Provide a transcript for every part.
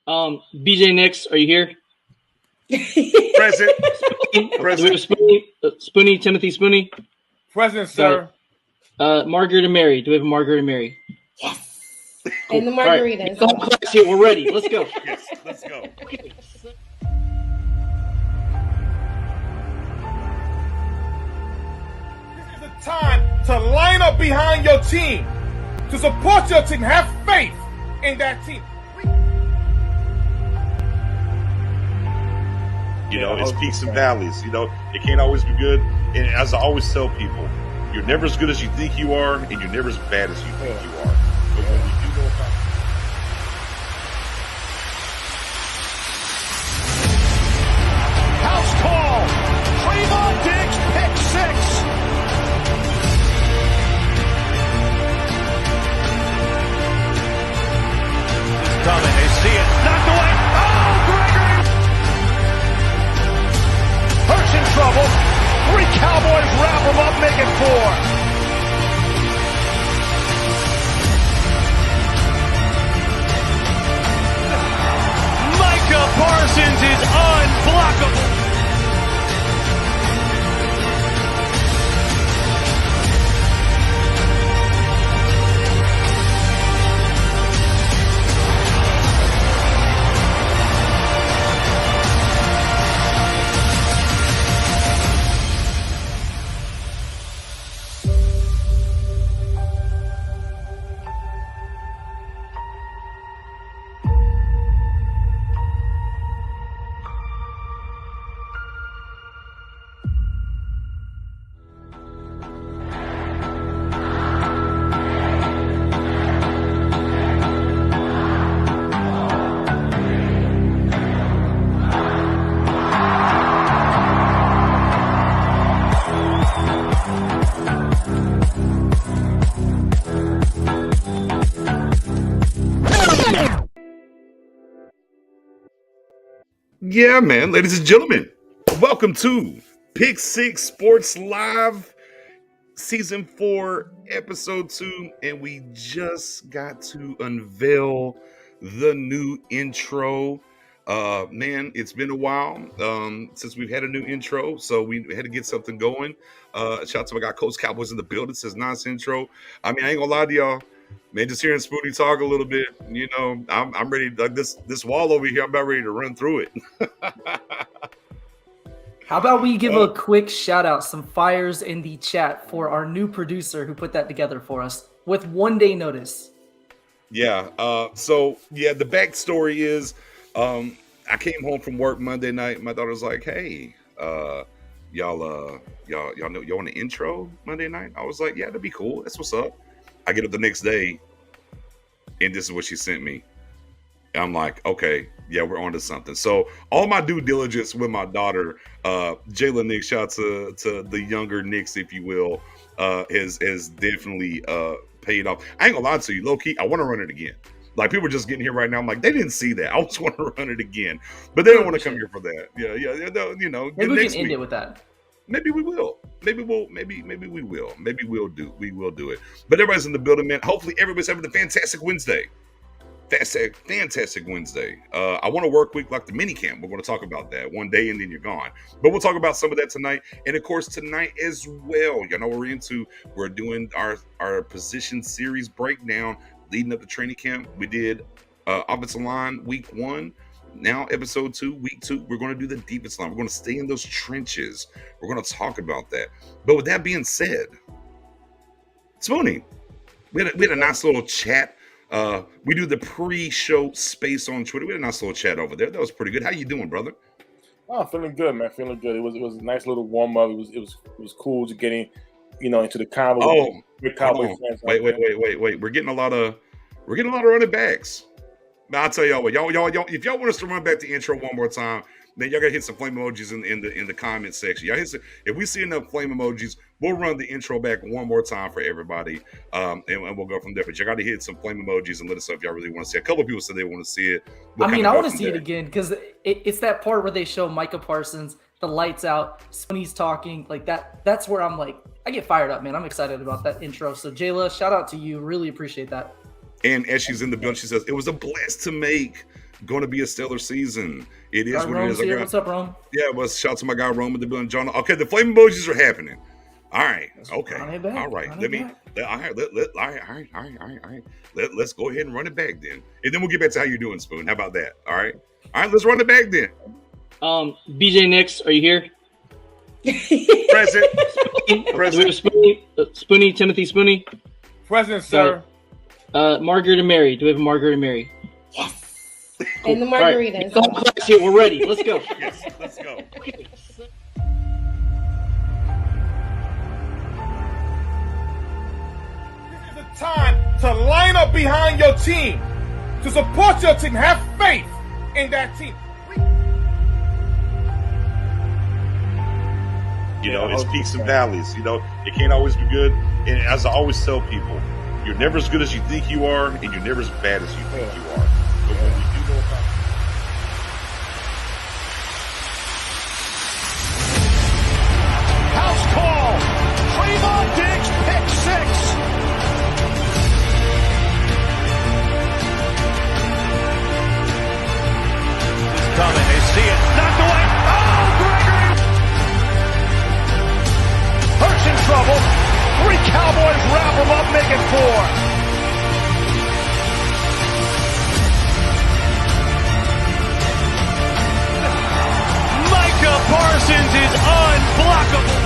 BJ Nix, are you here? Present. Spoonie, Timothy Spoonie. Present, sir. Margaret and Mary. Do we have a Margaret and Mary? Yes. Cool. And the margaritas. All right. Class here. We're ready. Let's go. Yes, let's go. Okay. This is the time to line up behind your team, to support your team. Have faith in that team. You know, it's peaks and valleys. You know, it can't always be good. And as I always tell people, you're never as good as you think you are, and you're never as bad as you think you are. But when we do know about house call, Trevon Diggs, pick six. It's coming. They see it. Knocked away. Oh, Gregory! Hurts in trouble. 3 Cowboys wrap him up, make it 4. Micah Parsons is unblockable. Yeah, man, ladies and gentlemen, welcome to Pick 6 Sports Live, Season 4, Episode 2, and we just got to unveil the new intro. Man, it's been a while since we've had a new intro, so we had to get something going. Shout out to my guy, Coach Cowboys in the building, says nice intro. I mean, I ain't gonna lie to y'all. Man, just hearing Spoonie talk a little bit, you know, I'm ready. Like this wall over here, I'm about ready to run through it. How about we give a quick shout out, some fires in the chat for our new producer who put that together for us with 1 day notice. Yeah. So the backstory is, I came home from work Monday night. My daughter's like, "Hey, y'all know y'all want an intro Monday night?" I was like, "Yeah, that'd be cool. That's what's up." I get up the next day, and this is what she sent me. And I'm like, okay, yeah, we're on to something. So all my due diligence with my daughter, Jayla Nix, shout out to the younger Nix, if you will, has definitely paid off. I ain't gonna lie to you, low key, I want to run it again. Like, people are just getting here right now. I'm like, they didn't see that. I just want to run it again, but they don't want to come here for that. Yeah. You know, maybe we can end it with that. Maybe we will. Maybe we will. Maybe we'll do it. But everybody's in the building, man. Hopefully everybody's having a fantastic Wednesday. Fantastic Wednesday. I want a work week like the mini camp. We're going to talk about that one day and then you're gone. But we'll talk about some of that tonight. And of course, tonight as well, you know what we're into. We're doing our position series breakdown leading up to training camp. We did offensive line week 1. Now, episode 2, week 2, we're going to do the defensive line. We're going to stay in those trenches. We're going to talk about that. But with that being said, Spoonie, we had a nice little chat. We do the pre-show space on Twitter. We had a nice little chat over there. That was pretty good. How you doing, brother? Oh, feeling good, man. Feeling good. It was a nice little warm up. It was cool to getting, into the convo with Cowboy fans. Wait. We're getting a lot of running backs. Now, I'll tell y'all what, y'all, if y'all want us to run back the intro one more time, then y'all gotta hit some flame emojis in the comment section. Y'all if we see enough flame emojis, we'll run the intro back one more time for everybody, and we'll go from there. But you gotta hit some flame emojis and let us know if y'all really want to see it. A couple of people said they want to see it. I want to see it again because it's that part where they show Micah Parsons, the lights out, Spoonie's talking like that. That's where I'm like, I get fired up, man. I'm excited about that intro. So Jayla, shout out to you. Really appreciate that. And as she's in the building, she says, it was a blast to make Going to be a stellar season. It is Got what it Rome is. here. What's up, Rome? Yeah, well, shout out to my guy Rome at the building, John. Okay, the flame emojis are happening. All right. Okay. All right. Let's go ahead and run it back then, and then we'll get back to how you're doing, Spoon. How about that? All right. Let's run it back then. BJ Nix, are you here? Present. Present. Spoonie, Timothy Spoonie. Present, sir. Margaret and Mary. Do we have a Margaret and Mary? Yes. And the margaritas. All right. Here, we're ready. Let's go. Yes, let's go. Okay. This is the time to line up behind your team, to support your team. Have faith in that team. You know, it's peaks and valleys. You know, it can't always be good. And as I always tell people, you're never as good as you think you are, and you're never as bad as you think you are. But when we do go about House call. Trayvon Diggs, pick 6. It's coming. They see it. Knocked away. Oh, Gregory. Hurts in trouble. 3 Cowboys wrap him up, make it 4. Micah Parsons is unblockable.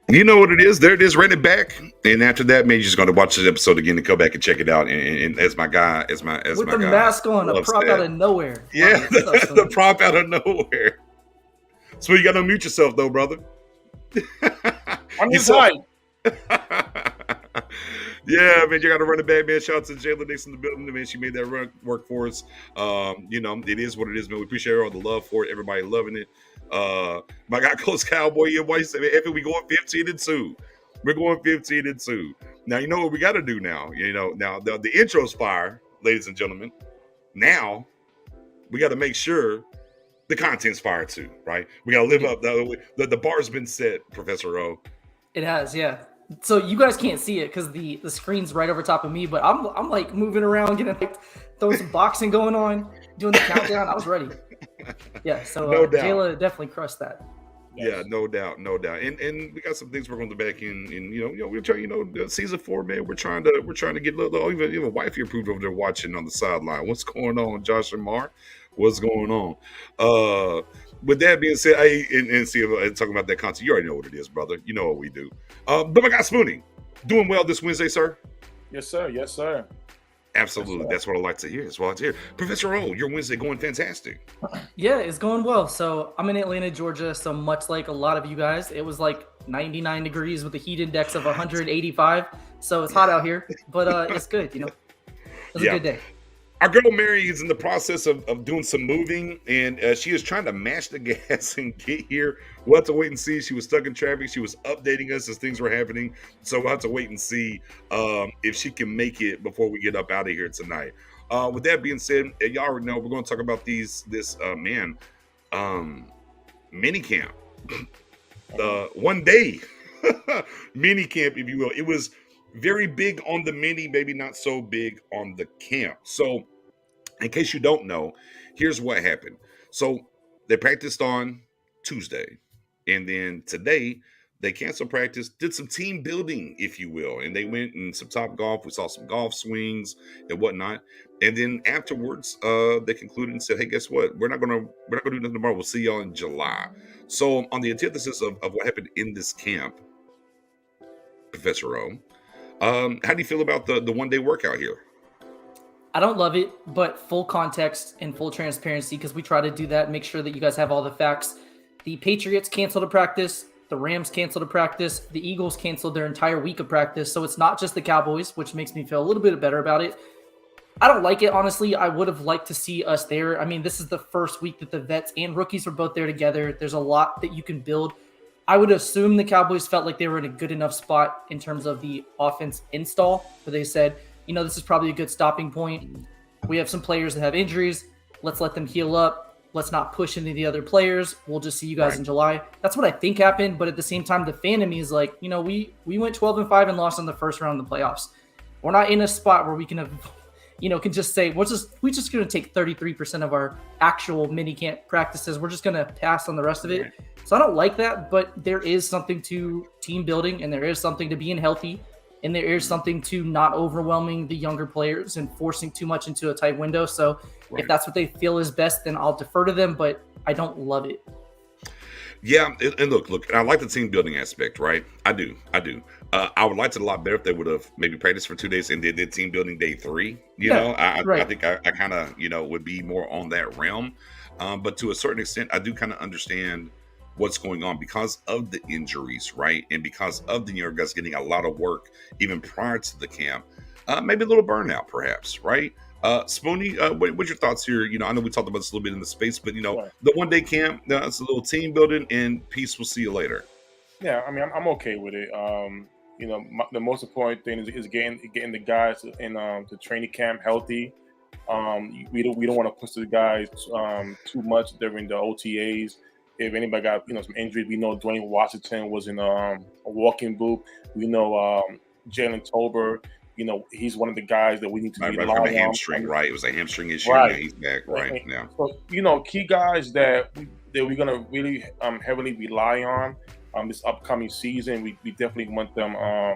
You know what it is? There it is, run it back. And after that, man, you're just going to watch this episode again and go back and check it out. And as my guy, with the mask on, a prop out of nowhere. Yeah, the prop out of nowhere. So you got to unmute yourself, though, brother. I'm inside. Yeah, man, you got to run it back, man. Shout out to Jayla Nix in the building, man. She made that run work for us. You know, it is what it is, man. We appreciate all the love for it. Everybody loving it. My guy, Coach Cowboy, everybody said, man, we going 15-2. We're going 15-2. Now, you know what we got to do now? You know, now the intro's fire, ladies and gentlemen. Now, we got to make sure the content's fire too, right? We got to live up. The bar's been set, Professor O. It has, yeah. So you guys can't see it because the screen's right over top of me, but I'm like moving around, getting like throwing some boxing going on, doing the countdown. I was ready. Yeah, so No doubt. Jayla definitely crushed that. Yeah, no doubt. And we got some things we're going to back in. And you know, we're trying. Season 4, man. We're trying to get even wifey approved over there watching on the sideline. What's going on, Josh and Mark? What's going on? With that being said, talking about that content, you already know what it is, brother. You know what we do. But my guy Spoonie, doing well this Wednesday, sir. Yes, sir. Yes, sir. Absolutely. That's what I like to hear. That's what I like to hear. Professor O, your Wednesday going fantastic. Yeah, it's going well. So I'm in Atlanta, Georgia. So much like a lot of you guys, it was like 99 degrees with a heat index of 185. So it's hot out here, but it's good. You know, it's a good day. Our girl Mary is in the process of doing some moving, and she is trying to mash the gas and get here. We'll have to wait and see. She was stuck in traffic. She was updating us as things were happening. So we'll have to wait and see if she can make it before we get up out of here tonight. With that being said, y'all already know we're going to talk about this mini camp. 1 day mini camp, if you will. It was very big on the mini, maybe not so big on the camp. So in case you don't know, here's what happened. So they practiced on Tuesday. And then today They canceled practice, did some team building, if you will, and they went and some top golf. We saw some golf swings and whatnot. And then afterwards, they concluded and said, "Hey, guess what? We're not gonna do nothing tomorrow. We'll see y'all in July." So, on the antithesis of what happened in this camp, Professor O, how do you feel about the 1 day workout here? I don't love it, but full context and full transparency, because we try to do that, make sure that you guys have all the facts. The Patriots canceled a practice. The Rams canceled a practice. The Eagles canceled their entire week of practice. So it's not just the Cowboys, which makes me feel a little bit better about it. I don't like it, honestly. I would have liked to see us there. I mean, this is the first week that the vets and rookies were both there together. There's a lot that you can build. I would assume the Cowboys felt like they were in a good enough spot in terms of the offense install, where they said, this is probably a good stopping point. We have some players that have injuries. Let's let them heal up. Let's not push into the other players. We'll just see you guys in July. That's what I think happened. But at the same time, the fan in me is like, we went 12-5 and lost in the first round of the playoffs. We're not in a spot where we can have, can just say, we're just going to take 33% of our actual mini camp practices. We're just going to pass on the rest of it. So I don't like that, but there is something to team building, and there is something to being healthy, and there is something to not overwhelming the younger players and forcing too much into a tight window. So if that's what they feel is best, then I'll defer to them, but I don't love it. Yeah, and look, I like the team building aspect, right? I do. I would like it a lot better if they would have maybe practiced for 2 days and they did team building day 3. I think I kind of, would be more on that realm. But to a certain extent, I do kind of understand what's going on because of the injuries, right? And because of the younger guys getting a lot of work even prior to the camp. Maybe a little burnout, perhaps, right? Spoonie, what's your thoughts here? I know we talked about this a little bit in the space, but the 1 day camp, it's a little team building, and peace. We'll see you later. Yeah, I mean, I'm okay with it. The most important thing is getting the guys in the training camp healthy. We don't want to push the guys too much during the OTAs. If anybody got some injuries, we know Dwayne Washington was in a walking boot. We know Jalen Tolbert. He's one of the guys that we need to rely on. From a hamstring, right? It was a hamstring issue. Right. Now he's back right now. So, key guys that we're going to really heavily rely on this upcoming season. We definitely want them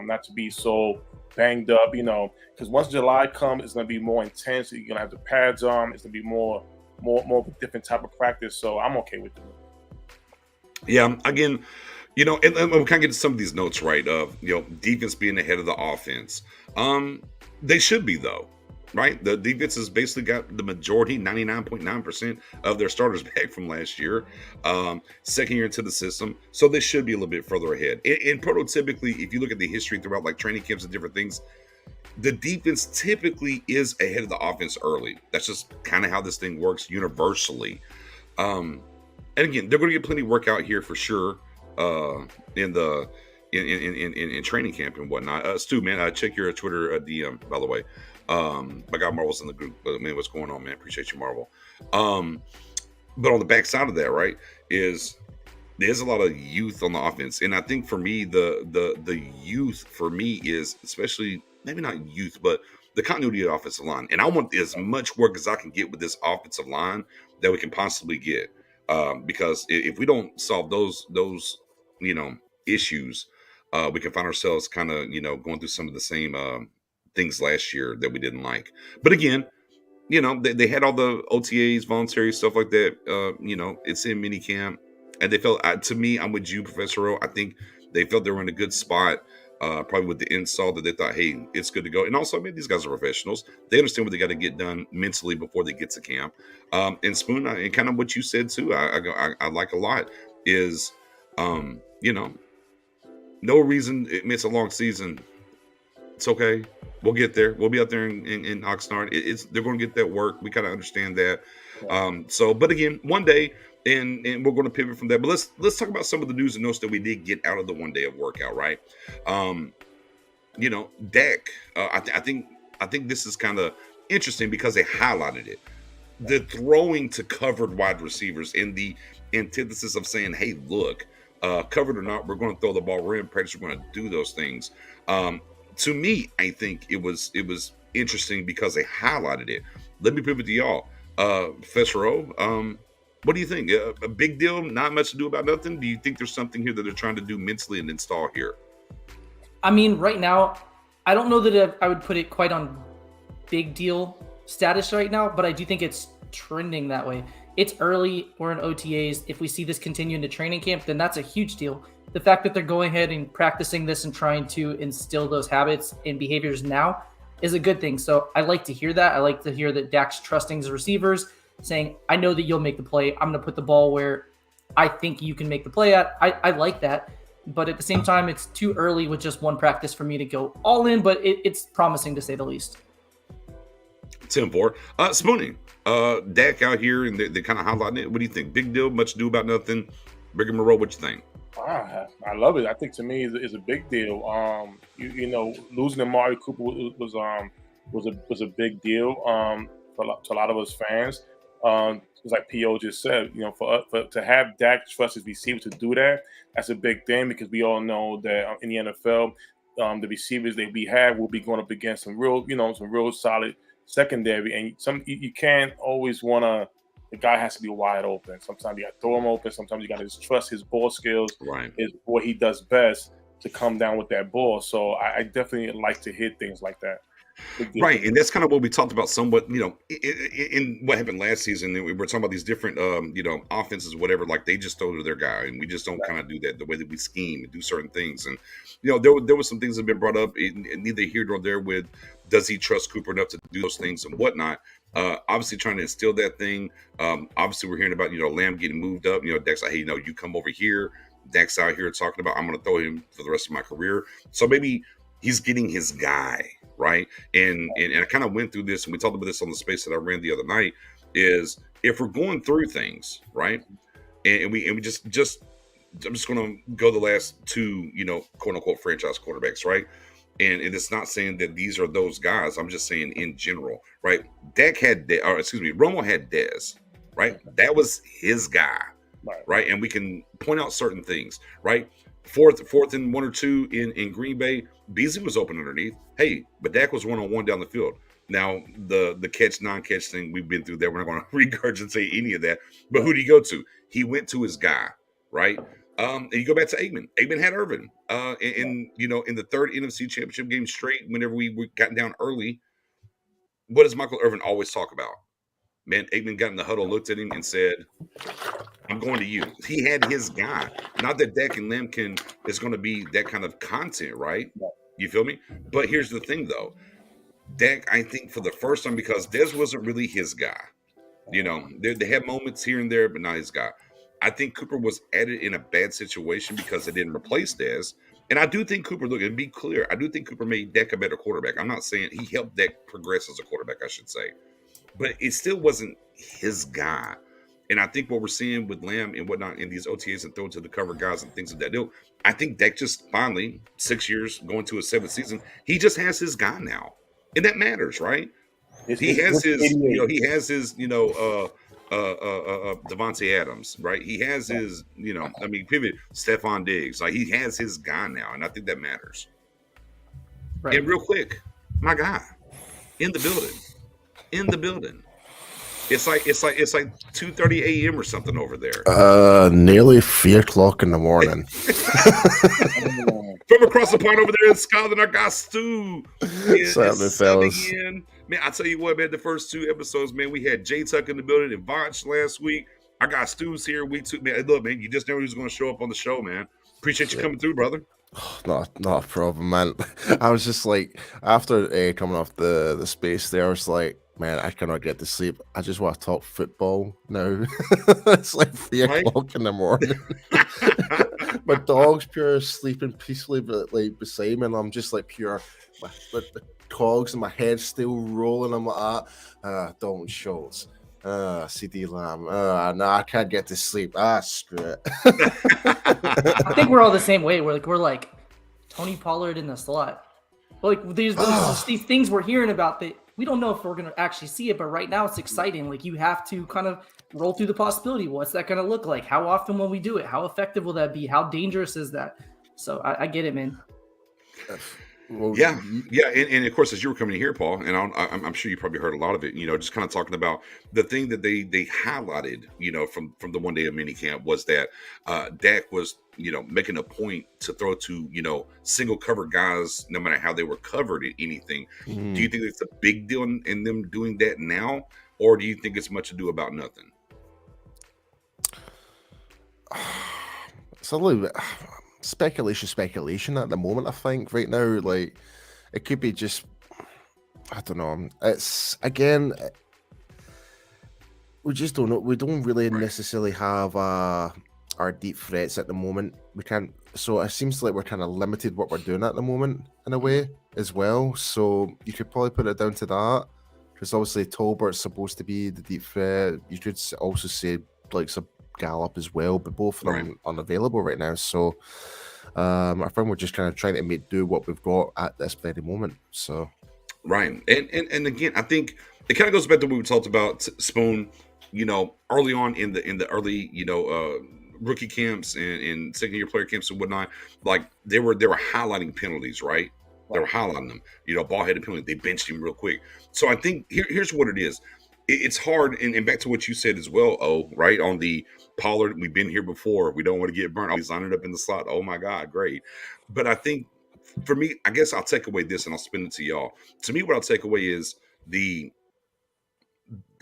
not to be so banged up, because once July comes, it's going to be more intense. You're going to have the pads on. It's going to be more of a different type of practice. So I'm okay with it. Yeah, again, and we kind of get to some of these notes, right? Of defense being ahead of the offense. They should be, though, right? The defense has basically got the majority, 99.9% of their starters back from last year, second year into the system. So they should be a little bit further ahead. And prototypically, if you look at the history throughout like training camps and different things, the defense typically is ahead of the offense early. That's just kind of how this thing works universally. And again, they're going to get plenty of workout here for sure in training camp and whatnot. Stu, man, check your Twitter DM, by the way. My guy Marvel's in the group. But man, what's going on, man? Appreciate you, Marvel. But on the backside of that, right, there's a lot of youth on the offense. And I think for me, the youth for me is especially, maybe not youth, but the continuity of the offensive line. And I want as much work as I can get with this offensive line that we can possibly get. Because if we don't solve those issues, we can find ourselves kind of, going through some of the same things last year that we didn't like. But again, they had all the OTAs, voluntary stuff like that. It's in minicamp, and they felt, to me, I'm with you, Professor O. I think they felt they were in a good spot, probably with the install, that they thought, hey, it's good to go. And also, I mean, these guys are professionals. They understand what they got to get done mentally before they get to camp. And Spoon, and kind of what you said too, I like a lot is, no reason. It's a long season. It's okay. We'll get there. We'll be out there in Oxnard. They're going to get that work. We kind of understand that. But again, 1 day, and we're going to pivot from that. But let's talk about some of the news and notes that we did get out of the 1 day of workout, right? Dak. I think this is kind of interesting because they highlighted it. The throwing to covered wide receivers in the antithesis of saying, hey, look, covered or not, we're going to throw the ball. We're in practice. We're going to do those things. To me, I think it was interesting because they highlighted it. Let me pivot to y'all. Professor O, What do you think? A big deal? Not much to do about nothing? Do you think there's something here that they're trying to do mentally and install here? I mean, right now, I don't know that I would put it quite on big deal status right now, but I do think it's trending that way. It's early. We're in OTAs. If we see this continue into training camp, then that's a huge deal. The fact that they're going ahead and practicing this and trying to instill those habits and behaviors now is a good thing. So I like to hear that. I like to hear that Dak's trusting his receivers, saying, I know that you'll make the play. I'm going to put the ball where I think you can make the play at. I like that. But at the same time, it's too early with just one practice for me to go all in, but it's promising to say the least. 10-4. Spooning. Dak out here, and they kind of highlighting it. What do you think? Big deal? Much ado about nothing? Brigham Monroe, what you think? I love it. I think to me is a big deal. You know, losing Amari Cooper was a big deal to a lot of us fans. It's like P.O. just said, you know, for to have Dak trust his receiver to do that, that's a big thing because we all know that in the NFL, the receivers that we have will be going up against some real solid secondary, and you can't always want to. The guy has to be wide open. Sometimes you got to throw him open. Sometimes you got to just trust his ball skills, right? Is what he does best to come down with that ball. So I definitely like to hit things like that. Right, and that's kind of what we talked about somewhat, you know, in what happened last season. We were talking about these different, you know, offenses, whatever, like they just throw to their guy, and we just don't kind of do that the way that we scheme and do certain things. And, you know, there was some things that have been brought up, neither here nor there with, does he trust Cooper enough to do those things and whatnot? Obviously trying to instill that thing. Obviously we're hearing about, you know, Lamb getting moved up. You know, Dak's like, hey, you know, you come over here. Dak's out here talking about, I'm going to throw him for the rest of my career. So maybe he's getting his guy, right? And I kind of went through this, and we talked about this on the space that I ran the other night, is if we're going through things, right? And we just I'm just going to go the last two, you know, quote unquote franchise quarterbacks, right? And it's not saying that these are those guys. I'm just saying in general, right? Romo had Dez, right? That was his guy, right? And we can point out certain things, right? Fourth and 1 or 2 in Green Bay, Beasley was open underneath. Hey, but Dak was one-on-one down the field. Now, the catch, non-catch thing, we've been through that. We're not going to regurgitate any of that. But who did he go to? He went to his guy, right? And you go back to Aikman. Aikman had Irvin. You know, in the third NFC Championship game straight, whenever we got down early, what does Michael Irvin always talk about? Man, Aikman got in the huddle, looked at him, and said, I'm going to you. He had his guy. Not that Dak and Lampkin is going to be that kind of content, right? You feel me? But here's the thing, though. Dak, I think for the first time, because Dez wasn't really his guy. You know, they had moments here and there, but not his guy. I think Cooper was added in a bad situation because they didn't replace Dez. And I do think Cooper, look, and be clear, I do think Cooper made Dak a better quarterback. I'm not saying he helped Dak progress as a quarterback, I should say. But it still wasn't his guy. And I think what we're seeing with Lamb and whatnot in these OTAs and throwing to the cover guys and things of that deal, I think Dak just finally, 6 years, going to his 7th season, he just has his guy now. And that matters, right? He has his Devontae Adams, right? He has his, pivot Stephon Diggs. Like, he has his guy now, and I think that matters. Right. And real quick, my guy in the building. It's like 2:30 a.m. or something over there. Nearly 3:00 in the morning. From across the pond over there in Scotland, I got Stu. Fellas. Again. Man, I tell you what, man, the first 2 episodes, man, we had J Tuck in the building and Vonch last week. I got Stu's here week 2. Man, look, man, you just never knew who's going to show up on the show, man. Appreciate you coming through, brother. Not a problem, man. I was just like, after coming off the space there, I was like, man, I cannot get to sleep. I just want to talk football now. It's like 3:00 in the morning. My dog's pure sleeping peacefully, but like beside me, and I'm just like pure, the cogs in my head still rolling. I'm like, Dalton Schultz, CD Lamb. No, I can't get to sleep. Screw it. I think we're all the same way. We're like Tony Pollard in the slot. Like these things we're hearing about that. We don't know if we're going to actually see it, but right now it's exciting. Like, you have to kind of roll through the possibility. What's that going to look like? How often will we do it? How effective will that be? How dangerous is that? So I get it, man. Well, Yeah, and of course, as you were coming in here, Paul, and I'm sure you probably heard a lot of it. Just kind of talking about the thing that they highlighted, from the one day of minicamp was that Dak was, making a point to throw to single cover guys, no matter how they were covered at anything. Do you think it's a big deal in them doing that now, or do you think it's much ado about nothing? It's a little bit speculation at the moment. I think right now, like, it could be just, I don't know. It's, again, we just don't know. We don't really necessarily have our deep threats at the moment. We can't. So it seems like we're kind of limited what we're doing at the moment in a way as well. So you could probably put it down to that, because obviously Tolbert's supposed to be the deep threat. You could also say like some Gallup as well, but both of them unavailable right now. So I think we're just kind of trying to make do what we've got at this very moment. So right, and again, I think it kind of goes back to what we talked about, Spoon. Early on in the early rookie camps and second year player camps and whatnot, like they were highlighting penalties, right? They were highlighting them. Ball headed penalty. They benched him real quick. So I think here's what it is. It's hard, and back to what you said as well, right? On the Pollard, we've been here before. We don't want to get burnt. He's lining up in the slot. Oh, my God, great. But I think, for me, I guess I'll take away this, and I'll spin it to y'all. To me, what I'll take away is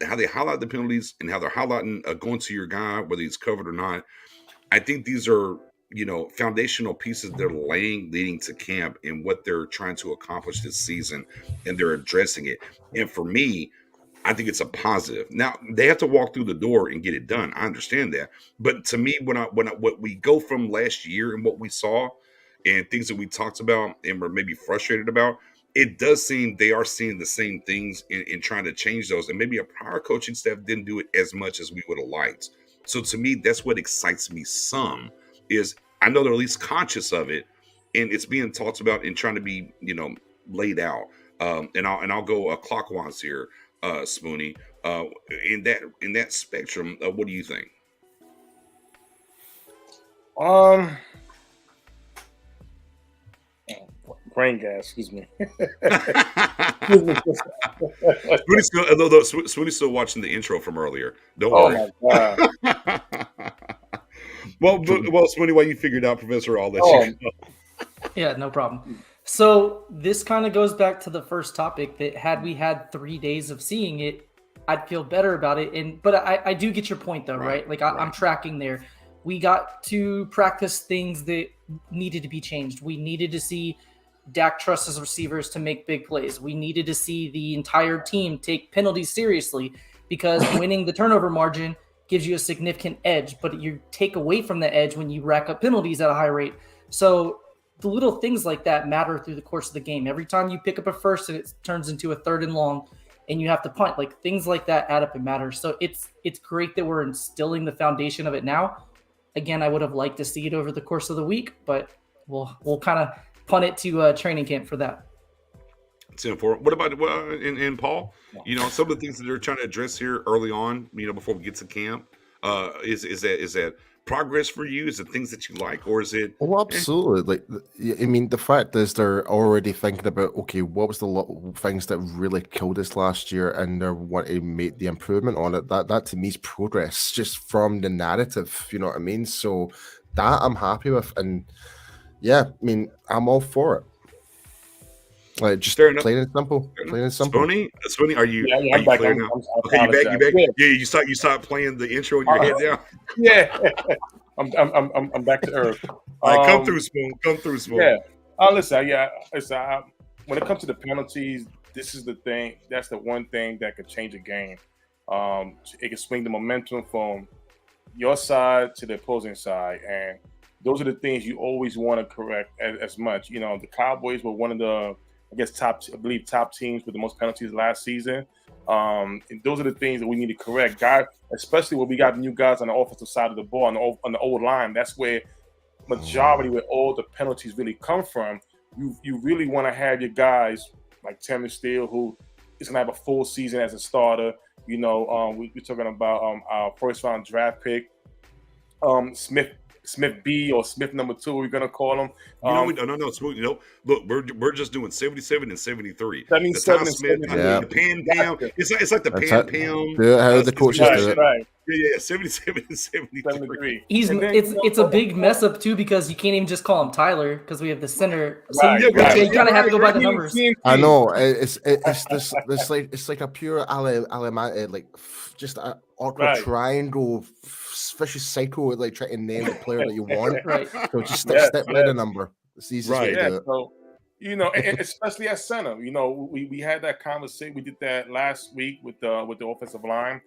how they highlight the penalties and how they're highlighting going to your guy, whether he's covered or not. I think these are, foundational pieces they're laying leading to camp and what they're trying to accomplish this season, and they're addressing it. And for me, I think it's a positive. Now they have to walk through the door and get it done. I understand that, but to me, what we go from last year and what we saw, and things that we talked about and were maybe frustrated about, it does seem they are seeing the same things and trying to change those. And maybe a prior coaching staff didn't do it as much as we would have liked. So to me, that's what excites me. Some is I know they're at least conscious of it, and it's being talked about and trying to be laid out. And I'll go clockwise here. Spoonie, in that spectrum, what do you think? Brain gas, excuse me. Spoonie's still watching the intro from earlier. Don't worry. My God. well, Spoonie, while you figured out, Professor, I'll let you go. Yeah, no problem. So this kind of goes back to the first topic, that had we had 3 days of seeing it, I'd feel better about it. But I do get your point, though, right? Like I'm tracking there. We got to practice things that needed to be changed. We needed to see Dak trust his receivers to make big plays. We needed to see the entire team take penalties seriously, because winning the turnover margin gives you a significant edge, but you take away from the edge when you rack up penalties at a high rate. So the little things like that matter through the course of the game. Every time you pick up a first and it turns into a 3rd and long and you have to punt, like things like that add up and matter. So it's great that we're instilling the foundation of it now. Again, I would have liked to see it over the course of the week, but we'll kind of punt it to training camp for that. 10-4. What about and Paul? Some of the things that they're trying to address here early on, before we get to camp, is that progress for you? Is it things that you like, or is it? Oh, absolutely. Like, I mean, the fact is they're already thinking about, okay, what was the things that really killed us last year, and they want to make the improvement on it. That to me is progress, just from the narrative. You know what I mean? So that I'm happy with, and yeah, I mean, I'm all for it. Like, just plain and simple. Plain and simple. Spoonie, are you back clear now? Okay, you back. Yeah, you start playing the intro in your head now. Yeah, I'm back to earth. All right, come through, Spoon. Yeah. Listen. When it comes to the penalties, this is the thing. That's the one thing that could change a game. It can swing the momentum from your side to the opposing side, and those are the things you always want to correct as much. The Cowboys were one of the, top teams with the most penalties last season. And those are the things that we need to correct, guys. Especially when we got new guys on the offensive side of the ball, on the old line. That's where majority where all the penalties really come from. You really want to have your guys like Timmy Steele, who is gonna have a full season as a starter. We're talking about our first round draft pick, Smith B or Smith number 2. We're gonna call him. No. Smooth. Look, we're just doing 77 and 73. 77 the Tom and Smith, 73. the Pan Pam. It's like the Pan Pam. How the coaches do it. Right. Yeah, 77 and 73. It's a big mess up too because you can't even just call him Tyler because we have the center. So Right, you kind of have to go by the numbers. I know it's like a pure like just an awkward triangle, vicious cycle, like trying to name the player that you want. Right. So just step by the number. It's the easiest way to do it. So, and especially at center, we had that conversation. We did that last week with the offensive line,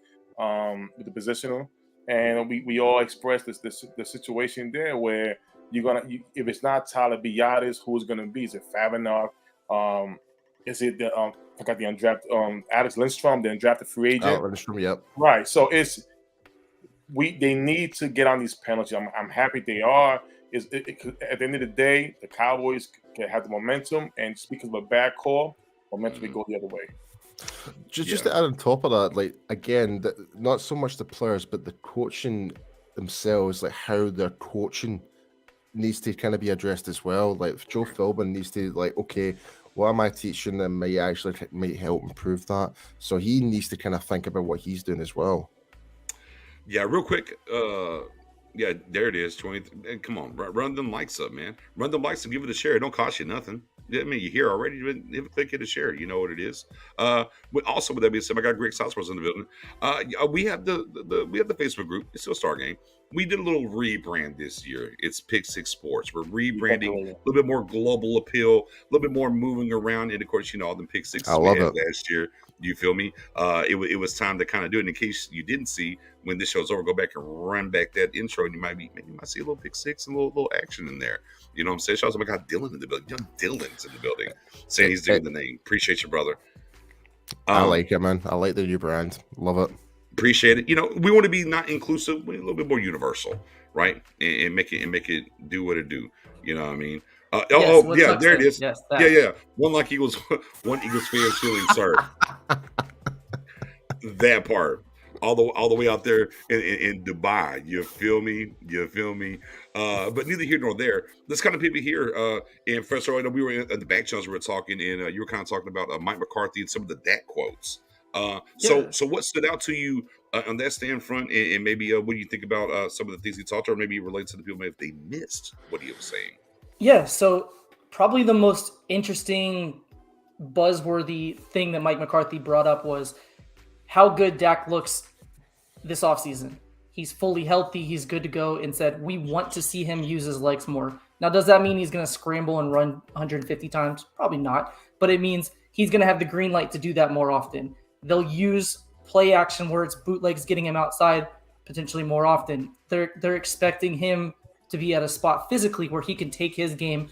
with the positional, and we all expressed the situation there where if it's not Tyler Biadasz, who's gonna be? Is it Favinov? Is it I forgot the undrafted Alex Lindstrom, the undrafted free agent? Lindstrom, yep. Right. So they need to get on these penalties. I'm happy they are. At the end of the day, the Cowboys can have the momentum, and speaking of a bad call, momentum will go the other way. Just to add on top of that, like again, not so much the players, but the coaching themselves, like how their coaching needs to kind of be addressed as well. Like Joe Philbin needs to okay, what am I teaching them might help improve that. So he needs to kind of think about what he's doing as well. Yeah, real quick. Yeah, there it is. 20. Come on, run them likes up, man. Run them likes and give it a share. It don't cost you nothing. I mean, you're here already. You click it a share. You know what it is. Also, with that being said, I got Greg Southworth in the building. We have the Facebook group. It's still Star Game. We did a little rebrand this year. It's Pick Six Sports. We're rebranding a little bit more global appeal, a little bit more moving around. And of course, all the Pick Sixes we had last year. You feel me? It was time to kind of do it. In case you didn't see, when this show's over, go back and run back that intro, and you might see a little Pick Six and a little action in there. You know what I'm saying? Shout out to my guy Dylan in the building. Young Dylan's in the building, saying he's doing the name. Appreciate you, brother. I like it, man. I like the new brand. Love it. Appreciate it. We want to be not inclusive, but a little bit more universal, right? And make it do what it do. You know what I mean? There it is. Yes, yeah. One Eagles fan feeling sorry. That part. All the way out there in Dubai. You feel me? But neither here nor there. Let's kind of pivot here. And first of all, we were in the back channels. We were talking, and you were kind of talking about Mike McCarthy and some of the Dak quotes. So what stood out to you on that stand front, and maybe what do you think about some of the things he talked, or maybe relate to the people if they missed what he was saying? Yeah, so probably the most interesting, buzzworthy thing that Mike McCarthy brought up was how good Dak looks this offseason. He's fully healthy. He's good to go, and said, we want to see him use his legs more. Now, does that mean he's going to scramble and run 150 times? Probably not, but it means he's going to have the green light to do that more often. They'll use play action where it's bootlegs getting him outside potentially more often. They're expecting him to be at a spot physically where he can take his game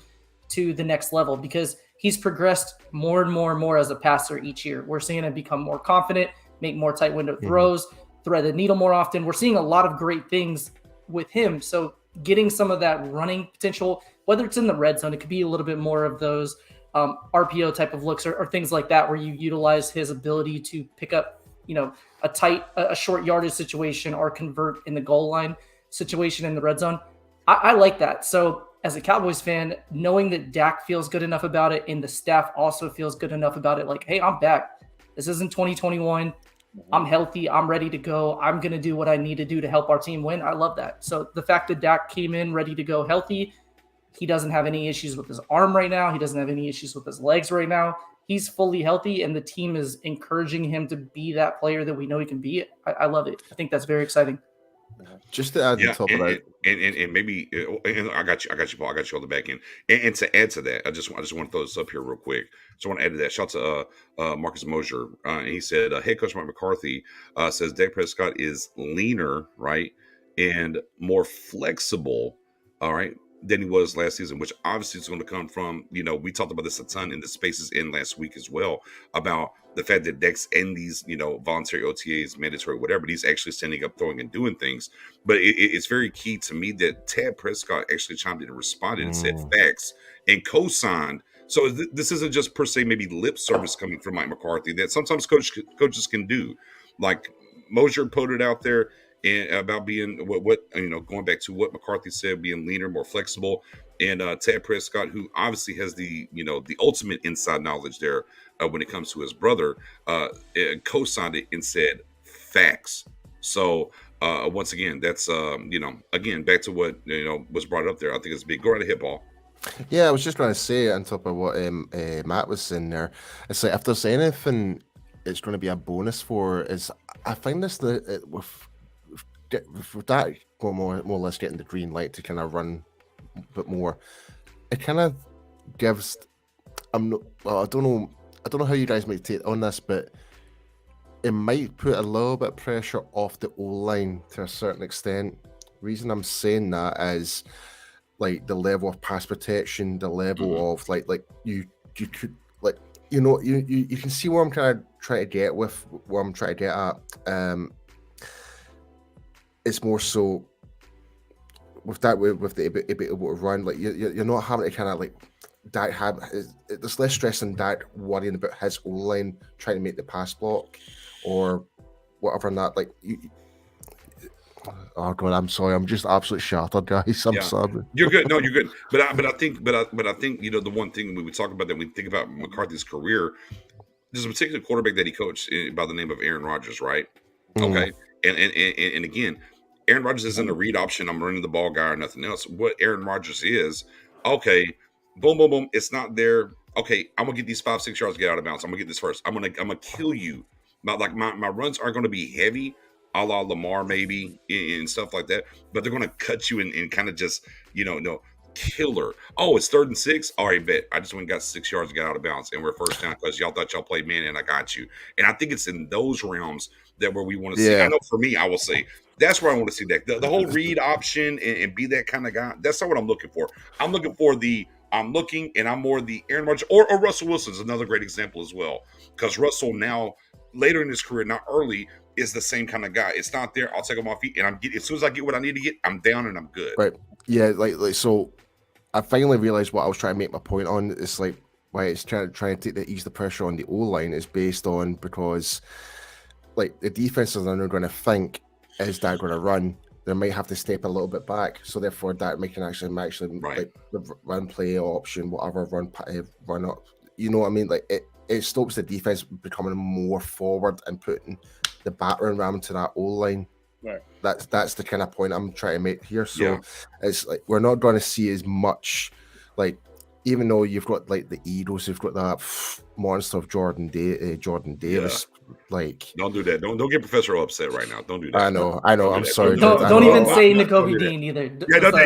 to the next level because he's progressed more and more and more as a passer each year. We're seeing him become more confident, make more tight window throws, thread the needle more often. We're seeing a lot of great things with him. So getting some of that running potential, whether it's in the red zone, it could be a little bit more of those RPO type of looks or things like that, where you utilize his ability to pick up, a short yardage situation or convert in the goal line situation in the red zone. I like that. So as a Cowboys fan, knowing that Dak feels good enough about it and the staff also feels good enough about it, like, hey, I'm back. This isn't 2021. I'm healthy. I'm ready to go. I'm going to do what I need to do to help our team win. I love that. So the fact that Dak came in ready to go healthy, he doesn't have any issues with his arm right now. He doesn't have any issues with his legs right now. He's fully healthy, and the team is encouraging him to be that player that we know he can be. I love it. I think that's very exciting. Just to add on top of that, and maybe I got you, Paul. I got you on the back end. And to add to that, I just want to throw this up here real quick. So I want to add to that. Shout out to Marcus Mosier. And he said, head coach Mike McCarthy says Dak Prescott is leaner, right, and more flexible, all right, than he was last season, which obviously is going to come from, we talked about this a ton in the Spaces in last week as well, about the fact that Dak's in these, voluntary OTAs, mandatory, whatever, but he's actually standing up, throwing and doing things. But it's very key to me that Dak Prescott actually chimed in and responded and said facts and co-signed. So this isn't just per se maybe lip service coming from Mike McCarthy that sometimes coaches can do. Like Mosier put it out there. and about being what going back to what McCarthy said, being leaner, more flexible, and Ted Prescott, who obviously has the ultimate inside knowledge there when it comes to his brother, co-signed it and said facts. So once again, that's again back to what was brought up there. I think it's big. Go right ahead, Paul. Yeah, I was just going to say on top of what Matt was saying there, it's like if there's anything it's going to be a bonus for is I find this with that going more or less getting the green light to kind of run a bit more, it kind of gives I don't know how you guys might take on this, but it might put a little bit of pressure off the O-line to a certain extent. Reason I'm saying that is like the level of pass protection, the level of like you could like you can see where I'm trying to get with what I'm trying to get at. It's more so with that with the ability to run, like you're not having to kind of like Dak there's less stress on Dak worrying about his O-line trying to make the pass block or whatever, and that like oh god, I'm sorry, I'm just absolutely shattered, guys. I'm sorry. You're good. No, you're good. But I think the one thing when we talk about that, when we think about McCarthy's career, there's a particular quarterback that he coached by the name of Aaron Rodgers, right? Okay, and again, Aaron Rodgers isn't a read option. I'm running the ball guy or nothing else. What Aaron Rodgers is, okay, boom, boom, boom. It's not there. Okay, I'm gonna get these 5-6 yards to get out of bounds. I'm gonna get this first. I'm gonna kill you. My runs aren't gonna be heavy, a la Lamar maybe and stuff like that, but they're gonna cut you and kind of just killer. Oh, it's 3rd and 6. All right, bet. I just went and got 6 yards to get out of bounds, and we're first down because y'all thought y'all played man, and I got you. And I think it's in those realms that where we want to see. I know for me, I will say that's where I want to see that the whole read option and be that kind of guy. That's not what I'm looking for. I'm looking for I'm more the Aaron Rodgers or Russell Wilson is another great example as well, because Russell now later in his career, not early, is the same kind of guy. It's not there. I'll take him off feet, and as soon as I get what I need to get, I'm down and I'm good. Right. Yeah. Like so. I finally realized what I was trying to make my point on. It's like why it's trying to ease the pressure on the O-line is based on because like the defenses are not going to think is that going to run. They might have to step a little bit back, so therefore that can actually like the run play option, whatever run up. You know what I mean? Like it stops the defense becoming more forward and putting the battering ram to that O-line. Right. That's the kind of point I'm trying to make here. So it's like we're not going to see as much, like even though you've got like the Eagles, you've got that monster of Jordan Davis. Like don't do that. Don't get Professor upset right now. Don't do that. I know. I'm sorry. Don't even say N'Kobe Dean either. Yeah, don't do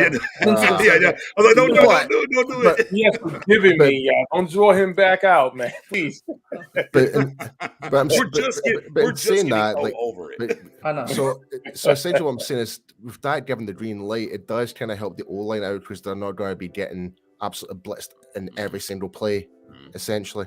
it. He has forgiven me, y'all. Don't draw him back out, man. Please. But we're just saying that, like, over it. But, I know. So essentially, what I'm saying is, with that given the green light, it does kind of help the O-line out because they're not going to be getting absolutely blitzed in every single play, essentially.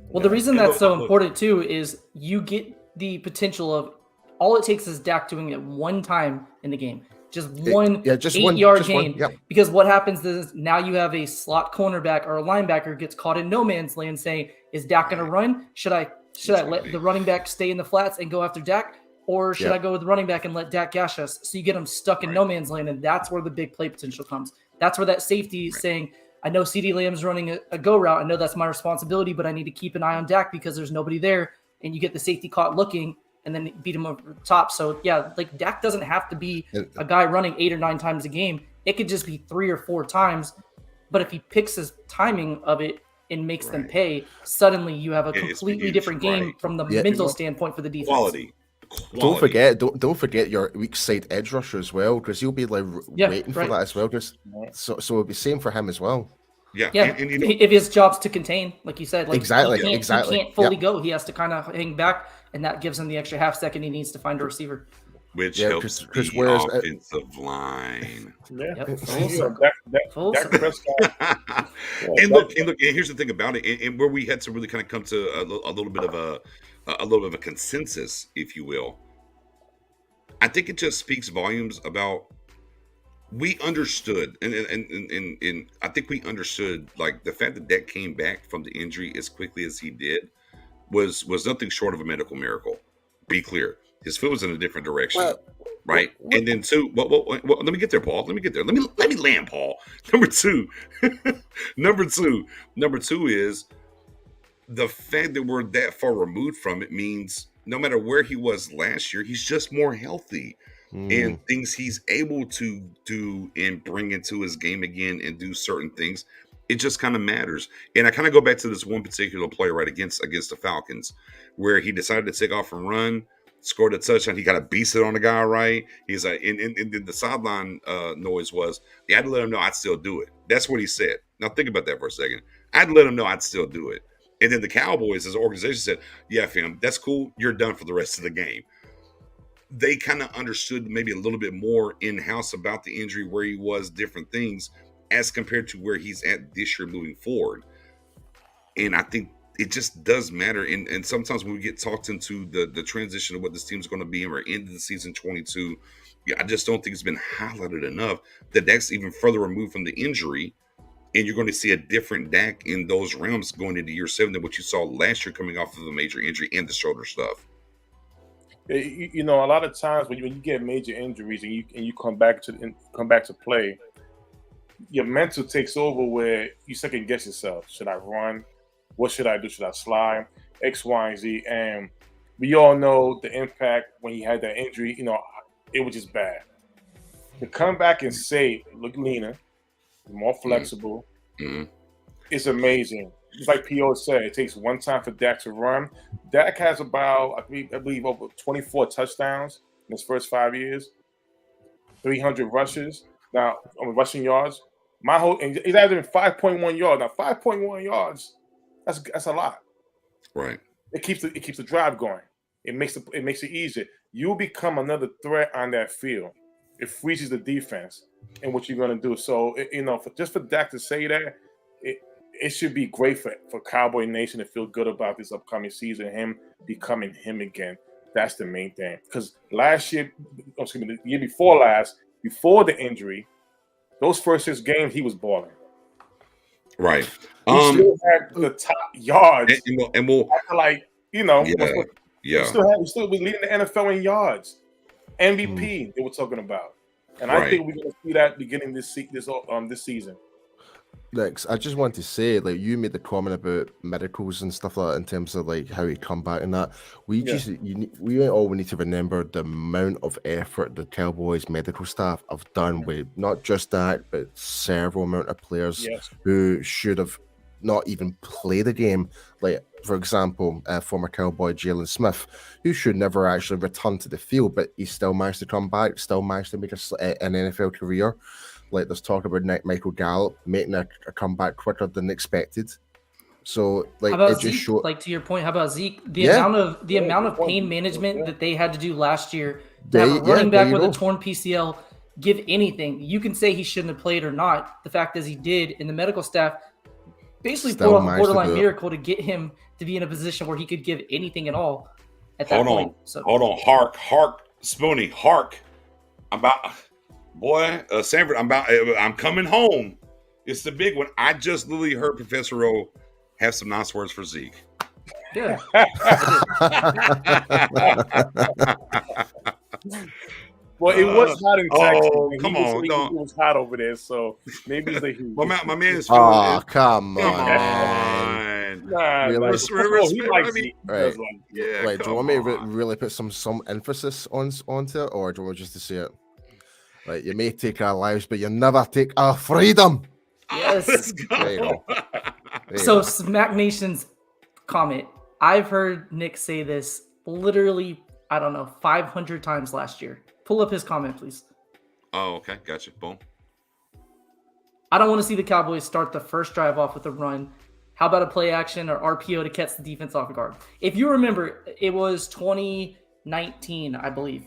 Well, the reason that's so important too is you get the potential of all it takes is Dak doing it one time in the game, just one 8-yard gain. Because what happens is now you have a slot cornerback or a linebacker gets caught in no man's land, saying, "Is Dak going to run? Should I let the running back stay in the flats and go after Dak, or should I go with the running back and let Dak gash us?" So you get them stuck in no man's land, and that's where the big play potential comes. That's where that safety is saying, I know CeeDee Lamb's running a go route. I know that's my responsibility, but I need to keep an eye on Dak because there's nobody there. And you get the safety caught looking and then beat him over the top. So, yeah, like Dak doesn't have to be a guy running 8 or 9 times a game. It could just be 3 or 4 times. But if he picks his timing of it and makes them pay, suddenly you have a completely different game from the mental standpoint for the defense. Quality. Don't forget your weak side edge rusher as well, because you'll be like waiting for that as well. So it'll be same for him as well. Yeah. And if his job's to contain, like you said, like exactly. He can't fully go. He has to kind of hang back, and that gives him the extra half second he needs to find a receiver. Which helps the offensive line. And look, and here's the thing about it, and where we had to really kind of come to a little bit of a consensus, if you will. I think it just speaks volumes about we understood, and I think we understood, like the fact that Dak came back from the injury as quickly as he did was nothing short of a medical miracle. Be clear. His foot was in a different direction. Right. And then two, well, let me get there, Paul. Let me get there. Let me land, Paul. Number two is the fact that we're that far removed from it means no matter where he was last year, he's just more healthy. And things he's able to do and bring into his game again and do certain things, it just kind of matters. And I kind of go back to this one particular play right against the Falcons, where he decided to take off and run, scored a touchdown. He got a beast it on the guy, right? He's like, and the sideline noise was, yeah, I'd let him know I'd still do it. That's what he said. Now think about that for a second. I'd let him know I'd still do it. And then the Cowboys, as an organization, said, yeah, fam, that's cool. You're done for the rest of the game. They kind of understood maybe a little bit more in-house about the injury, where he was, different things, as compared to where he's at this year moving forward. And I think it just does matter. And sometimes when we get talked into the transition of what this team's going to be and we're into the season 22, I just don't think it's been highlighted enough that that's even further removed from the injury. And you're going to see a different Dak in those realms going into year 7 than what you saw last year coming off of a major injury and the shoulder stuff. You know, a lot of times when you get major injuries and you come back to play, your mental takes over where you second guess yourself. Should I run? What should I do? Should I slide? X, Y, and Z. And we all know the impact when he had that injury. You know, it was just bad. To come back and say, look leaner, more flexible, it's amazing. Just like P.O. said, it takes one time for Dak to run. Dak has about, I believe, over 24 touchdowns in his first 5 years, 300 rushes. Now, on rushing yards, and he's averaging 5.1 yards. Now, 5.1 yards, that's a lot. Right. It keeps the drive going. It makes it easier. You become another threat on that field. It freezes the defense and what you're going to do. So, just for Dak to say that, it should be great for Cowboy Nation to feel good about this upcoming season, him becoming him again. That's the main thing. Because the year before last, before the injury, those first 6 games, he was balling. Right. He still had the top yards. And we'll like, yeah. He still was leading the NFL in yards. MVP they were talking about. And I think we're going to see that beginning this season. Lex, I just want to say, like, you made the comment about miracles and stuff like that in terms of like how he come back and that. We all need to remember the amount of effort the Cowboys medical staff have done with not just that, but several amount of players who should have not even played the game. Like, for example, former Cowboy Jalen Smith, who should never actually return to the field, but he still managed to come back, still managed to make an NFL career. Like, there's talk about Michael Gallup making a comeback quicker than expected. So, like, how about it just Zeke? showed. Like, to your point, how about Zeke? The amount of pain management that they had to do last year. That running back with a torn PCL, give anything. You can say he shouldn't have played or not. The fact is he did, and the medical staff basically pulled off a borderline miracle to get him to be in a position where he could give anything at all at that point. Hold on. Hark, Spoonie, hark. Sanford, I'm coming home. It's the big one. I just literally heard Professor O have some nice words for Zeke. Yeah. Well, it was hot in Texas. Oh, come on. It was hot over there, so maybe it's the heat. My man is feeling it. Come on. Nah, really? Wait, do you want me to really put some emphasis onto it, or do you want just to say it? Like, you may take our lives, but you never take our freedom. Yes. There you go. So, Smack Nation's comment. I've heard Nick say this literally, 500 times last year. Pull up his comment, please. Oh, okay. Gotcha. Boom. I don't want to see the Cowboys start the first drive off with a run. How about a play action or RPO to catch the defense off guard? If you remember, it was 2019, I believe.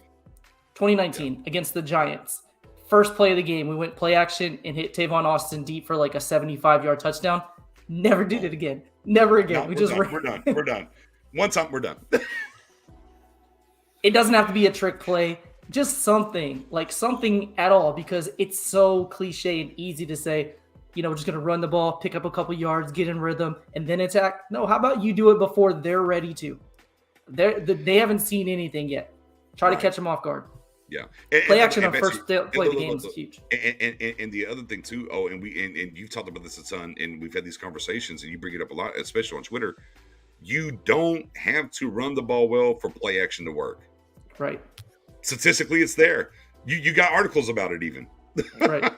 2019 against the Giants. First play of the game, we went play action and hit Tavon Austin deep for like a 75-yard touchdown. Never did it again. Never again. No, we're done. One time, we're done. It doesn't have to be a trick play. Just something at all, because it's so cliche and easy to say, we're just going to run the ball, pick up a couple yards, get in rhythm, and then attack. No, how about you do it before they're ready to? They haven't seen anything yet. Try to catch them off guard. Yeah. Play action on Betsy, first play of the game is huge. And the other thing too, and you've talked about this a ton, and we've had these conversations, and you bring it up a lot, especially on Twitter. You don't have to run the ball well for play action to work. Right. Statistically, it's there. You got articles about it even. Right.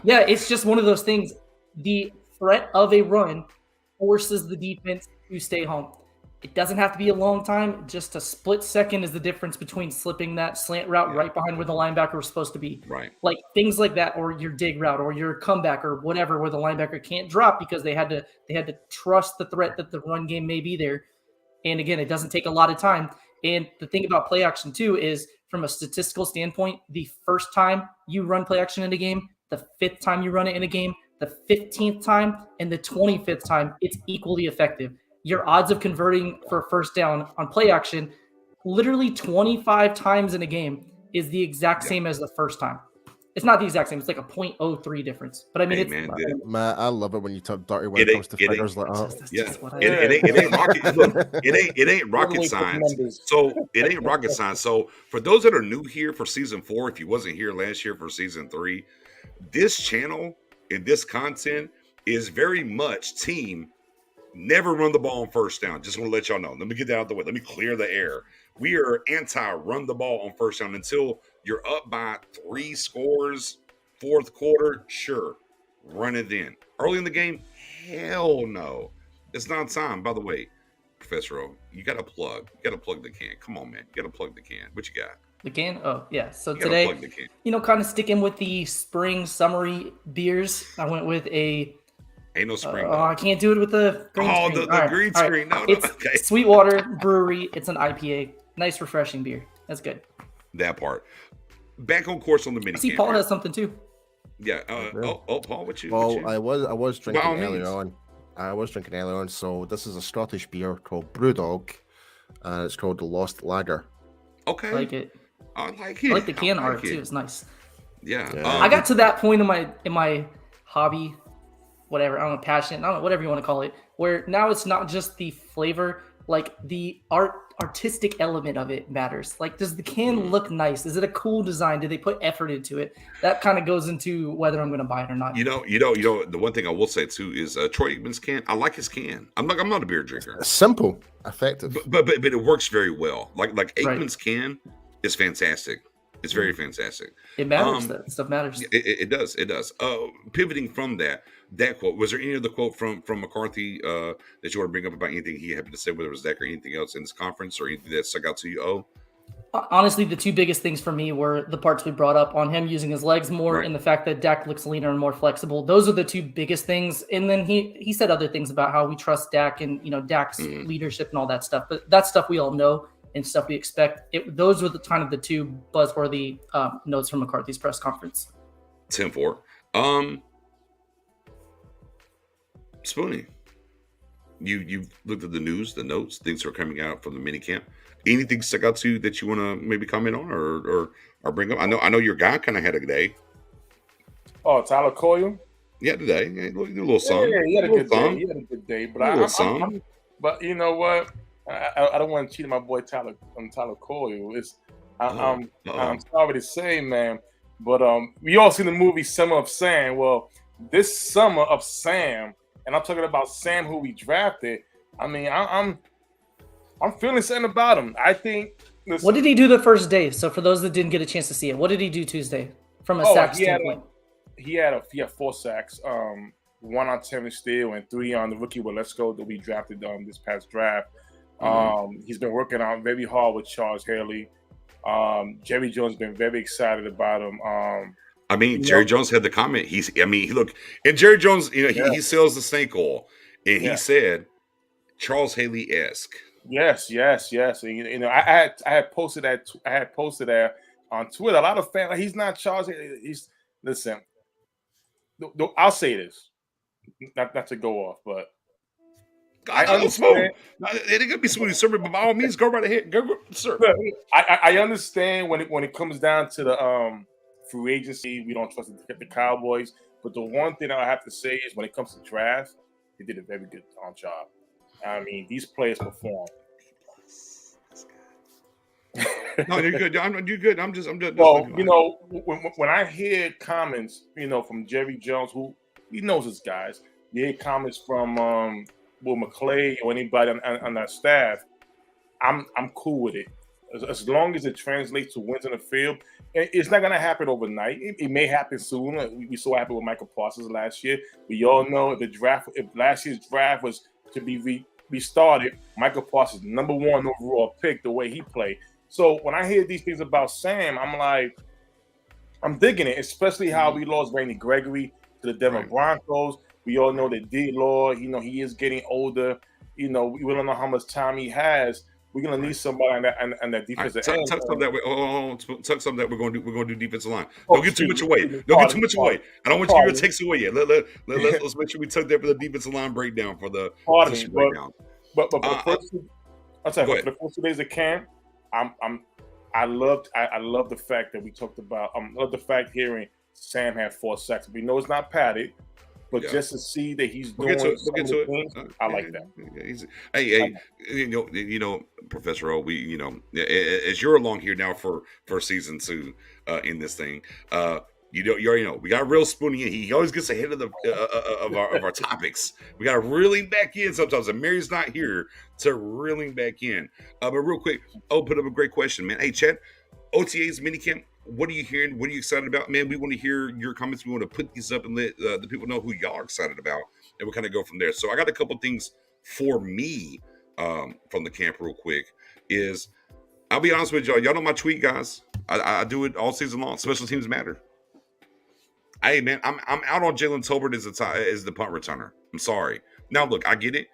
Yeah, it's just one of those things. The threat of a run forces the defense to stay home. It doesn't have to be a long time. Just a split second is the difference between slipping that slant route right behind where the linebacker was supposed to be. Right. Like things like that, or your dig route, or your comeback, or whatever, where the linebacker can't drop because they had to trust the threat that the run game may be there. And again, it doesn't take a lot of time. And the thing about play action too is, from a statistical standpoint, the first time you run play action in a game, the 5th time you run it in a game, the 15th time, and the 25th time, it's equally effective. Your odds of converting for a first down on play action, literally 25 times in a game, is the exact same as the first time. It's not the exact same. It's like a 0.03 difference. But I mean, man, I love it when you talk dirty when it comes to figures like it ain't rocket science. So it ain't rocket science. So for those that are new here for season 4, if you wasn't here last year for season 3, this channel and this content is very much team. Never run the ball on first down. Just want to let y'all know. Let me get that out the way. Let me clear the air. We are anti-run the ball on first down until you're up by 3 scores, 4th quarter. Sure, run it in. Early in the game, hell no. It's not time. By the way, Professor O, you got to plug. You got to plug the can. Come on, man. You got to plug the can. What you got? The can? Oh, yeah. So today, kind of sticking with the spring summery beers, I went with a... Ain't no spring. I can't do it with the green screen. The green screen. No, it's okay. Sweetwater Brewery. It's an IPA. Nice, refreshing beer. That's good. That part. Back on course on the mini. See, Paul has something too. Yeah. Paul, what you? Well, I was drinking earlier on. So this is a Scottish beer called Brewdog, and it's called the Lost Lager. Okay. I like it. I like it. I like the can art too. It's nice. Yeah. I got to that point in my hobby, whatever, I don't know, passion, I don't know, whatever you want to call it, where now it's not just the flavor, like the artistic element of it matters. Like, does the can look nice? Is it a cool design? Did they put effort into it? That kind of goes into whether I'm going to buy it or not. You know, the one thing I will say too is Troy Aikman's can. I like his can. I'm not a beer drinker. Simple, effective, but it works very well. Like Aikman's can is fantastic. It's very fantastic. It matters. That stuff matters. It does. It does. Pivoting from that quote, was there any other quote from McCarthy that you want to bring up about anything he happened to say, whether it was that or anything else in this conference, or anything that stuck out to you? Honestly, the 2 biggest things for me were the parts we brought up on him using his legs more, and the fact that Dak looks leaner and more flexible. Those are the 2 biggest things. And then he said other things about how we trust Dak and Dak's leadership and all that stuff. But that stuff we all know and stuff we expect. Those were the kind of the 2 buzzworthy notes from McCarthy's press conference. 10-4. Spoonie, you looked at the news, the notes, things that are coming out from the mini camp. Anything stuck out to you that you want to maybe comment on or bring up? I know your guy kind of had a day. Oh, Tyler Coyle? Yeah, today. Yeah, a little something. Yeah, he had a good day. He had a good day. But but you know what? I don't want to cheat my boy Tyler Coyle. I'm sorry to say, man, but we all seen the movie Summer of Sam. Well, this Summer of Sam, and I'm talking about Sam who we drafted. I mean, I'm feeling something about him. I think. What did he do the first day? So for those that didn't get a chance to see it, what did he do Tuesday from a sack standpoint? He had 4 sacks, 1 on Terrence Steele and 3 on the rookie Waletzko that we drafted this past draft. He's been working out very hard with Charles Haley. Jerry Jones been very excited about him. Jerry Jones had the comment. And Jerry Jones, he sells the snake oil, and he said Charles Haley-esque. Yes. And, I had posted that on Twitter. A lot of fans, he's not Charles Haley. Listen. I'll say this, not to go off, but I understand. It ain't gonna be smooth serving, but by all means, go right ahead. Go, sir. I understand when it comes down to the free agency, we don't trust the Cowboys. But the one thing I have to say is when it comes to draft, they did a very good job. I mean, these players perform. No, you're good. You're good. I'm just Well, when I hear comments, from Jerry Jones, who he knows his guys, you hear comments from Will McClay or anybody on that staff, I'm cool with it. As long as it translates to wins in the field. It's not going to happen overnight. It may happen soon. We saw it happen with Michael Parsons last year. We all know if last year's draft was to be restarted, Michael Parsons, number 1 overall pick, the way he played. So when I hear these things about Sam, I'm like, I'm digging it, especially how we lost Randy Gregory to the Denver Broncos. We all know that D-Law, he is getting older. We don't know how much time he has. We're gonna need somebody on that defensive end. Tuck something that we're gonna do. We're gonna do defensive line. Don't get too much away. Don't get too much away. I don't want you to take away yet. Let's make sure we tuck that for the defensive line breakdown for the position breakdown. But for the first 2 days of camp, I love the fact that we talked about. I love the fact hearing Sam had 4 sacks. We know it's not padded, but just to see that he's doing things, I like that. Hey, Professor O, as you're along here now for season 2 in this thing, you already know we got real Spoonie in. He always gets ahead of our topics. We got to reel him back in sometimes, and Mary's not here to reel him back in. But real quick, put up a great question, man. Hey, Chad, OTA's minicamp. What are you hearing? What are you excited about, man? We want to hear your comments. We want to put these up and let the people know who y'all are excited about, and we'll kind of go from there. So I got a couple things for me from the camp real quick. I'll be honest with y'all. Y'all know my tweet, guys. I do it all season long. Special teams matter. Hey, man, I'm out on Jalen Tolbert as the punt returner. I'm sorry. Now, look, I get it.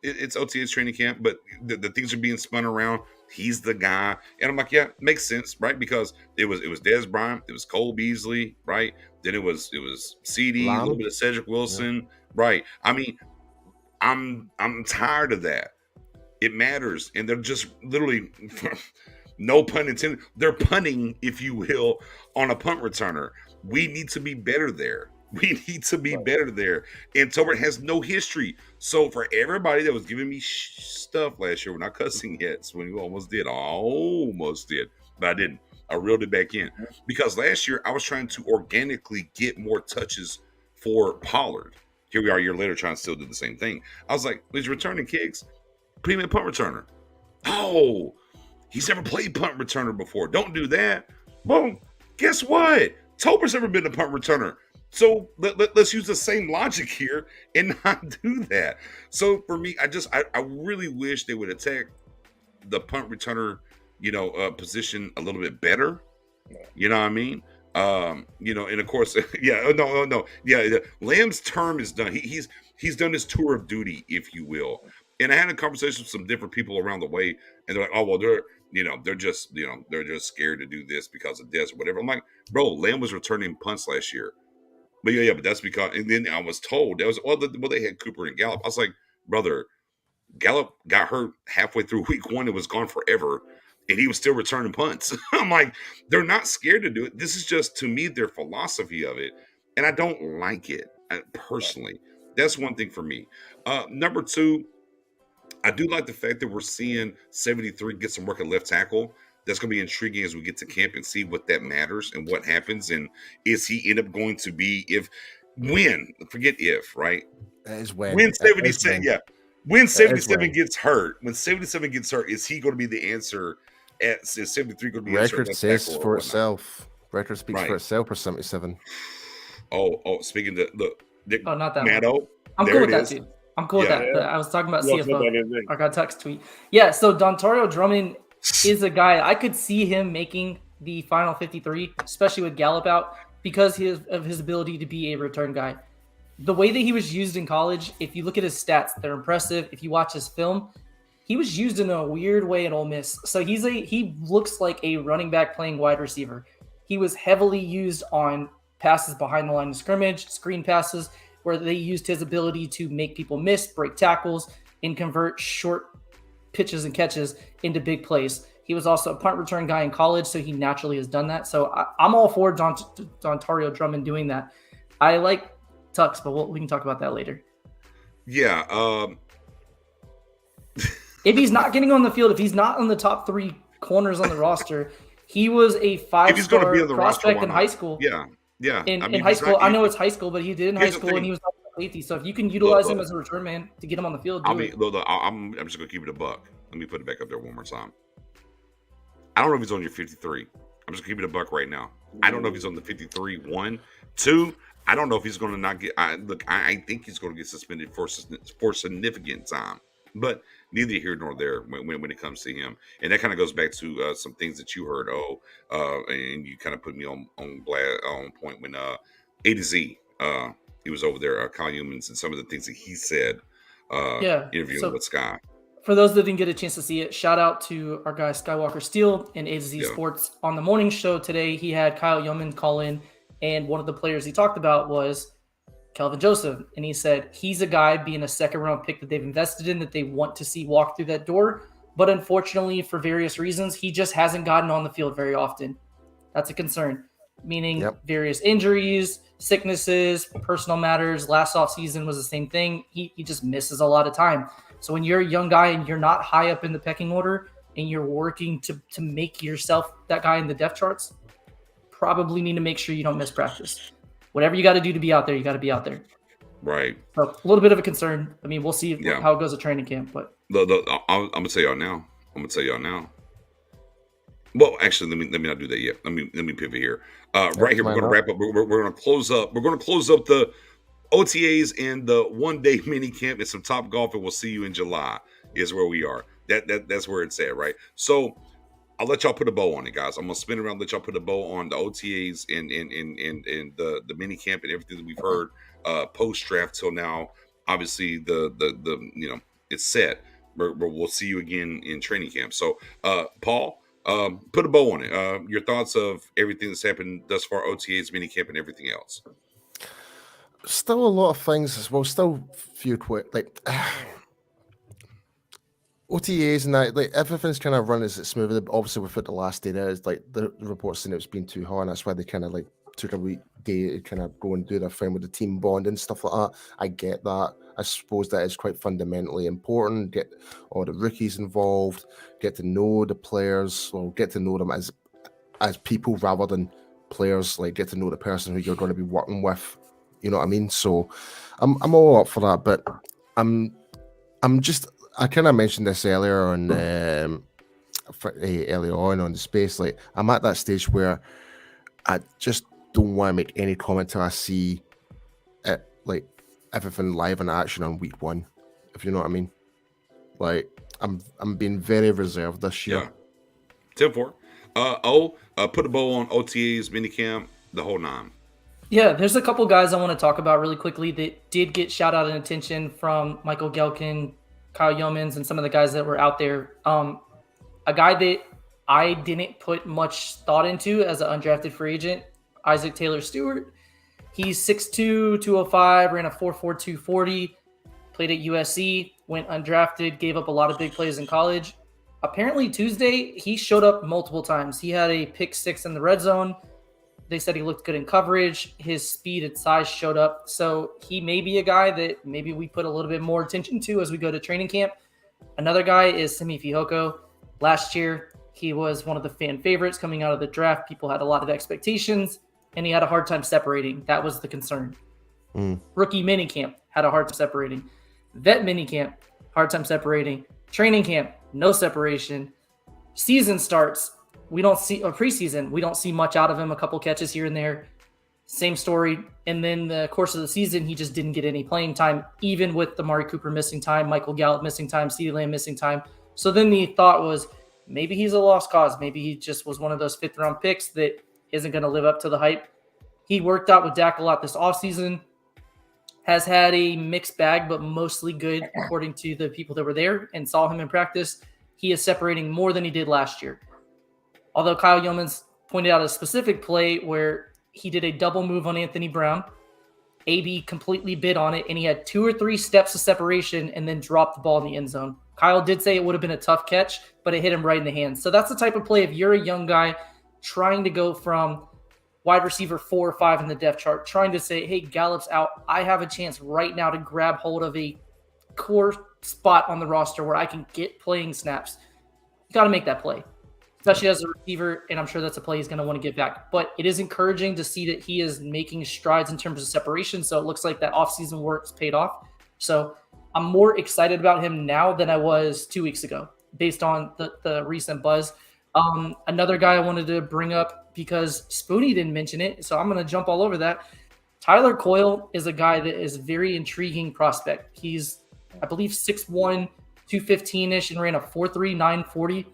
It's OTA's training camp, but the things are being spun around. He's the guy, and I'm like, yeah, makes sense, right? Because it was Dez Bryant, it was Cole Beasley, right? Then it was CD, a little bit of Cedric Wilson, right? I mean, I'm tired of that. It matters, and they're just literally, no pun intended, they're punting, if you will, on a punt returner. We need to be better there. We need to be better there. And Tolbert has no history. So for everybody that was giving me stuff last year, we're not cussing yet. When you almost did. I almost did. But I didn't. I reeled it back in. Because last year, I was trying to organically get more touches for Pollard. Here we are a year later trying to still do the same thing. I was like, he's returning kicks. Put him in punt returner. Oh, he's never played punt returner before. Don't do that. Boom. Guess what? Tolbert's never been a punt returner. So let's use the same logic here and not do that. So for me, I really wish they would attack the punt returner, position a little bit better. You know what I mean? And of course, no. Yeah, Lamb's term is done. He's done his tour of duty, if you will. And I had a conversation with some different people around the way, and they're like, "Oh, well, they're just scared to do this because of this or whatever." I'm like, "Bro, Lamb was returning punts last year." But but that's because, and then I was told that was they had Cooper and Gallup. I was like, brother, Gallup got hurt halfway through week 1. It was gone forever, and he was still returning punts. I'm like, they're not scared to do it. This is just, to me, their philosophy of it, and I don't like it personally. That's one thing for me. Number 2, I do like the fact that we're seeing 73 get some work at left tackle. That's going to be intriguing as we get to camp and see what that matters and what happens. And is he end up going to be forget if, right? That is when. When 77, When 77 gets hurt, is he going to be the answer? Is 73 going to be the answer? Record says for itself. Record speaks for itself for 77. Oh, speaking to not that Matto, one. I'm cool with that too. I'm cool with that. But I was talking about CFO. I got text tweet. Yeah, so Dontario Drummond is a guy I could see him making the final 53, especially with Gallup out, because of his ability to be a return guy. The way that he was used in college, if you look at his stats, they're impressive. If you watch his film, he was used in a weird way at Ole Miss. So he looks like a running back playing wide receiver. He was heavily used on passes behind the line of scrimmage, screen passes, where they used his ability to make people miss, break tackles, and convert short pitches and catches into big plays. He was also a punt return guy in college, so he naturally has done that. So I'm all for Dontario Drummond doing that. I like Tux, but we can talk about that later. Yeah. If he's not getting on the field, if he's not on the top 3 corners on the roster. He was a If he's going to be five-star on the roster, prospect why in not? high school. Yeah. In I mean, high he's school, not- I know it's high school, but he did in high Here's the school, and thing. he was not a safety. So if you can utilize him Look. as a return man to get him on the field, I do mean, it. look, I'm just going to keep it a buck. Let me put it back up there one more time. I don't know if he's on your 53. I'm just going to keep it a buck right now. I don't know if he's on the 53. 1, 2. I don't know if he's going to not get. I think he's going to get suspended for significant time. But neither here nor there when it comes to him. And that kind of goes back to some things that you heard. And you kind of put me on point when A to Z. He was over there, Kyle Humans, and some of the things that he said. Interviewing with Sky. For those that didn't get a chance to see it, shout out to our guy Skywalker Steele in A to Z Sports. On the morning show today, he had Kyle Yeoman call in, and one of the players he talked about was Kelvin Joseph. And he said he's a guy being a second-round pick that they've invested in, that they want to see walk through that door. But unfortunately, for various reasons, he just hasn't gotten on the field very often. That's a concern, meaning various injuries, sicknesses, personal matters. Last offseason was the same thing. He just misses a lot of time. So when you're a young guy and you're not high up in the pecking order and you're working to make yourself that guy in the depth charts, probably need to make sure you don't miss practice. Whatever you got to do to be out there, you got to be out there. Right. So a little bit of a concern. I mean, we'll see how it goes at training camp. But I'm gonna tell y'all now. Well, actually, let me not do that yet. Let me pivot here. Right here, we're gonna wrap up. We're gonna close up. We're gonna close up the OTAs and the one-day mini camp and some Top Golf, and we'll see you in July. Is where we are. That's where it's at, right? So I'll let y'all put a bow on it, guys. I'm gonna spin around, let y'all put a bow on the OTAs and the mini camp and everything that we've heard post draft till now. Obviously, the it's set. We'll see you again in training camp. So, Paul, put a bow on it. Your thoughts of everything that's happened thus far, OTAs, mini camp, and everything else. Still a lot of things as well. Still few OTAs and that, like everything's kind of run as it's smooth. Obviously, within the last day, there is like the reports saying it's been too hot, and that's why they kind of like took a week day to kind of go and do their thing with the team bond and stuff like that. I get that. I suppose that is quite fundamentally important. Get all the rookies involved, get to know the players, or get to know them as people rather than players. Like get to know the person who you're going to be working with. You know what I mean? So I'm all up for that, but I kind of mentioned this earlier on earlier on the space. Like I'm at that stage where I just don't want to make any comment till I see it, like everything live in action on week 1. If you know what I mean. Like I'm being very reserved this year. Yeah. 10-4. Put a bow on OTAs, minicamp, the whole 9. Yeah, there's a couple guys I want to talk about really quickly that did get shout out and attention from Michael Gelkin, Kyle Yeomans, and some of the guys that were out there. A guy that I didn't put much thought into as an undrafted free agent, Isaac Taylor Stewart. He's 6'2", 205, ran a 4.4 240, played at USC, went undrafted, gave up a lot of big plays in college. Apparently Tuesday, he showed up multiple times. He had a pick 6 in the red zone. They said he looked good in coverage. His speed and size showed up. So he may be a guy that maybe we put a little bit more attention to as we go to training camp. Another guy is Sami Fijoko. Last year, he was one of the fan favorites coming out of the draft. People had a lot of expectations, and he had a hard time separating. That was the concern. Rookie minicamp, had a hard time separating. Vet minicamp, hard time separating. Training camp, no separation. Season starts. We don't see, or preseason, we don't see much out of him, a couple catches here and there. Same story. And then the course of the season, he just didn't get any playing time, even with Amari Cooper missing time, Michael Gallup missing time, CeeDee Lamb missing time. So then the thought was, maybe he's a lost cause. Maybe he just was one of those 5th-round picks that isn't going to live up to the hype. He worked out with Dak a lot this offseason, has had a mixed bag, but mostly good according to the people that were there and saw him in practice. He is separating more than he did last year. Although Kyle Yeomans pointed out a specific play where he did a double move on Anthony Brown. AB completely bid on it, and he had 2 or 3 steps of separation and then dropped the ball in the end zone. Kyle did say it would have been a tough catch, but it hit him right in the hands. So that's the type of play if you're a young guy trying to go from wide receiver 4 or 5 in the depth chart, trying to say, hey, Gallup's out. I have a chance right now to grab hold of a core spot on the roster where I can get playing snaps. You got to make that play. especially as a receiver, and I'm sure that's a play he's going to want to get back. But it is encouraging to see that he is making strides in terms of separation, so it looks like that offseason work's paid off. So I'm more excited about him now than I was 2 weeks ago, based on the recent buzz. Another guy I wanted to bring up because Spoonie didn't mention it, so I'm going to jump all over that. Tyler Coyle is a guy that is a very intriguing prospect. He's, I believe, 6'1", 215-ish, and ran a 4.3, 940.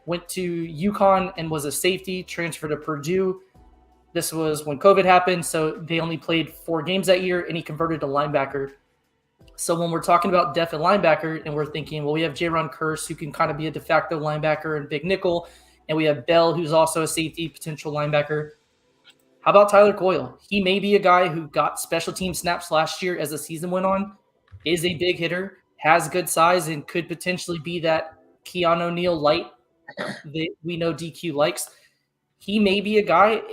Went to UConn and was a safety, transferred to Purdue. This was when COVID happened, so they only played 4 games that year, and he converted to linebacker. So when we're talking about depth at linebacker, and we're thinking, well, we have Jaron Kearse, who can kind of be a de facto linebacker and big nickel, and we have Bell, who's also a safety, potential linebacker. How about Tyler Coyle? He may be a guy who got special team snaps last year as the season went on, is a big hitter, has good size, and could potentially be that Keanu O'Neal light that we know DQ likes. He may be a guy,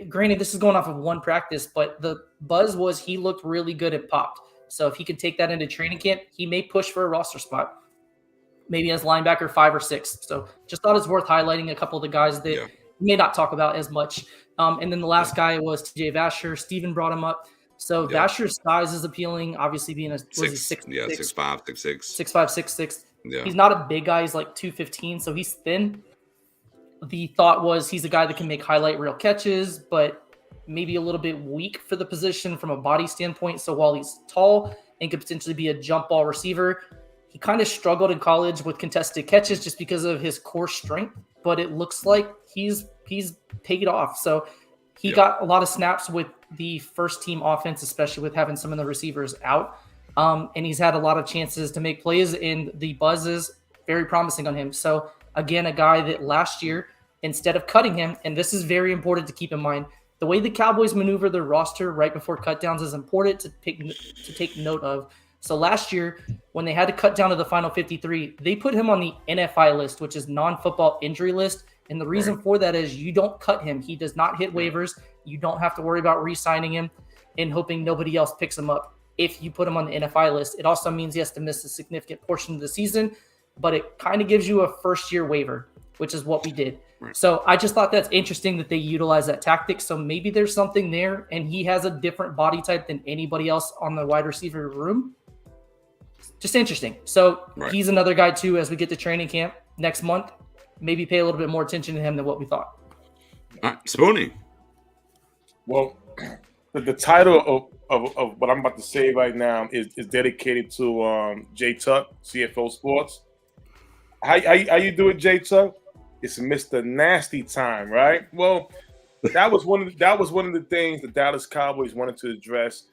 granted, this is going off of one practice, but the buzz was he looked really good and popped. So if he can take that into training camp, he may push for a roster spot, maybe as linebacker 5 or 6. So just thought it's worth highlighting a couple of the guys that we may not talk about as much. And then the last guy was TJ Vasher. Steven brought him up. So Vasher's size is appealing, obviously being a 6'5", 6'6". 6'5", 6'6". Yeah. He's not a big guy. He's like 215, so he's thin. The thought was he's a guy that can make highlight reel catches, but maybe a little bit weak for the position from a body standpoint. So while he's tall and could potentially be a jump ball receiver, he kind of struggled in college with contested catches just because of his core strength. But it looks like he's paid off. So he got a lot of snaps with the first team offense, especially with having some of the receivers out. And he's had a lot of chances to make plays, and the buzz is very promising on him. So, again, a guy that last year, instead of cutting him, and this is very important to keep in mind, the way the Cowboys maneuver their roster right before cutdowns is important to take note of. So last year, when they had to cut down to the final 53, they put him on the NFI list, which is non-football injury list. And the reason for that is you don't cut him. He does not hit waivers. You don't have to worry about re-signing him and hoping nobody else picks him up. If you put him on the NFI list, it also means he has to miss a significant portion of the season, but it kind of gives you a first-year waiver, which is what we did. Right. So I just thought that's interesting that they utilize that tactic. So maybe there's something there, and he has a different body type than anybody else on the wide receiver room. Just interesting. So he's another guy, too, as we get to training camp next month. Maybe pay a little bit more attention to him than what we thought. All right, Spoonie. Well, the title of what I'm about to say right now is dedicated to Jay Tuck, CFO Sports. How you doing, Jay Tuck? It's Mr. Nasty Time, right? Well, that was one of the things the Dallas Cowboys wanted to address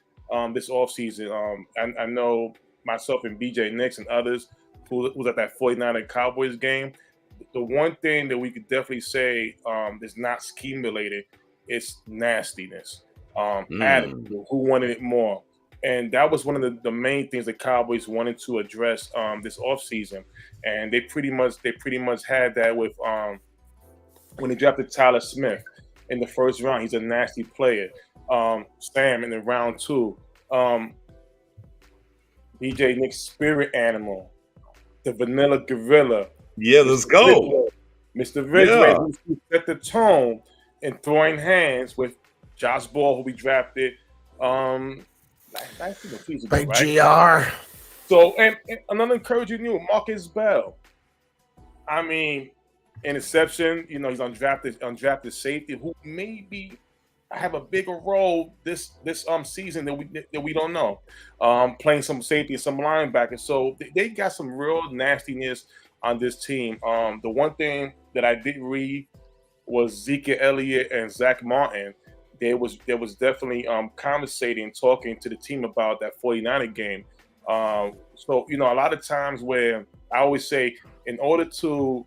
this offseason. I know myself and BJ Nix and others who was at that 49er Cowboys game. The one thing that we could definitely say is not scheme related, it's nastiness. Attitude, who wanted it more. And that was one of the main things the Cowboys wanted to address this offseason. And they pretty much had that with when they drafted Tyler Smith in the first round. He's a nasty player. Sam in the round 2. BJ Nick's spirit animal. The vanilla gorilla. Yeah, let's go. Mr. Ridgway, who set the tone in throwing hands with Josh Ball, who we drafted by GR. So, and another encouraging news, Marcus Bell. I mean, interception, he's undrafted safety who maybe have a bigger role this season that we don't know. Playing some safety and some linebacker. So they got some real nastiness on this team. The one thing that I did read was Zeke Elliott and Zach Martin. There was definitely conversating, talking to the team about that 49er game. So a lot of times where I always say, in order to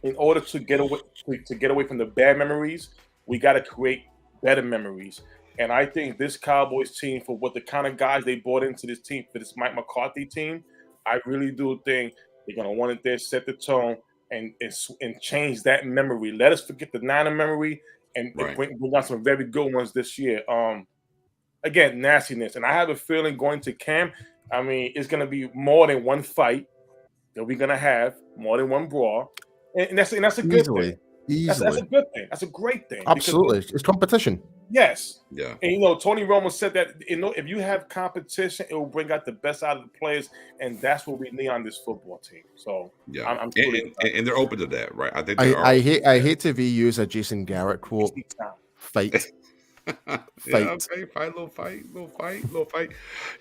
get away from the bad memories, we got to create better memories. And I think this Cowboys team, for what the kind of guys they brought into this team, for this Mike McCarthy team, I really do think they're gonna want it there, set the tone, and change that memory. Let us forget the Niner memory and bring out some very good ones this year. Again, nastiness. And I have a feeling going to camp, it's going to be more than one fight that we're going to have, more than one brawl. and that's a good Easily. thing. That's a good thing. That's a great thing. Absolutely, it's competition. Yes. Yeah. And Tony Romo said that if you have competition, it will bring out the best out of the players, and that's what we need on this football team. So yeah, I'm and they're open to that, right? I think I hate to reuse a Jason Garrett quote. Fight. Yeah, okay, little fight.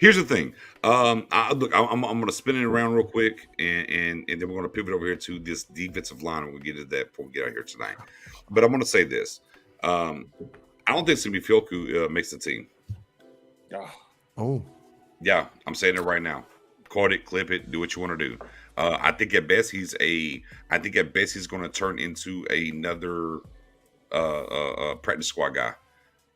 Here's the thing. I'm gonna spin it around real quick, and then we're gonna pivot over here to this defensive line, and we'll get to that before we get out here tonight. But I'm gonna say this. I don't think Sami Fijoko makes the team. Oh. Yeah, I'm saying it right now. Card it, clip it, do what you want to do. I think at best he's going to turn into another practice squad guy.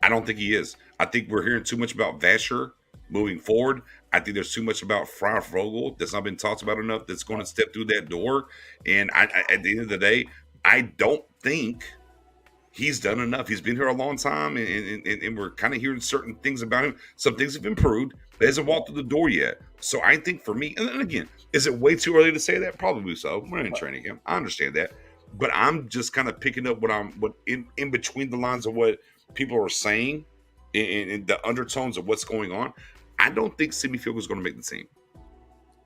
I don't think he is. I think we're hearing too much about Vasher moving forward. I think there's too much about Fryfogle that's not been talked about enough that's going to step through that door. And I at the end of the day, I don't think he's done enough. He's been here a long time, and we're kind of hearing certain things about him. Some things have improved, but he hasn't walked through the door yet. So I think for me, and again, is it way too early to say that? Probably so. We're in training camp. I understand that. But I'm just kind of picking up what in between the lines of what people are saying in the undertones of what's going on. I don't think Sami Fijoko is going to make the team.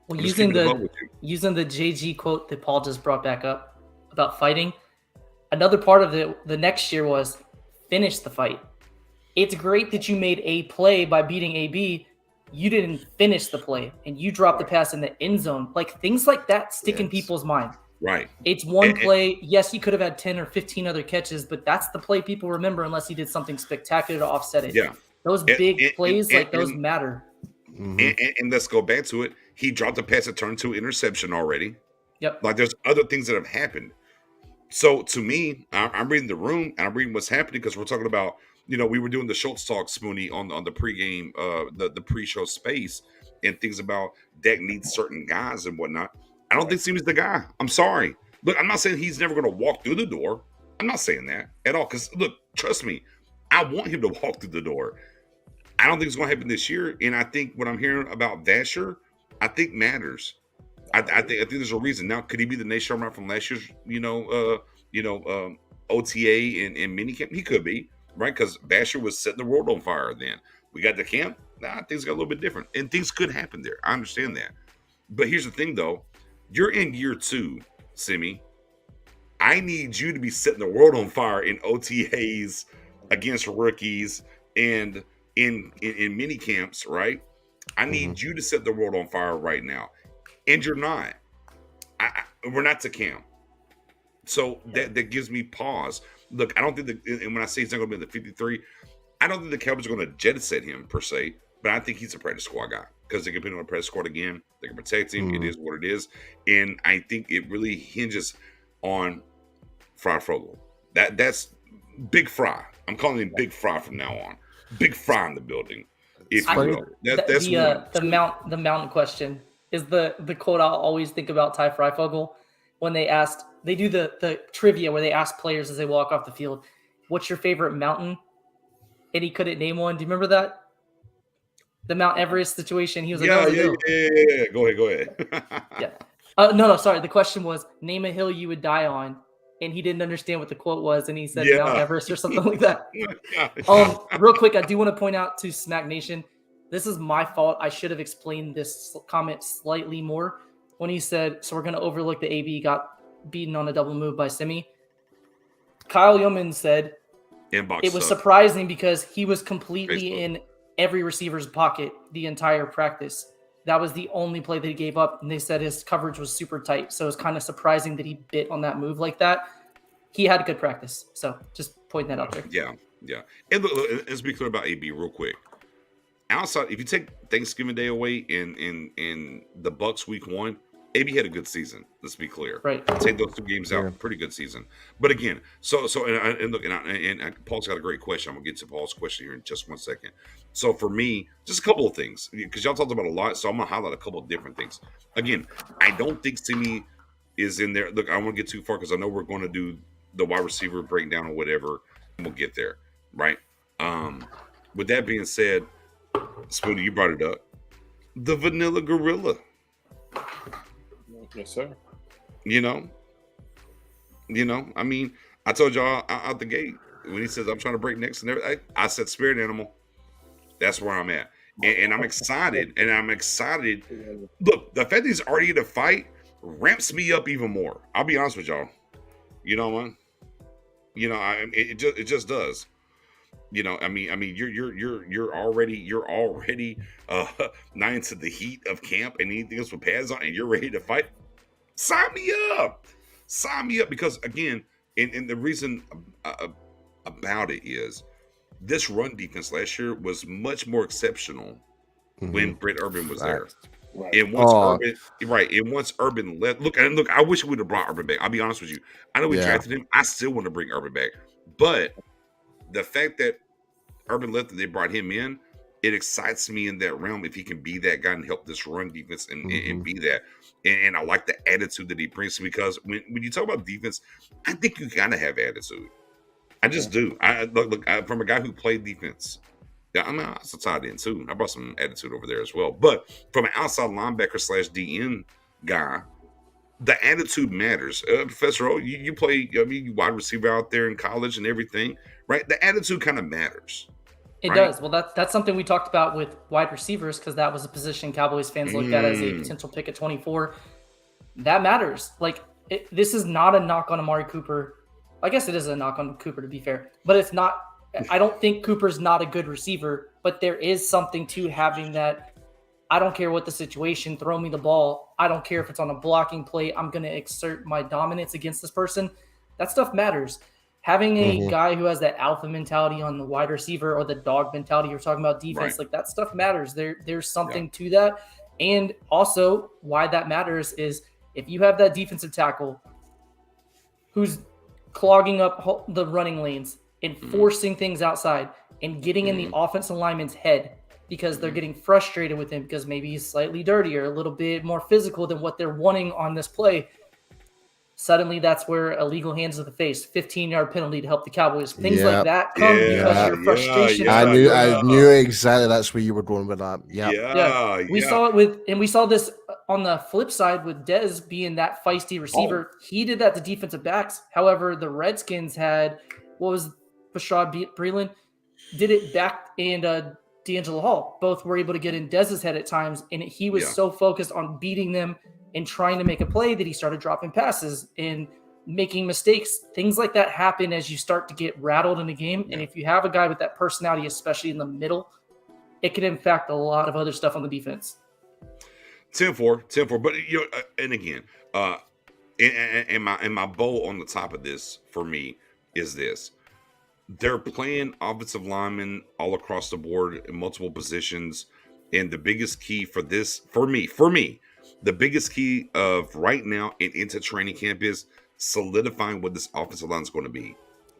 Well, using the JG quote that Paul just brought back up about fighting, another part of the next year was finish the fight. It's great that you made a play by beating AB. You didn't finish the play, and you dropped the pass in the end zone. Like, things like that stick in people's mind. Right. It's one play. Yes, he could have had 10 or 15 other catches, but that's the play people remember unless he did something spectacular to offset it. Yeah. Those big plays, those matter. And let's go back to it. He dropped a pass that turned to an interception already. Yep. Like, there's other things that have happened. So, to me, I'm reading the room, and I'm reading what's happening because we're talking about, we were doing the Schultz talk, Spoonie, on the pregame, the pre-show space, and things about Dak needs certain guys and whatnot. I don't think Sami's the guy. I'm sorry. Look, I'm not saying he's never going to walk through the door. I'm not saying that at all. Because, look, trust me, I want him to walk through the door. I don't think it's going to happen this year. And I think what I'm hearing about Vasher, I think matters. I think there's a reason. Now, could he be the nation runner from last year's, OTA and minicamp? He could be, right? Because Vasher was setting the world on fire then. We got to camp. Things got a little bit different. And things could happen there. I understand that. But here's the thing, though. You're in year 2, Simi. I need you to be setting the world on fire in OTAs against rookies and in mini camps, right? I need you to set the world on fire right now. And you're not. We're not to camp. So that gives me pause. Look, I don't think and when I say he's not going to be in the 53, I don't think the Cowboys are going to jettison him per se, but I think he's a practice squad guy. Because they can put him on a practice squad again. They can protect him. It is what it is. And I think it really hinges on Fryfogle. That's Big Fry. I'm calling him Big Fry from now on. Big Fry in the building. If you will. That's the mountain question is the quote I'll always think about Ty Fryfogle when they do the trivia where they ask players as they walk off the field, what's your favorite mountain? And he couldn't name one. Do you remember that? The Mount Everest situation. He was like, yeah. Go ahead. Yeah. No, sorry. The question was, name a hill you would die on. And he didn't understand what the quote was. And he said Mount Everest or something like that. Real quick, I do want to point out to Smack Nation, this is my fault. I should have explained this comment slightly more when he said, so we're going to overlook the AB got beaten on a double move by Simi. Kyle Yeoman said it was surprising because he was completely in every receiver's pocket the entire practice. That was the only play that he gave up, and they said his coverage was super tight. So it was kind of surprising that he bit on that move like that. He had good practice, so just pointing that out there. Yeah. And look, let's be clear about AB real quick. Outside, if you take Thanksgiving Day away in the Bucks week 1, AB had a good season. Let's be clear. Right. Take those 2 games out, pretty good season. But again, so and look, and Paul's got a great question. I'm gonna get to Paul's question here in just 1 second. So for me, just a couple of things because y'all talked about a lot. So I'm gonna highlight a couple of different things. Again, I don't think Simi is in there. Look, I don't want to get too far because I know we're going to do the wide receiver breakdown or whatever, and we'll get there, right? With that being said, Spoonie, you brought it up. The Vanilla Gorilla. Yes, sir. You know, I mean, I told y'all out the gate when he says I'm trying to break necks and everything. I said spirit animal. That's where I'm at, and I'm excited. And I'm excited. Look, the fact that he's already in a fight ramps me up even more. I'll be honest with y'all. You know what? You know, it just does. You know, I mean, you're already not into the heat of camp and anything else with pads on, and you're ready to fight. Sign me up. Sign me up, because again, and the reason about it is this run defense last year was much more exceptional when Brett Urban was there. Right. And once Urban left, look, I wish we would have brought Urban back. I'll be honest with you. I know we drafted him. I still want to bring Urban back, but the fact that Urban left and they brought him in, it excites me in that realm if he can be that guy and help this run defense and be that. And I like the attitude that he brings, because when you talk about defense, I think you gotta have attitude. I just do. I look from a guy who played defense. Yeah, I mean, I was a tight end too. I brought some attitude over there as well. But from an outside linebacker / DN guy, the attitude matters. Professor O, you play, I mean, you wide receiver out there in college and everything, right? The attitude kind of matters. It does. Well, that's something we talked about with wide receivers, because that was a position Cowboys fans looked at as a potential pick at 24. That matters. Like, this is not a knock on Amari Cooper. I guess it is a knock on Cooper, to be fair. But it's not. I don't think Cooper's not a good receiver, but there is something to having that. I don't care what the situation, throw me the ball. I don't care if it's on a blocking play. I'm going to exert my dominance against this person. That stuff matters. Having a guy who has that alpha mentality on the wide receiver, or the dog mentality, you're talking about defense, like that stuff matters. There's something to that. And also why that matters is if you have that defensive tackle who's clogging up the running lanes and forcing things outside and getting in the offensive lineman's head because they're getting frustrated with him because maybe he's slightly dirtier, a little bit more physical than what they're wanting on this play. Suddenly, that's where illegal hands to the face, 15-yard penalty to help the Cowboys. Things like that come because your frustration. I knew exactly that's where you were going with that. We saw it we saw this on the flip side with Dez being that feisty receiver. He did that to defensive backs. However, the Redskins had, Bashad Breeland did it back, and D'Angelo Hall both were able to get in Dez's head at times, and he was so focused on beating them and trying to make a play that he started dropping passes and making mistakes. Things like that happen as you start to get rattled in a game. And if you have a guy with that personality, especially in the middle, it can impact a lot of other stuff on the defense. 10-4. But and again, and my bow on the top of this for me is this: they're playing offensive linemen all across the board in multiple positions, and the biggest key for this, for me. The biggest key of right now and into training camp is solidifying what this offensive line is going to be.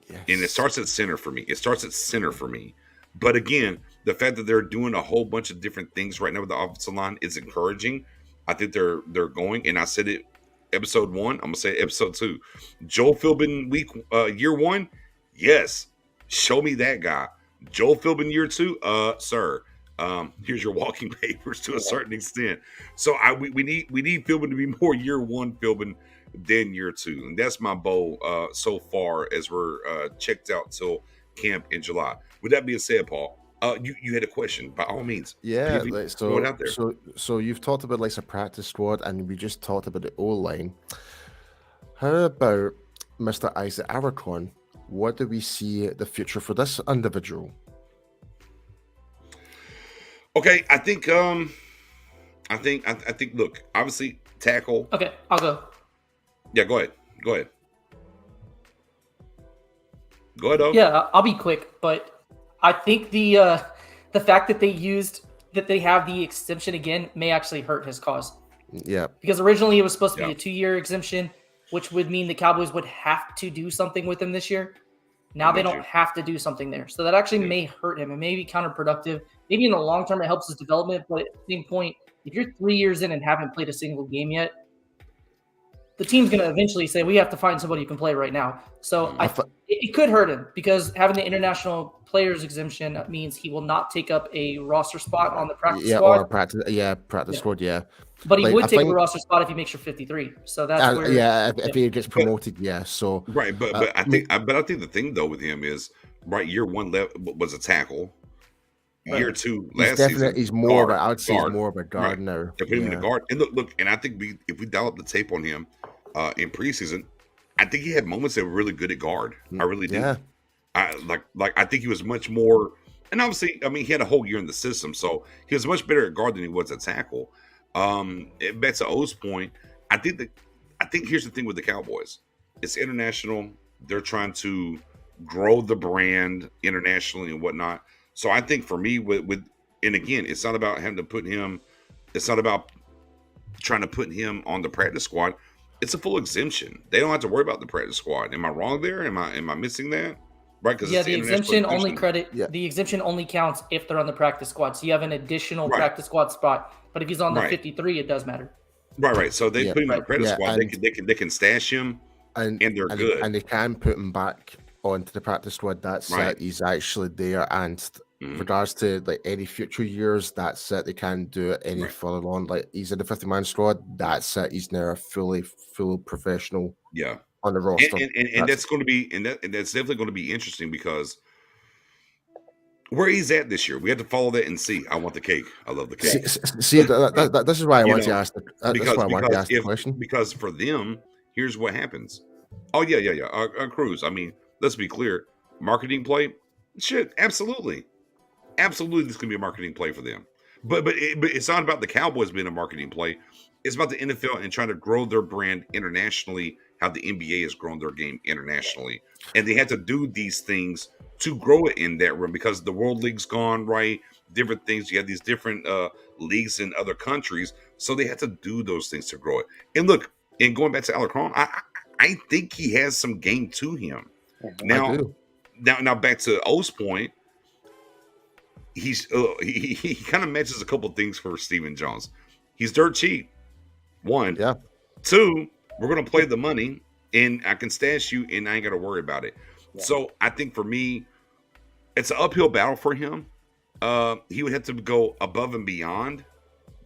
Yes. And it starts at center for me. But again, the fact that they're doing a whole bunch of different things right now with the offensive line is encouraging. I think they're going, and I said it episode 1. I'm going to say it episode 2. Joel Philbin year 1, yes. Show me that guy. Joel Philbin year 2, sir. Here's your walking papers to a certain extent. So we need Philbin to be more year 1 Philbin than year 2, and that's my bow so far as we're checked out till camp in July. With that being said, Paul, you had a question. By all means, throw it out there. So you've talked about like a practice squad, and we just talked about the O-line. How about Mr. Isaac Aracorn? What do we see the future for this individual? Okay, I think. Look, obviously, tackle. Okay, I'll go. Yeah, go ahead. Go ahead, though. Yeah, I'll be quick, but I think the fact that they have the exemption again may actually hurt his cause. Yeah, because originally it was supposed to be a 2-year exemption, which would mean the Cowboys would have to do something with him this year. Now they don't have to do something there. So that actually may hurt him. It may be counterproductive. Maybe in the long term it helps his development, but at the same point, if you're 3 years in and haven't played a single game yet, the team's going to eventually say, we have to find somebody who can play right now. So it could hurt him because having the international players exemption means he will not take up a roster spot on the practice squad. Practice squad, yeah. But he would take a roster spot if he makes your 53. So that's where, if he gets promoted, So right, but I think the thing though with him is right. Year one was a tackle. Year two, last season, he's more guard, of a, I would say he's more of a guard now. They put him in the guard, and look, and I think if we dial up the tape on him in preseason, I think he had moments that were really good at guard. I really do. Yeah. I think he was much more, and obviously, I mean, he had a whole year in the system, so he was much better at guard than he was at tackle. Back to O's point, I think here's the thing with the Cowboys: it's international. They're trying to grow the brand internationally and whatnot. So I think for me, with and again, it's not about having to put him. It's not about trying to put him on the practice squad. It's a full exemption. They don't have to worry about the practice squad. Am I wrong there? Am I missing that? Right? Because the exemption only the exemption only counts if they're on the practice squad. So you have an additional practice squad spot. But if he's on the 53, it does matter. Right. So they put him on the practice squad. They can stash him, and they're good. And they can put him back onto the practice squad. That's it. He's actually there, and regards to like any future years, that's it. They can't do it any further on. Like he's in the 50-man squad. That's it. He's now a full professional. Yeah. On the roster, and that's going to be that's definitely going to be interesting because where he's at this year, we have to follow that and see. I want the cake. I love the cake. See, this is why I want to ask the question. Because for them, here's what happens. Oh yeah. Cruz. I mean, let's be clear. Marketing play, shit. Absolutely. This can be a marketing play for them. But it's not about the Cowboys being a marketing play. It's about the NFL and trying to grow their brand internationally. How the NBA has grown their game internationally, and they had to do these things to grow it in that room because the World League's gone right. Different things. You have these different leagues in other countries, so they had to do those things to grow it. And look, and going back to Alarcon, I think he has some game to him. Now back to O's point, he's he kind of matches a couple of things for Stephen Jones. He's dirt cheap. One, two. We're going to play the money, and I can stash you, and I ain't got to worry about it. Yeah. So I think for me, it's an uphill battle for him. He would have to go above and beyond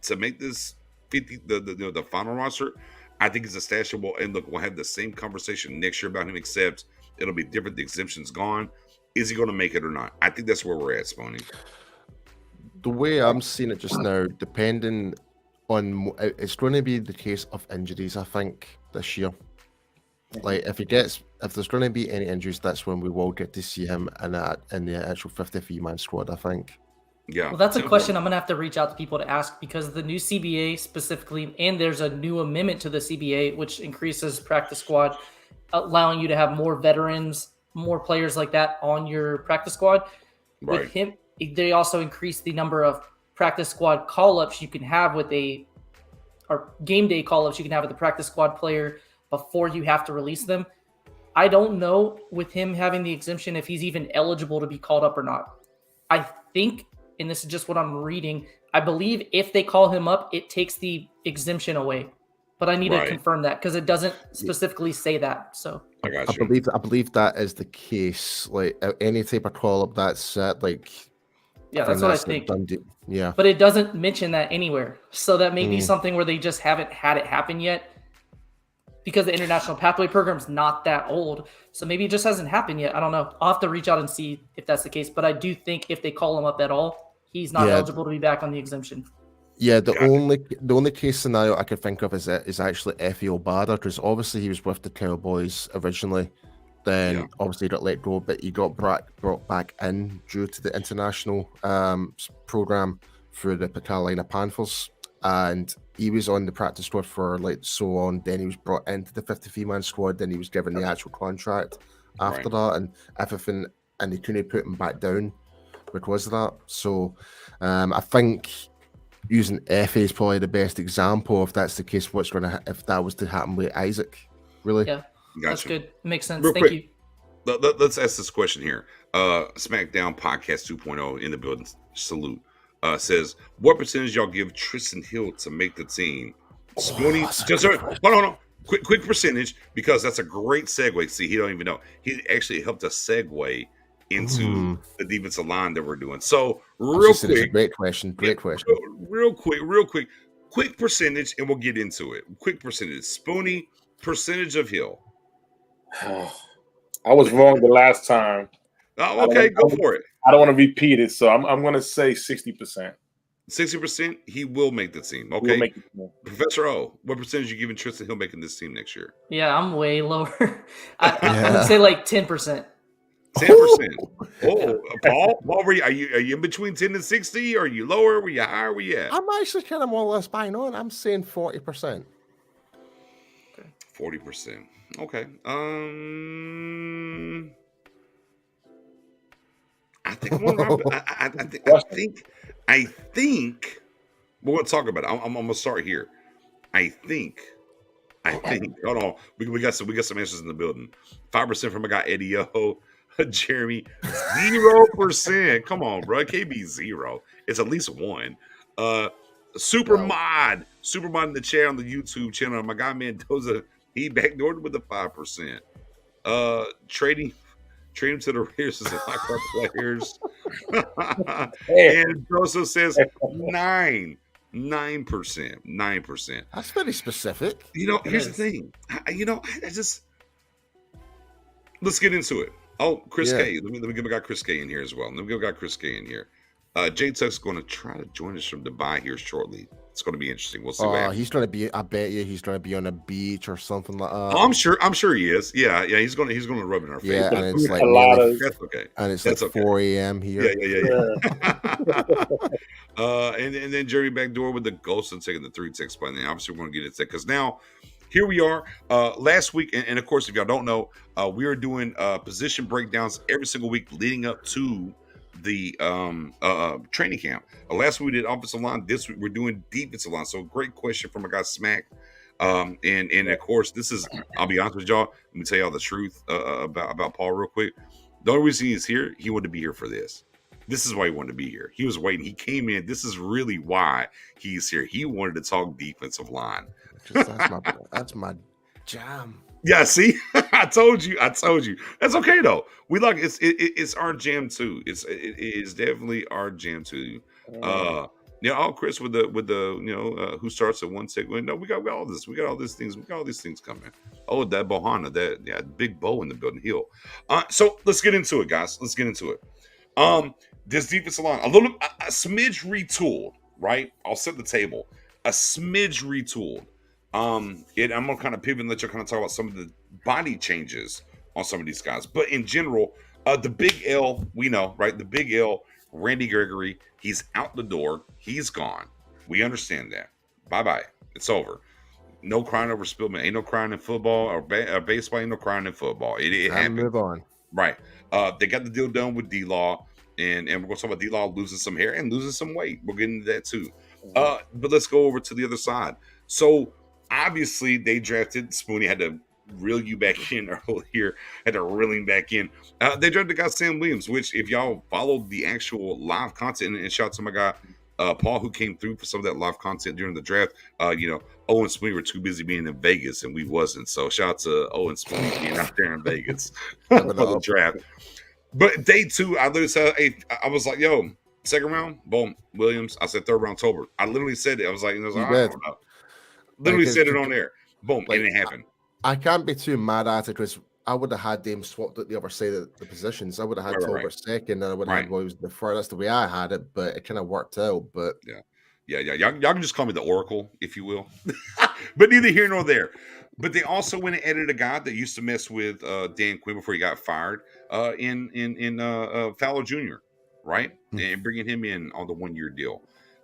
to make this 50 the final roster. I think it's a stashable. And look, we'll have the same conversation next year about him, except it'll be different. The exemption's gone. Is he going to make it or not? I think that's where we're at, Spoonie. The way I'm seeing it just now, depending on, it's going to be the case of injuries, I think, this year. Like if there's going to be any injuries, that's when we will get to see him in the actual 53-man squad, I think. Yeah. Well, that's a question I'm going to have to reach out to people to ask because the new CBA specifically, and there's a new amendment to the CBA which increases practice squad, allowing you to have more veterans, more players like that on your practice squad. Right. With him, they also increased the number of practice squad call-ups you can have or game day call-ups you can have with the practice squad player before you have to release them. I don't know with him having the exemption if he's even eligible to be called up or not. I think, and this is just what I'm reading, I believe if they call him up, it takes the exemption away. But I need to confirm that because it doesn't specifically say that. So I got you. I believe that is the case. Like any type of call-up that's set, that's what I think. Yeah. But it doesn't mention that anywhere. So that may be something where they just haven't had it happen yet because the International Pathway Program's not that old. So maybe it just hasn't happened yet. I don't know. I'll have to reach out and see if that's the case. But I do think if they call him up at all, he's not eligible to be back on the exemption. Yeah, the only case scenario I could think of is actually Effie Obada, because obviously he was with the Cowboys originally. Then obviously he got let go, but he got brought back in due to the international program through the Carolina Panthers, and he was on the practice squad for so on. Then he was brought into the 53-man squad. Then he was given the actual contract after that, and everything, and they couldn't put him back down because of that. So I think using Effie is probably the best example if that's the case. If that was to happen with Isaac, really? Yeah. Gotcha. That's good. Makes sense. Real Thank quick, you. Let's ask this question here. SmackDown Podcast 2.0 in the building. Salute. Says, what percentage y'all give Tristan Hill to make the team? Spoonie, hold on. quick percentage, because that's a great segue. See, he don't even know. He actually helped us segue into the defensive line that we're doing. So real quick, great question. Real quick. Quick percentage, and we'll get into it. Quick percentage. Spoonie, percentage of Hill. I was wrong the last time. Oh, okay, go for it. I don't want to repeat it, so I'm going to say 60%. 60%, he will make the team. Okay. Professor O, what percentage you giving Tristan Hill making this team next year? Yeah, I'm way lower. I would say like 10%. 10%. Oh, Paul, are you in between 10 and 60? Are you lower? Were you higher? Where you at? I'm actually kind of more or less buying on. I'm saying 40%. Okay. 40%. Okay. I think we're going to talk about it. I'm going to start here. I think. Hold on. We got some answers in the building. 5% from my guy Eddie O. Jeremy, 0%. Come on, bro. It can't be 0. It's at least 1. Supermod in the chat on the YouTube channel. My guy Mendoza, he backdoored with the 5%. Trading to the Raiders as a lock-up players. And Joseph says 9%. 9%. That's very specific. Here's the thing. I just let's get into it. Oh, Chris K. Let me give a guy Chris K in here as well. Jay Tuck's going to try to join us from Dubai here shortly. It's going to be interesting. We'll see. He's going to be. I bet you he's going to be on a beach or something like. I'm sure he is. Yeah. He's going to rub in our face. Yeah, and it's like that's okay. And it's like 4 a.m. here. Yeah. And then Jerry backdoor with the ghost and taking the 3 text by. And obviously we're going to get into that because now. Here we are. Last week, and of course, if y'all don't know, we are doing position breakdowns every single week leading up to the training camp. Last week we did offensive line. This week we're doing defensive line. So great question from a guy Smack. And of course, this is. I'll be honest with y'all. Let me tell y'all the truth about Paul real quick. The only reason he's here, he wanted to be here for this. This is why he wanted to be here. He was waiting. He came in. This is really why he's here. He wanted to talk defensive line. That's my jam. Yeah, see, I told you. That's okay though. We like it's our jam too. It is definitely our jam too. Chris with the who starts at 1 second. No, we got all this. We got all these things. We got all these things coming. Oh, that Bohana, big bow in the building. Heel. So let's get into it, guys. Let's get into it. This defensive line, a smidge retooled, right? I'll set the table. A smidge retooled. I'm gonna kind of pivot and let you kind of talk about some of the body changes on some of these guys. But in general, the big L, we know, right? The big L, Randy Gregory, he's out the door. He's gone. We understand that. Bye-bye. It's over. No crying over Spillman. Ain't no crying in football or baseball. Ain't no crying in football. It happened. Move on. Right. They got the deal done with D-Law, and we're going to talk about D-Law losing some hair and losing some weight. We'll get into that too. But let's go over to the other side. So, obviously, they drafted Spoonie, had to reel you back in earlier, had to reel him back in. They drafted the guy Sam Williams, which if y'all followed the actual live content, and shout out to my guy Paul, who came through for some of that live content during the draft. Owen and Spoonie were too busy being in Vegas, and we wasn't. So shout out to Owen and Spoonie being out there in Vegas for the draft. But day 2, I literally said, I was like, yo, second round, boom, Williams. I said third round, Tolbert. I literally said it. I was like, I don't know. Literally said it on there. Boom, and it happened. I can't be too mad at it because I would have had them swapped at the other side of the positions. I would have had Tolbert second, and I would have had Williams the third. That's the way I had it, but it kind of worked out. But yeah. Y'all can just call me the Oracle, if you will. But neither here nor there. But they also went and added a guy that used to mess with Dan Quinn before he got fired in Fowler Jr., right? And bringing him in on the 1-year deal.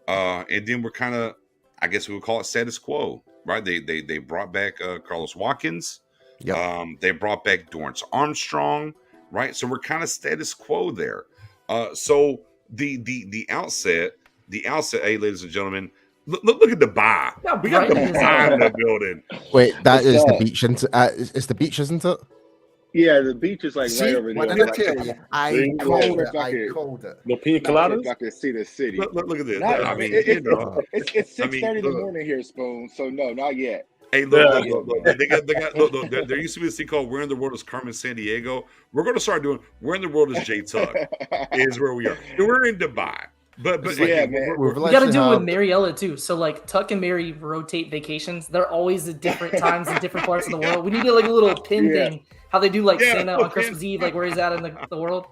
And then we're kind of, I guess we would call it status quo, right? They brought back Carlos Watkins. Yep. They brought back Dorrance Armstrong, right? So we're kind of status quo there. So the outset, hey, ladies and gentlemen, look at the bar. We got the bar in the building. Wait, that is the beach. It's the beach, isn't it? Yeah, the beach is like right over there. I called it. The pina coladas? I can see the city. Look at this. It's 6:30 in the morning here, Spoon. So no, not yet. Hey, look, they got look, there used to be this thing called Where in the World is Carmen Sandiego? We're going to start doing Where in the World is Jay Tuck is where we are. We're in Dubai. But yeah, again, man. We got to do it with Mariella too. So like Tuck and Mary rotate vacations. They're always at different times in different parts of the world. We need to get like a little pin thing. How they do like Santa on Christmas Eve, like where he's at in the world.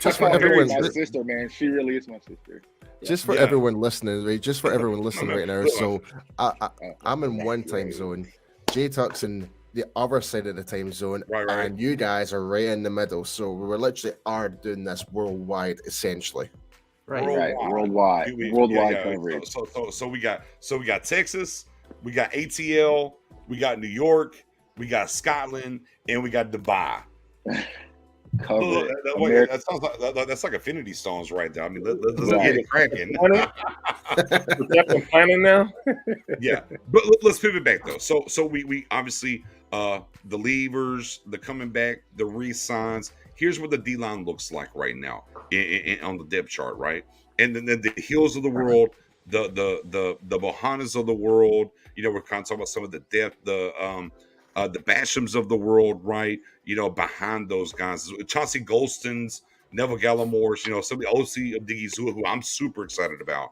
Just for everyone, my sister, man. She really is my sister. Just for everyone listening, right? Just for everyone listening right now. So I'm in one time zone. Jay Tuck's in the other side of the time zone, right. And you guys are right in the middle. So we're literally doing this worldwide, essentially. Worldwide coverage. So we got Texas, we got ATL, we got New York, we got Scotland, and we got Dubai. That sounds like that's like Affinity Stones right there. I mean, let's get it cracking. Definitely planning now. Yeah, but let's pivot back though. So we obviously the leavers, the coming back, the re-signs. Here's what the D line looks like right now on the depth chart, right? And then the Hills of the world, the Bohanas of the world. You know, we're kind of talking about some of the depth, the Bashams of the world, right? You know, behind those guys, Chauncey Golston's, Neville Gallimore's, you know, some of the OC of Diggy Zua, who I'm super excited about.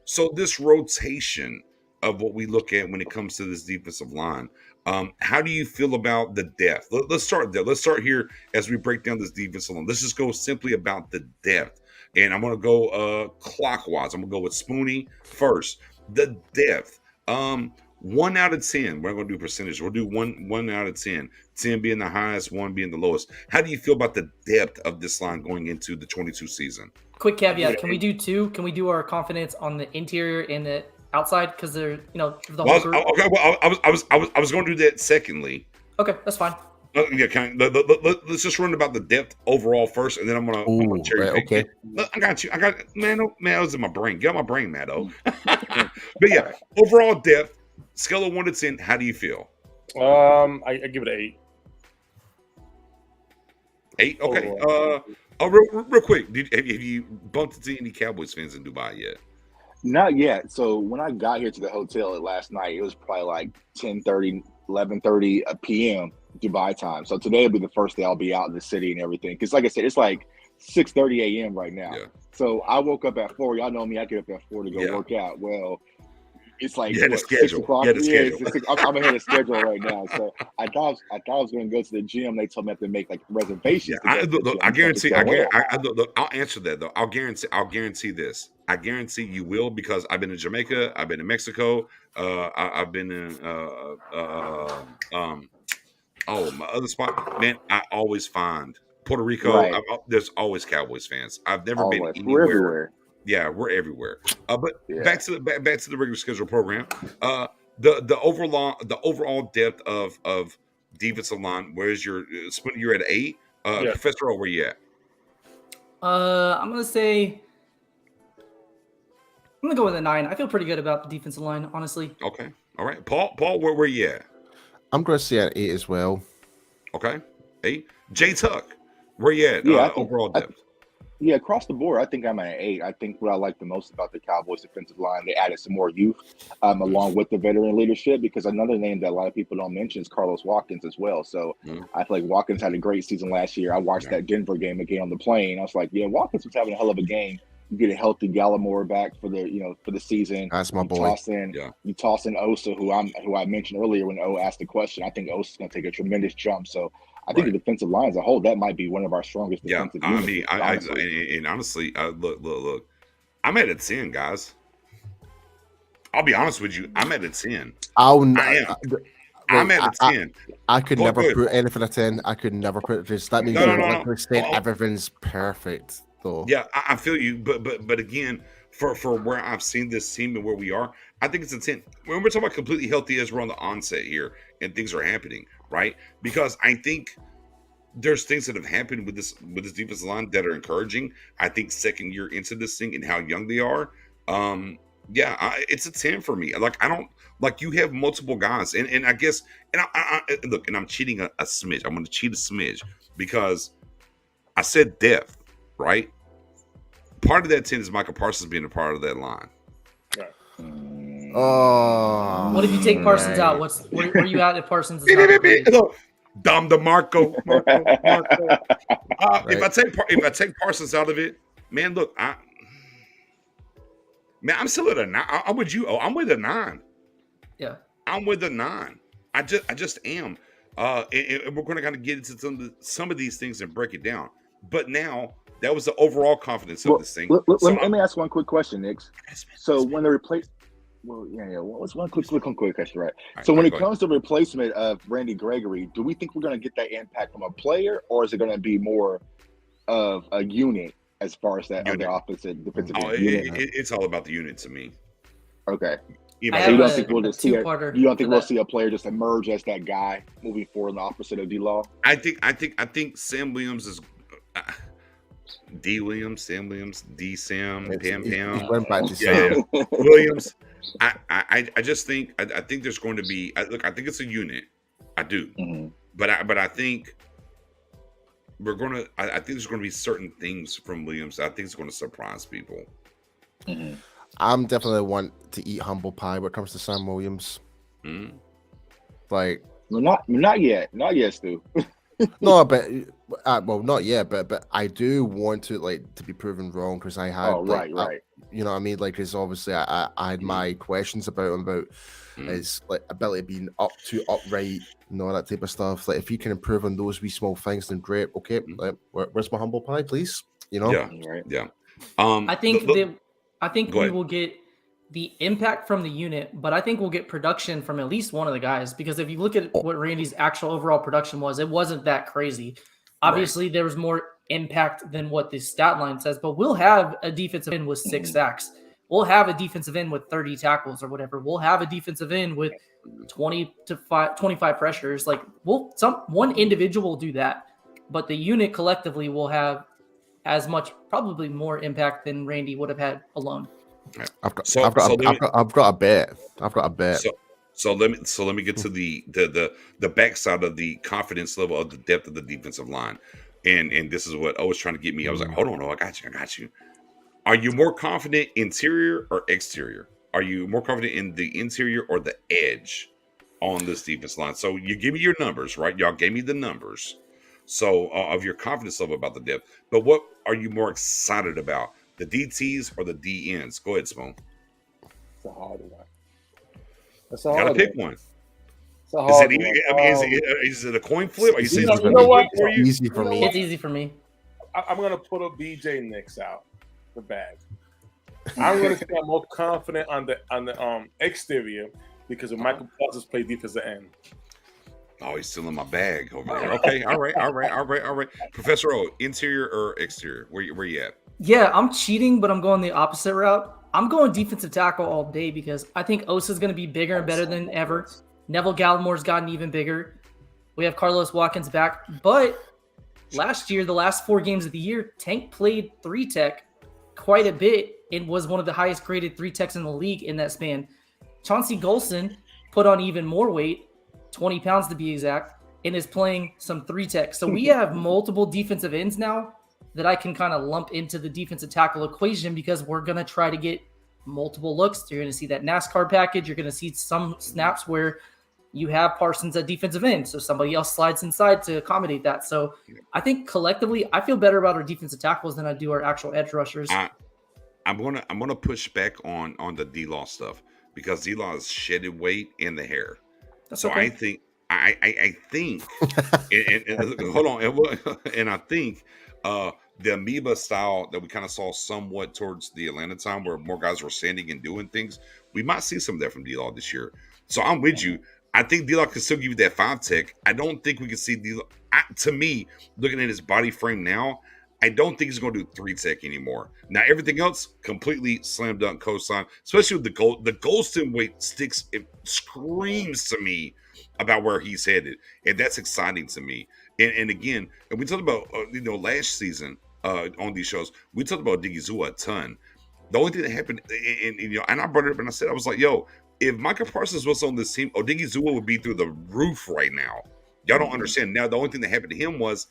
So this rotation of what we look at when it comes to this defensive line, how do you feel about the depth? Let's start there. Let's start here as we break down this defensive line. Let's just go simply about the depth. And I'm going to go clockwise. I'm going to go with Spoonie first. The depth. 1 out of 10. We're not going to do percentage. We'll do one out of 10. 10 being the highest, 1 being the lowest. How do you feel about the depth of this line going into the 22 season? Quick caveat: can we do 2? Can we do our confidence on the interior and the outside? Because they're, you know, the whole group. Okay. Well, I was going to do that secondly. Okay, that's fine. Yeah, let's just run about the depth overall first, and then I'm gonna cherry pick. Okay. I got you. Man, that was in my brain. Get out my brain, Matto. But yeah, overall depth, scale of 1 to 10. How do you feel? I give it an 8. 8. Okay. Real quick. Have you bumped into any Cowboys fans in Dubai yet? Not yet. So when I got here to the hotel last night, it was probably like 10:30, 11:30 p.m. Dubai time. So today will be the first day I'll be out in the city and everything. Because like I said, it's like 6:30 a.m. right now. Yeah. So I woke up at 4. Y'all know me. I get up at 4 to go work out. Well, it's like 6 o'clock. I'm ahead of schedule right now. So I thought I was going to go to the gym. They told me I have to make like reservations. Yeah, I guarantee. I'll answer that though. I'll guarantee this. I guarantee you will, because I've been in Jamaica. I've been in Mexico. I've been in my other spot. Man, I always find Puerto Rico. Right. There's always Cowboys fans. I've never been anywhere. We're everywhere. Yeah, we're everywhere. Back to the regular schedule program. The overall depth of defensive line. Where's your split? You're at 8. Professor, where you at? I'm gonna go with a 9. I feel pretty good about the defensive line, honestly. Okay. All right. Paul, where you at? I'm gonna say at 8 as well. Okay. 8. Jay Tuck, where you at? Overall depth. Across the board, I think I'm at an 8. I think what I like the most about the Cowboys defensive line, they added some more youth along with the veteran leadership, because another name that a lot of people don't mention is Carlos Watkins as well. So I feel like Watkins had a great season last year. I watched that Denver game again on the plane. I was like, Watkins was having a hell of a game. You get a healthy Gallimore back for the season. That's my boy. You toss in Osa, who I mentioned earlier when O asked the question. I think Osa's going to take a tremendous jump. So I think the defensive line as a whole, that might be one of our strongest defensive units. Honestly, look, I'm at a 10, guys. I'll be honest with you. I'm at a 10. I'm at a 10. I could never put anything at 10. I could never put it. Just that means everything's perfect. Though. Yeah, I feel you, but again, for where I've seen this team and where we are, I think it's a 10. When we're talking about completely healthy as we're on the onset here and things are happening, right? Because I think there's things that have happened with this defensive line that are encouraging. I think second year into this thing and how young they are, it's a 10 for me. Like you have multiple guys, and I guess, and I'm cheating a smidge. I'm going to cheat a smidge because I said depth. Right? Part of that 10 is Michael Parsons being a part of that line. Oh, What if you take Parsons out? right. Where you at if Parsons is not upgraded? Dom DeMarco. Marco. Right. If I take Parsons out of it, man, look, I'm still at a 9. I'm with you. Oh, I'm with a 9. Yeah, I'm with a 9. I just am. And we're going to kind of get into some of these things and break it down. But now that was the overall confidence of this thing. Let me ask one quick question, Nick. So when they replace, what was one quick question, right? So when it comes to replacement of Randy Gregory, do we think we're going to get that impact from a player, or is it going to be more of a unit as far as that other offensive defensive unit? It's all about the unit to me. Okay. Yeah, So you don't think we'll just see we'll see a player just emerge as that guy moving forward in the opposite of D-Law? I think Sam Williams is D Williams, Sam Williams, D Sam, Pam Pam. He went back to Sam. Williams. I just think I think there's going to be I think it's a unit. I do. Mm-hmm. But I think I think there's going to be certain things from Williams that I think is going to surprise people. Mm-hmm. I'm definitely one to eat humble pie when it comes to Sam Williams. Mm-hmm. Like, not yet, Stu. No, but not yet. But I do want to to be proven wrong because I had. Right. You know what I mean? Like, because obviously I had my questions about him his ability being upright and all that type of stuff. Like, if he can improve on those wee small things, then great. Okay, where's my humble pie, please? You know? Yeah. I think we will get the impact from the unit, but I think we'll get production from at least one of the guys, because if you look at what Randy's actual overall production was, it wasn't that crazy. Obviously, there was more impact than what the stat line says, but we'll have a defensive end with 6 sacks. We'll have a defensive end with 30 tackles or whatever. We'll have a defensive end with 25 pressures. Like, one individual will do that, but the unit collectively will have as much, probably more impact than Randy would have had alone. I've got a bet. So let me get to the backside of the confidence level of the depth of the defensive line, and this is what I was trying to get me. I was like, hold on, I got you. Are you more confident interior or exterior? Are you more confident in the interior or the edge on this defense line? So you give me your numbers, right? Y'all gave me the numbers. So of your confidence level about the depth, but what are you more excited about, the DTs or the DNs? Go ahead, Spoon. It's a hard one. You gotta pick one. It's a hard one. Is it a coin flip? Are you saying you know what? It's easy for me. It's easy for me. I'm gonna put a BJ Nix out the bag. I'm gonna say I'm more confident on the exterior because of Michael Parsons play defensive end. Oh, he's still in my bag over there. Okay, all right. Professor O, interior or exterior? Where you at? Yeah, I'm cheating, but I'm going the opposite route. I'm going defensive tackle all day because I think Osa's going to be bigger and better than ever. Neville Gallimore's gotten even bigger. We have Carlos Watkins back. But last year, the last 4 games of the year, Tank played 3-tech quite a bit and was one of the highest graded 3-techs in the league in that span. Chauncey Golson put on even more weight, 20 pounds to be exact, and is playing some 3-tech. So we have multiple defensive ends now that I can kind of lump into the defensive tackle equation because we're going to try to get multiple looks. You're going to see that NASCAR package. You're going to see some snaps where you have Parsons at defensive end, so somebody else slides inside to accommodate that. So I think collectively, I feel better about our defensive tackles than I do our actual edge rushers. I'm gonna push back on the D-Law stuff because D-Law is shedded weight in the hair. That's so okay. I think and hold on, and I think the amoeba style that we kind of saw somewhat towards the Atlanta time where more guys were standing and doing things, we might see some of that from D-Law this year. So I'm with you. I think D-Law can still give you that 5-tech. I don't think we can see D-Law. To me, looking at his body frame now, I don't think he's going to do 3-tech anymore. Now, everything else, completely slam dunk cosign, especially with the Golston weight it screams to me about where he's headed. And that's exciting to me. And again, and we talked about, last season on these shows, we talked about Digizua a ton. The only thing that happened, and I brought it up and I was like, yo, if Micah Parsons was on this team, Odigizua would be through the roof right now. Y'all don't understand. Now, the only thing that happened to him was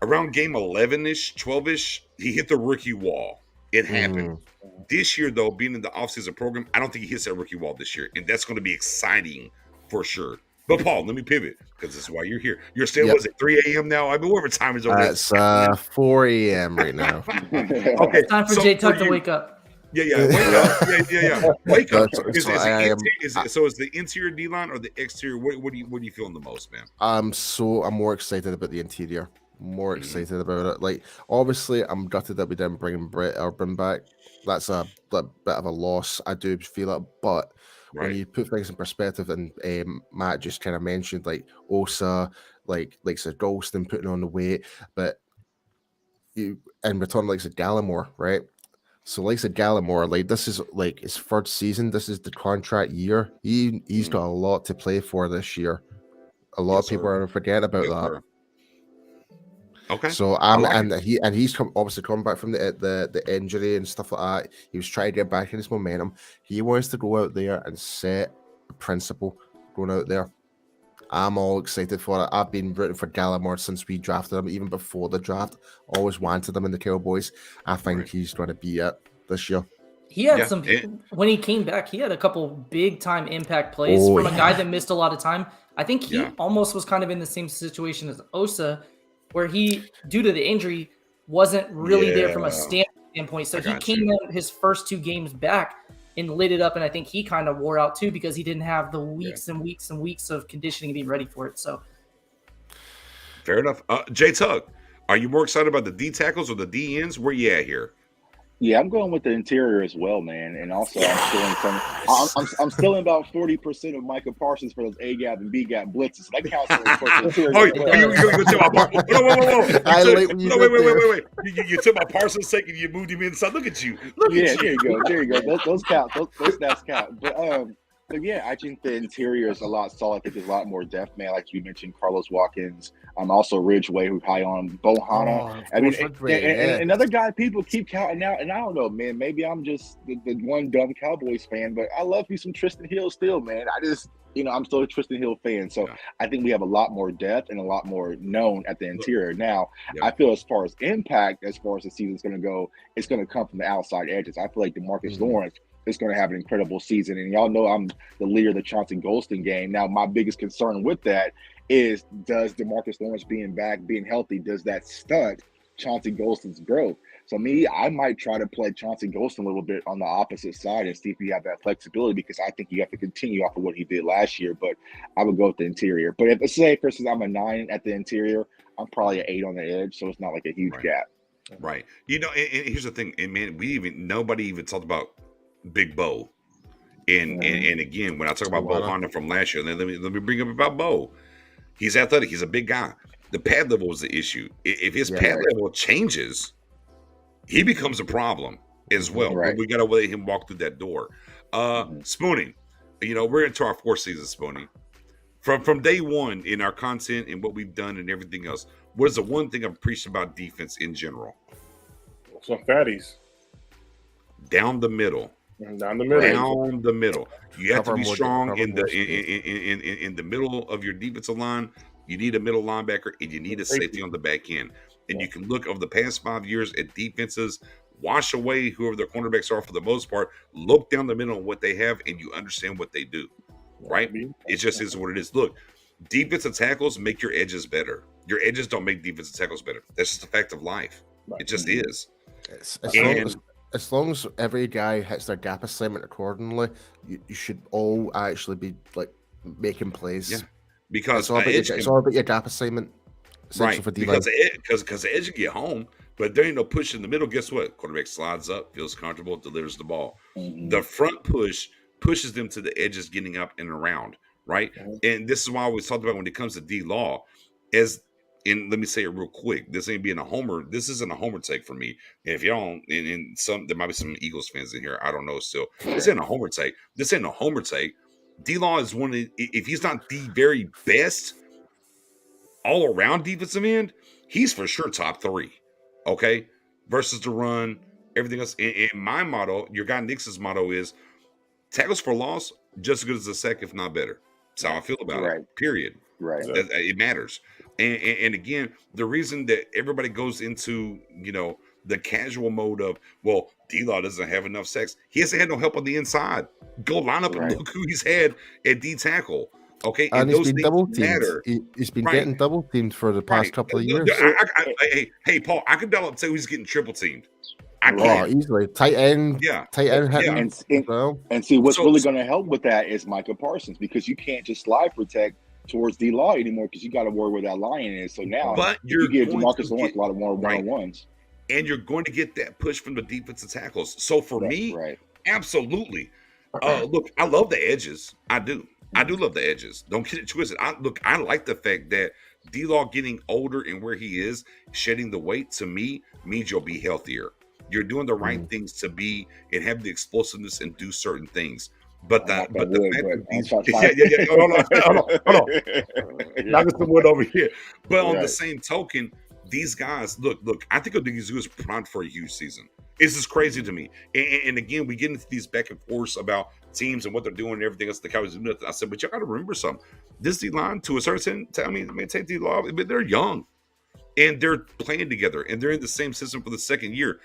around game 11-ish, 12-ish, he hit the rookie wall. It happened. This year, though, being in the offseason program, I don't think he hits that rookie wall this year, and that's going to be exciting for sure. But Paul, let me pivot because this is why you're here. You're still was it 3 a.m. now? I mean, whatever time is over there. It's 4 a.m. right now. Okay, Time for J Tuck to wake up. Yeah, wake up. Yeah. Wake up. Is the interior D-line or the exterior? What are you feeling the most, man? I'm more excited about the interior. More excited about it. Like, obviously, I'm gutted that we didn't bring Brett Urban back. That's a bit of a loss. I do feel it, but when you put things in perspective, and Matt just kind of mentioned like Osa, like Sir Golston putting on the weight, but you and return like Sir Gallimore, right? So like Sir Gallimore, like this is like his third season. This is the contract year. He's got a lot to play for this year. A lot of people are forgetting about that. Sir. Okay. So he's obviously coming back from the injury and stuff like that. He was trying to get back in his momentum. He wants to go out there and set a principle going out there. I'm all excited for it. I've been rooting for Gallimore since we drafted him, even before the draft. Always wanted him in the Cowboys. I think he's going to be it this year. He had when he came back, he had a couple big time impact plays from a guy that missed a lot of time. I think he almost was kind of in the same situation as Osa, where he, due to the injury, wasn't really there from a standpoint. So he came in his first 2 games back and lit it up, and I think he kind of wore out too because he didn't have the weeks and weeks and weeks of conditioning to be ready for it. So, fair enough. J Tug, are you more excited about the D tackles or the D ends? Where you at here? Yeah, I'm going with the interior as well, man. And also, I'm still in about 40% of Micah Parsons for those A gap and B gap blitzes. So that counts for the interior. You took my Parsons' sake and you moved him inside. Look at you. There you go. Those count. Those stats count. But yeah, I think the interior is a lot solid. I think there's a lot more depth, man. Like you mentioned, Carlos Watkins. Also Ridgeway, who's high on Bohanna. And another guy people keep counting out. And I don't know, man. Maybe I'm just the one dumb Cowboys fan, but I love me some Tristan Hill still, man. I'm still a Tristan Hill fan. So I think we have a lot more depth and a lot more known at the interior. Now, I feel as far as impact, as far as the season's going to go, it's going to come from the outside edges. I feel like DeMarcus Lawrence is going to have an incredible season. And y'all know I'm the leader of the Chauncey Golston game. Now, my biggest concern with that is, does DeMarcus Lawrence being back, being healthy, does that stunt Chauncey Golston's growth? So I might try to play Chauncey Golston a little bit on the opposite side and see if you have that flexibility, because I think you have to continue off of what he did last year. But I would go with the interior. But if, say, for instance, I'm a 9 at the interior, I'm probably an 8 on the edge. So it's not like a huge gap. Right. And here's the thing. And man, nobody even talked about Big Bo. And again, when I talk about Bo Honda from last year, then let me bring up about Bo. He's athletic. He's a big guy. The pad level is the issue. If his pad level changes, he becomes a problem as well. Right. We got to let him walk through that door. Spooning, we're into our 4th season, Spooning. From day one in our content and what we've done and everything else, what is the one thing I've preached about defense in general? Some fatties. Down the middle. Down the middle. You have to be strong in the middle of your defensive line. You need a middle linebacker, and you need a safety on the back end. And you can look over the past 5 years at defenses, wash away whoever their cornerbacks are for the most part, look down the middle on what they have, and you understand what they do, right? It just is what it is. Look, defensive tackles make your edges better. Your edges don't make defensive tackles better. That's just a fact of life. It just is. As long as every guy hits their gap assignment accordingly, you should all actually be like making plays. Yeah, because it's all about your gap assignment. Right, because the edge can get home, but there ain't no push in the middle. Guess what? Quarterback slides up, feels comfortable, delivers the ball. The front pushes them to the edges, getting up and around, right? And this is why I always talked about when it comes to D-Law, and let me say it real quick. This ain't being a homer. This isn't a homer take for me. And if y'all don't, there might be some Eagles fans in here. I don't know still. This ain't a homer take. D-Law is one of if he's not the very best all around defensive end, he's for sure top 3. Okay. Versus the run, everything else. And my motto, your guy Nix's motto is tackles for loss, just as good as a sack, if not better. That's how I feel about it. Period. Right. It matters. And again, the reason that everybody goes into, the casual mode of, well, D-Law doesn't have enough sacks. He hasn't had no help on the inside. Go line up and look who he's had at D tackle. Okay, and he's those been things double teamed. matter. He's been getting double teamed for the past couple of years. Hey, Paul, I could dial up and say he's getting triple teamed. I Oh, can easily. Tight end. Tight end hitting. And see, what's really going to help with that is Micah Parsons, because you can't just slide protect towards D-Law anymore because you got to worry where that line is. So now you give DeMarcus Lawrence a lot of more one-on-ones. And you're going to get that push from the defensive tackles. So for me, absolutely. Look, I love the edges. I do love the edges. Don't get it twisted. I like the fact that D-Law getting older and where he is, shedding the weight, to me, means you'll be healthier. You're doing the right things to be and have the explosiveness and do certain things. But the fact that hold on. Knocking some wood over here. But on the same token, these guys, look, I think Odighizuwa is primed for a huge season. This is crazy to me. And again, we get into these back and forth about teams and what they're doing and everything else. The Cowboys do nothing. I said, but you got to remember something. This D-line, to a certain extent, I mean, take D-Law, but they're young. And they're playing together. And they're in the same system for the second year.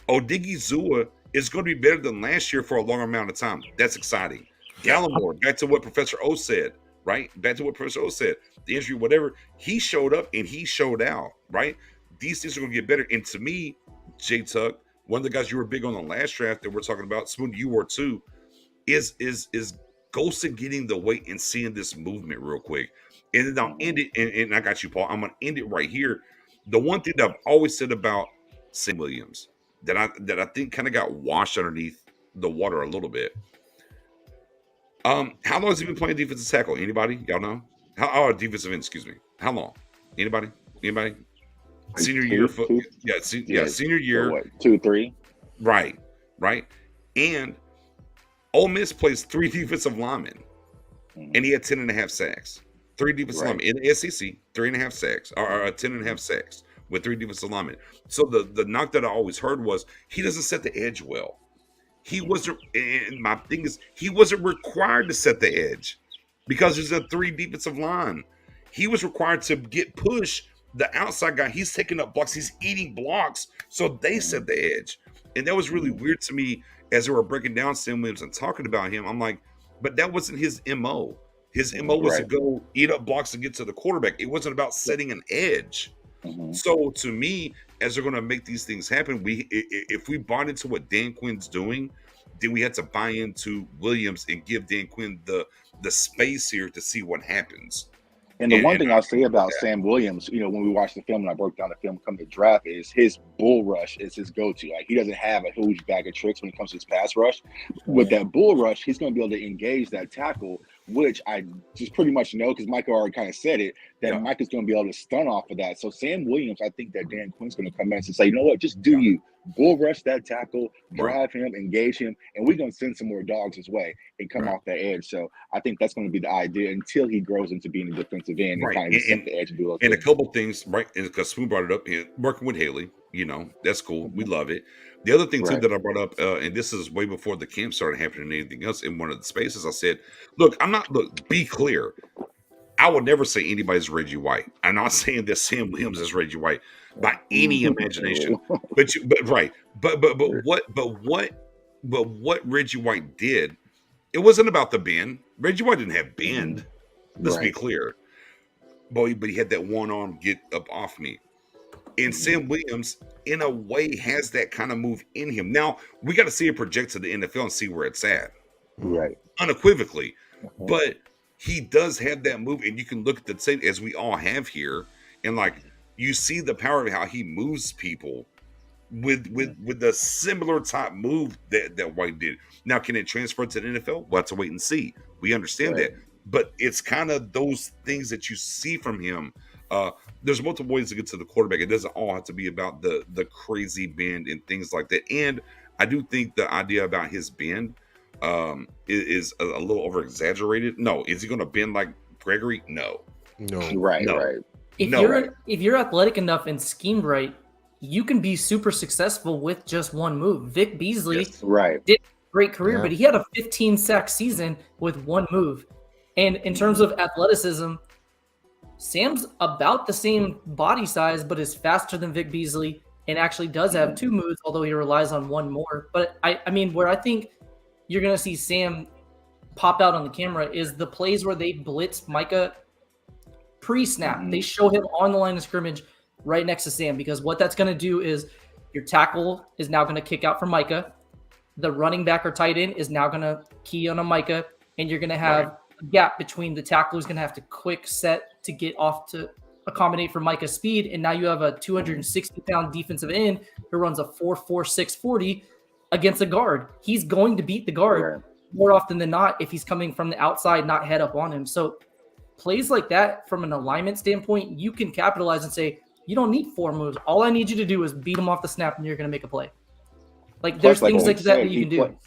Odighizuwa is going to be better than last year for a long amount of time. That's exciting. Gallimore, back to what Professor O said, right? Back to what Professor O said. The injury, whatever. He showed up and he showed out, right? These things are going to get better. And to me, J Tuck, one of the guys you were big on the last draft that we're talking about, Spoon, you were too, is Golston getting the weight and seeing this movement real quick. And then I'll end it, and I got you, Paul. I'm going to end it right here. The one thing that I've always said about Sam Williams that I think kind of got washed underneath the water a little bit. How long has he been playing defensive tackle? Anybody? Y'all know? Defensive end, excuse me. How long? Anybody? Senior year. Senior year. So what, 2, 3? Right. And Ole Miss plays 3 defensive linemen, and he had 10.5 sacks. 3 defensive linemen in the SEC, 3.5 sacks, or 10.5 sacks with 3 defensive linemen. So the knock that I always heard was he doesn't set the edge well. He wasn't, and my thing is, he wasn't required to set the edge because there's a 3 defensive line. He was required to get push. The outside guy, he's taking up blocks. He's eating blocks. So they set the edge. And that was really weird to me as they were breaking down Sam Williams and talking about him. I'm like, but that wasn't his MO. His MO was to go eat up blocks to get to the quarterback. It wasn't about setting an edge. So to me, as they're going to make these things happen, if we bought into what Dan Quinn's doing, then we had to buy into Williams and give Dan Quinn the space here to see what happens. And the one thing I'll say about Sam Williams, when we watched the film and I broke down the film coming to draft, is his bull rush is his go-to. Like, he doesn't have a huge bag of tricks when it comes to his pass rush. With that bull rush, he's going to be able to engage that tackle, which I just pretty much know because Micah already kind of said it, that Mike is going to be able to stun off of that. So Sam Williams, I think that Dan Quinn's going to come in and say, you know what, just do you. Bull rush that tackle, drive him, engage him, and we're going to send some more dogs his way and come off that edge. So I think that's going to be the idea until he grows into being a defensive end and kind of set the edge and do those things. And a couple things, right? Because Spoon brought it up, working with Haley, that's cool. We love it. The other thing, too, that I brought up, and this is way before the camp started happening and anything else, in one of the spaces, I said, be clear. I would never say anybody's Reggie White. I'm not saying that Sam Williams is Reggie White by any imagination. But what Reggie White did, it wasn't about the bend. Reggie White didn't have bend. Let's be clear. But he had that one arm get up off me. And Sam Williams, in a way, has that kind of move in him. Now, we got to see it project to the NFL and see where it's at. Right. Unequivocally. But he does have that move, and you can look at the tape as we all have here, and you see the power of how he moves people with the similar type move that White did. Now, can it transfer to the NFL? We'll have to wait and see. We understand that, but it's kind of those things that you see from him. There's multiple ways to get to the quarterback. It doesn't all have to be about the crazy bend and things like that. And I do think the idea about his bend is a little over exaggerated. No, is he going to bend like Gregory? No. Right. If you're athletic enough and schemed right, you can be super successful with just one move. Vic Beasley did a great career, but he had a 15 sack season with one move. And in terms of athleticism, Sam's about the same body size, but is faster than Vic Beasley, and actually does have 2 moves, although he relies on 1 more. But I mean, where I think you're going to see Sam pop out on the camera is the plays where they blitz Micah pre-snap. They show him on the line of scrimmage right next to Sam, because what that's going to do is your tackle is now going to kick out for Micah. The running back or tight end is now going to key on a Micah, and you're going to have a gap between the tackle who's going to have to quick set to get off to accommodate for Micah's speed. And now you have a 260-pound defensive end who runs a 4.46 40 against a guard. He's going to beat the guard more often than not if he's coming from the outside, not head up on him. So plays like that from an alignment standpoint, you can capitalize and say, you don't need 4 moves. All I need you to do is beat him off the snap and you're going to make a play. Like, there's things like that you can do.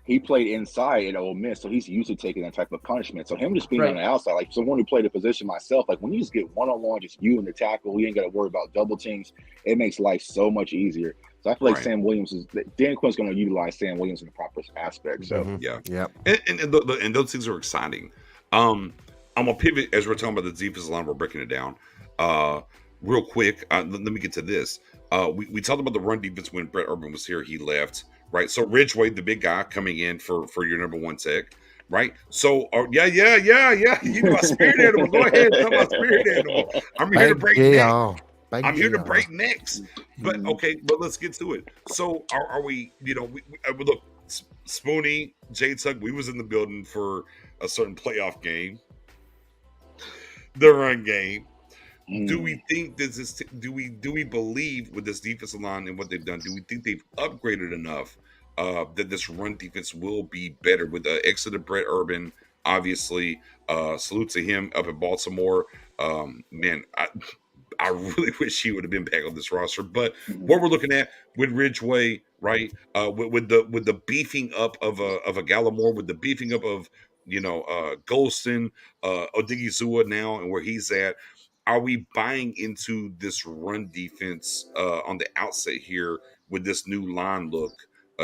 He played inside at Ole Miss, so he's used to taking that type of punishment. So him just being on the outside, like someone who played a position myself, like when you just get one-on-one, just you and the tackle, you ain't got to worry about double teams. It makes life so much easier. So I feel like Dan Quinn's going to utilize Sam Williams in the proper aspect. So and those things are exciting. I'm gonna pivot as we're talking about the defensive line. We're breaking it down real quick. Let me get to this. We talked about the run defense when Brett Urban was here. He left, right? So Ridgeway, the big guy, coming in for your number 1 tech, right? So yeah. You know, my spirit animal. Go ahead, tell my spirit animal. I'm here to break necks. I'm here to break necks. But okay, but let's get to it. So are we? You know, we look. Spoonie, J-Tuck, we was in the building for a certain playoff game, the run game. Do we think this is? Do we believe with this defensive line and what they've done? Do we think they've upgraded enough that this run defense will be better with the exit of Brett Urban? Obviously, salute to him up in Baltimore. Man, I really wish he would have been back on this roster. But what we're looking at with Ridgeway, right? With the beefing up of a Gallimore, with the beefing up of Golston, Odigizua now, and where he's at. Are we buying into this run defense on the outset here with this new line look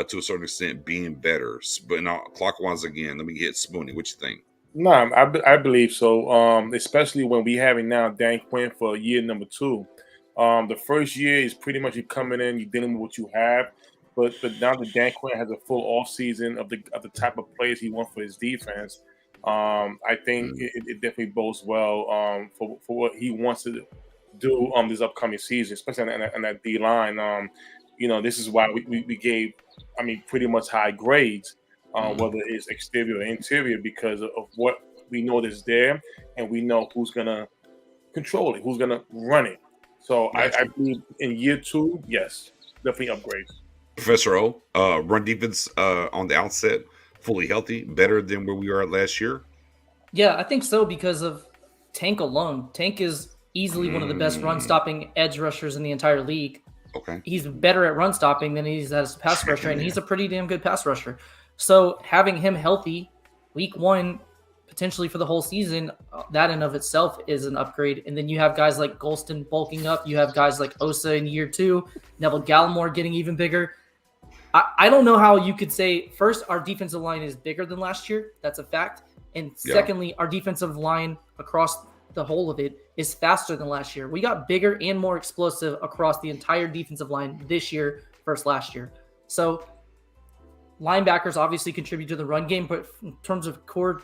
to a certain extent being better? But now, clockwise again, let me hit Spoonie. What you think? No, I believe so. Especially when we having now Dan Quinn for year number 2. The first year is pretty much you coming in, you're dealing with what you have. But now that Dan Quinn has a full off season of the type of players he wants for his defense. I think it definitely bodes well for what he wants to do this upcoming season, especially on that D line. This is why we gave, pretty much high grades, whether it's exterior or interior, because of what we know that's there, and we know who's gonna control it, who's gonna run it. So I believe in year 2, yes, definitely upgrades. Professor O, run defense on the outset. Fully healthy, better than where we were at last year? Yeah, I think so because of Tank alone. Tank is easily one of the best run-stopping edge rushers in the entire league. Okay. He's better at run stopping than he's as a pass rusher, and he's a pretty damn good pass rusher. So having him healthy week 1, potentially for the whole season, that in of itself is an upgrade. And then you have guys like Golston bulking up. You have guys like Osa in year 2, Neville Gallimore getting even bigger. I don't know how you could say, first, our defensive line is bigger than last year. That's a fact. And secondly, our defensive line across the whole of it is faster than last year. We got bigger and more explosive across the entire defensive line this year versus last year. So linebackers obviously contribute to the run game, but in terms of core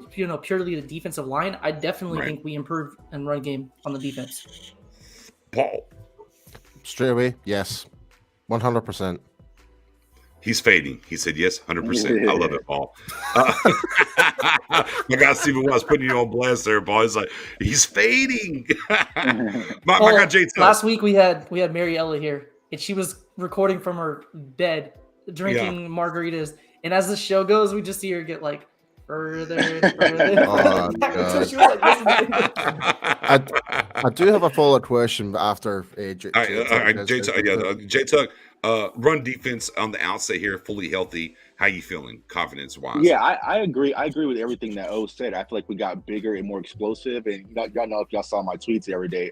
purely the defensive line, I definitely think we improved in run game on the defense. Paul. Straight away, yes. 100%. He's fading. He said yes, 100%. I love it, Paul. My guy Stephen was putting you on blast there, Paul. He's like, he's fading. my guy Jay. Last week we had Mary Ella here, and she was recording from her bed, drinking margaritas. And as the show goes, we just see her get like further and further. I do have a follow-up question after J-Tuck. Run defense on the outset here, fully healthy. How you feeling, confidence-wise? Yeah, I agree. I agree with everything that O said. I feel like we got bigger and more explosive. And y'all know, if y'all saw my tweets the other day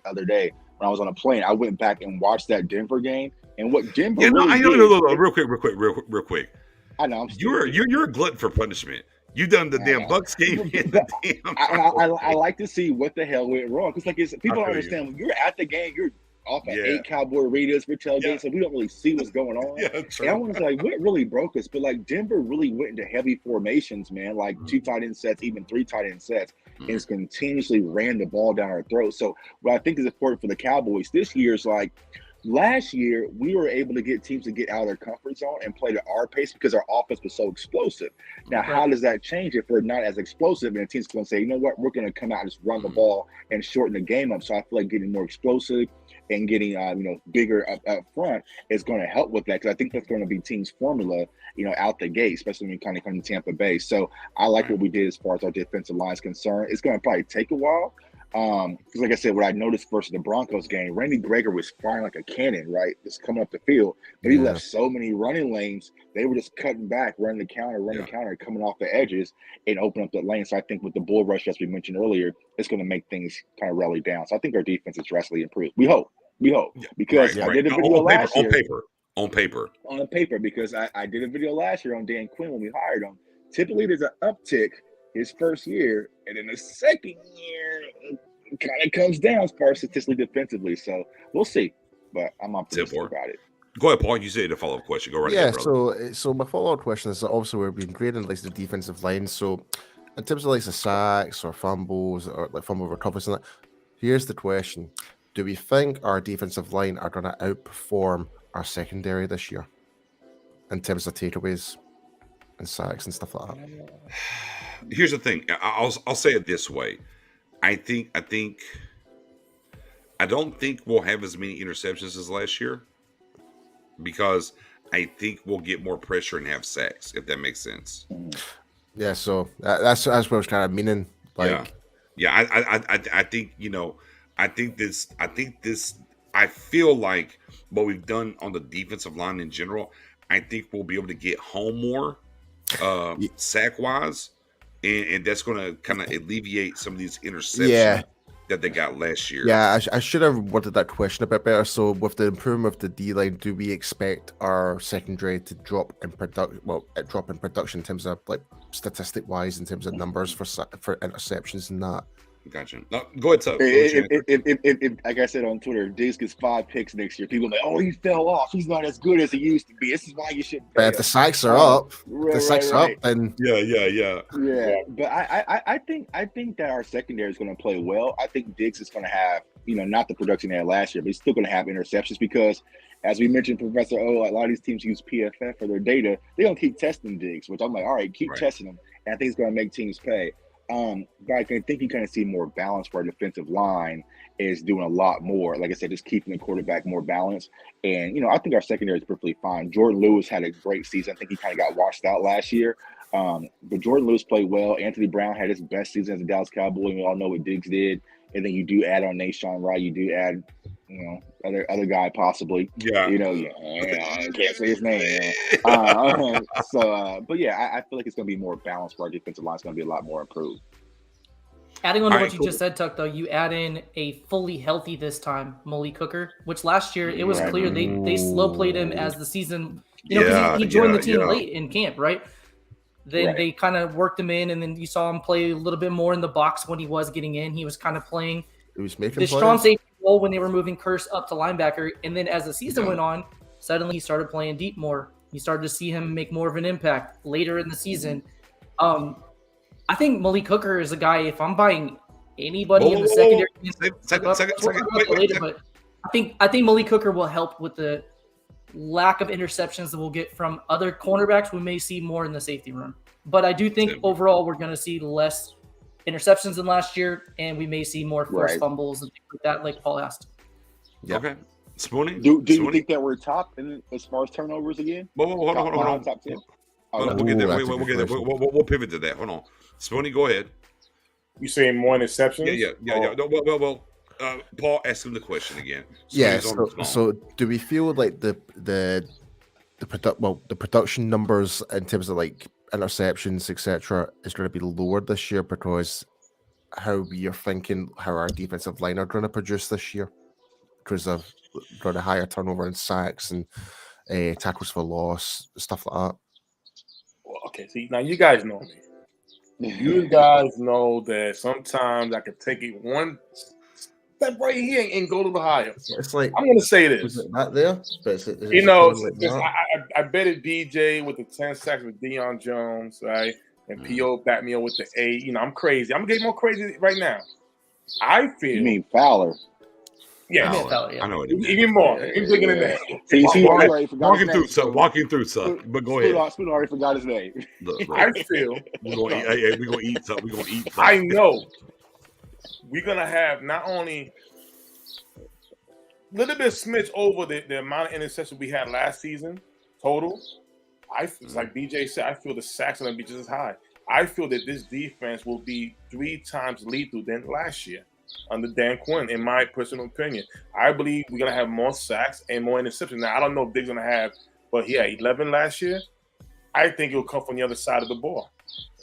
when I was on a plane, I went back and watched that Denver game. And what Denver real quick. I know. You're a glutton for punishment. You done the damn Bucks game. I like to see what the hell went wrong, because people don't understand when you're at the game, off of 8 Cowboy Raiders for tailgates, so we don't really see what's going on. True. And I was like, what really broke us? But like Denver really went into heavy formations, man, like 2 tight end sets, even 3 tight end sets, and it's continuously ran the ball down our throat. So what I think is important for the Cowboys this year is like, last year, we were able to get teams to get out of their comfort zone and play at our pace because our offense was so explosive. Now, how does that change if we're not as explosive and a team's going to say, you know what, we're going to come out and just run the ball and shorten the game up? So I feel like getting more explosive and getting bigger up front is going to help with that, because I think that's going to be team's formula, out the gate, especially when you kind of come to Tampa Bay. So I like what we did as far as our defensive line is concerned. It's going to probably take a while. Because like I said, what I noticed versus the Broncos game, Randy Gregory was firing like a cannon, right? Just coming up the field. But he left so many running lanes. They were just cutting back, running the counter, coming off the edges and open up the lane. So I think with the bull rush, as we mentioned earlier, it's going to make things kind of rally down. So I think our defense is drastically improved. We hope. Because I did a video last year. On paper, because I did a video last year on Dan Quinn when we hired him. Typically, there's an uptick his first year, and in the second year, it kind of comes down as far as statistically defensively. So we'll see, but I'm optimistic about it. Go ahead, Paul. You said a follow-up question. Go right ahead, brother. So my follow-up question is that obviously we've been grading like the defensive line. So in terms of like the sacks or fumbles or like fumble recoveries and that, here's the question: do we think our defensive line are going to outperform our secondary this year in terms of takeaways and sacks and stuff like that? Here's the thing. I'll say it this way. I don't think we'll have as many interceptions as last year, because I think we'll get more pressure and have sacks, if that makes sense. Yeah, so that's what I was kind of meaning. I think I feel like what we've done on the defensive line in general, I think we'll be able to get home more sack wise. And that's going to kind of alleviate some of these interceptions that they got last year. Yeah, I should have worded that question a bit better. So with the improvement of the D-line, do we expect our secondary to drop in production in terms of like statistic-wise, in terms of numbers for interceptions and that? Gotcha. No, go ahead, Tuck. If, like I said on Twitter, if Diggs gets 5 picks next year, people are like, oh, he fell off. He's not as good as he used to be. This is why you should. But if the sacks are up, then yeah. But I think that our secondary is going to play well. I think Diggs is going to have, not the production they had last year, but he's still going to have interceptions because, as we mentioned, Professor O, a lot of these teams use PFF for their data. They're going to keep testing Diggs, which I'm like, all right, keep testing them. And I think it's going to make teams pay. But I think you kind of see more balance where our defensive line is doing a lot more. Like I said, just keeping the quarterback more balanced. And, I think our secondary is perfectly fine. Jordan Lewis had a great season. I think he kind of got washed out last year. But Jordan Lewis played well. Anthony Brown had his best season as a Dallas Cowboy. And we all know what Diggs did. And then you do add on Nashawn Wright. You do add, other guy possibly. I can't say his name. But yeah, I feel like it's going to be more balanced where our defensive line is going to be a lot more improved. Adding on to what you just said, Tuck, though, you add in a fully healthy this time, Malik Hooker, which last year it was clear they slow played him as the season, because he joined the team late in camp, right? Then they kind of worked him in, and then you saw him play a little bit more in the box when he was getting in. He was kind of playing the strong safety role when they were moving Curse up to linebacker. And then as the season went on, suddenly he started playing deep more. You started to see him make more of an impact later in the season. I think Malik Hooker is a guy, if I'm buying anybody in the secondary, but I think Malik Hooker will help with the lack of interceptions that we'll get from other cornerbacks. We may see more in the safety room. But I do think overall we're going to see less interceptions than last year, and we may see more forced fumbles and things like that, like Paul asked. Yeah. Okay. Spoonie? Do you think that we're top as far as turnovers again? Hold on. Top 10? We'll get there. We'll get there. We'll pivot to that. Hold on. Spoonie, go ahead. You saying more interceptions? Yeah. Well, Paul, ask him the question again. So do we feel like the production numbers in terms of like interceptions, etc., is going to be lower this year because how we are thinking how our defensive line are going to produce this year because of the higher turnover and sacks and tackles for loss, stuff like that? Well, okay, see, now you guys know me. You guys know that sometimes I could take it one step right here and go a little higher. It's like I'm going to say is this. it not there? But is it You know, kind of like because not? I betted BJ with the 10 sacks with Deion Jones, right? And P.O. backed me up with the 8. You know, I'm crazy. I'm getting more crazy right now. I feel. You mean Fowler? Yeah, I know it. even more. Even bigger than that. See, I already forgot Walking his through, name. son. Walking through, son. But go ahead. Spoon already forgot his name. Look, I feel. we're gonna eat. Hey, we're gonna eat something. We're gonna eat something. I know we're gonna have not only a little bit smidge over the amount of interceptions we had last season total. It's like BJ said, I feel the sacks are gonna be just as high. I feel that this defense will be 3 times lethal than last year under Dan Quinn, in my personal opinion. I believe we're gonna have more sacks and more interceptions. Now I don't know if they're gonna have, but he had 11 last year. I think it'll come from the other side of the ball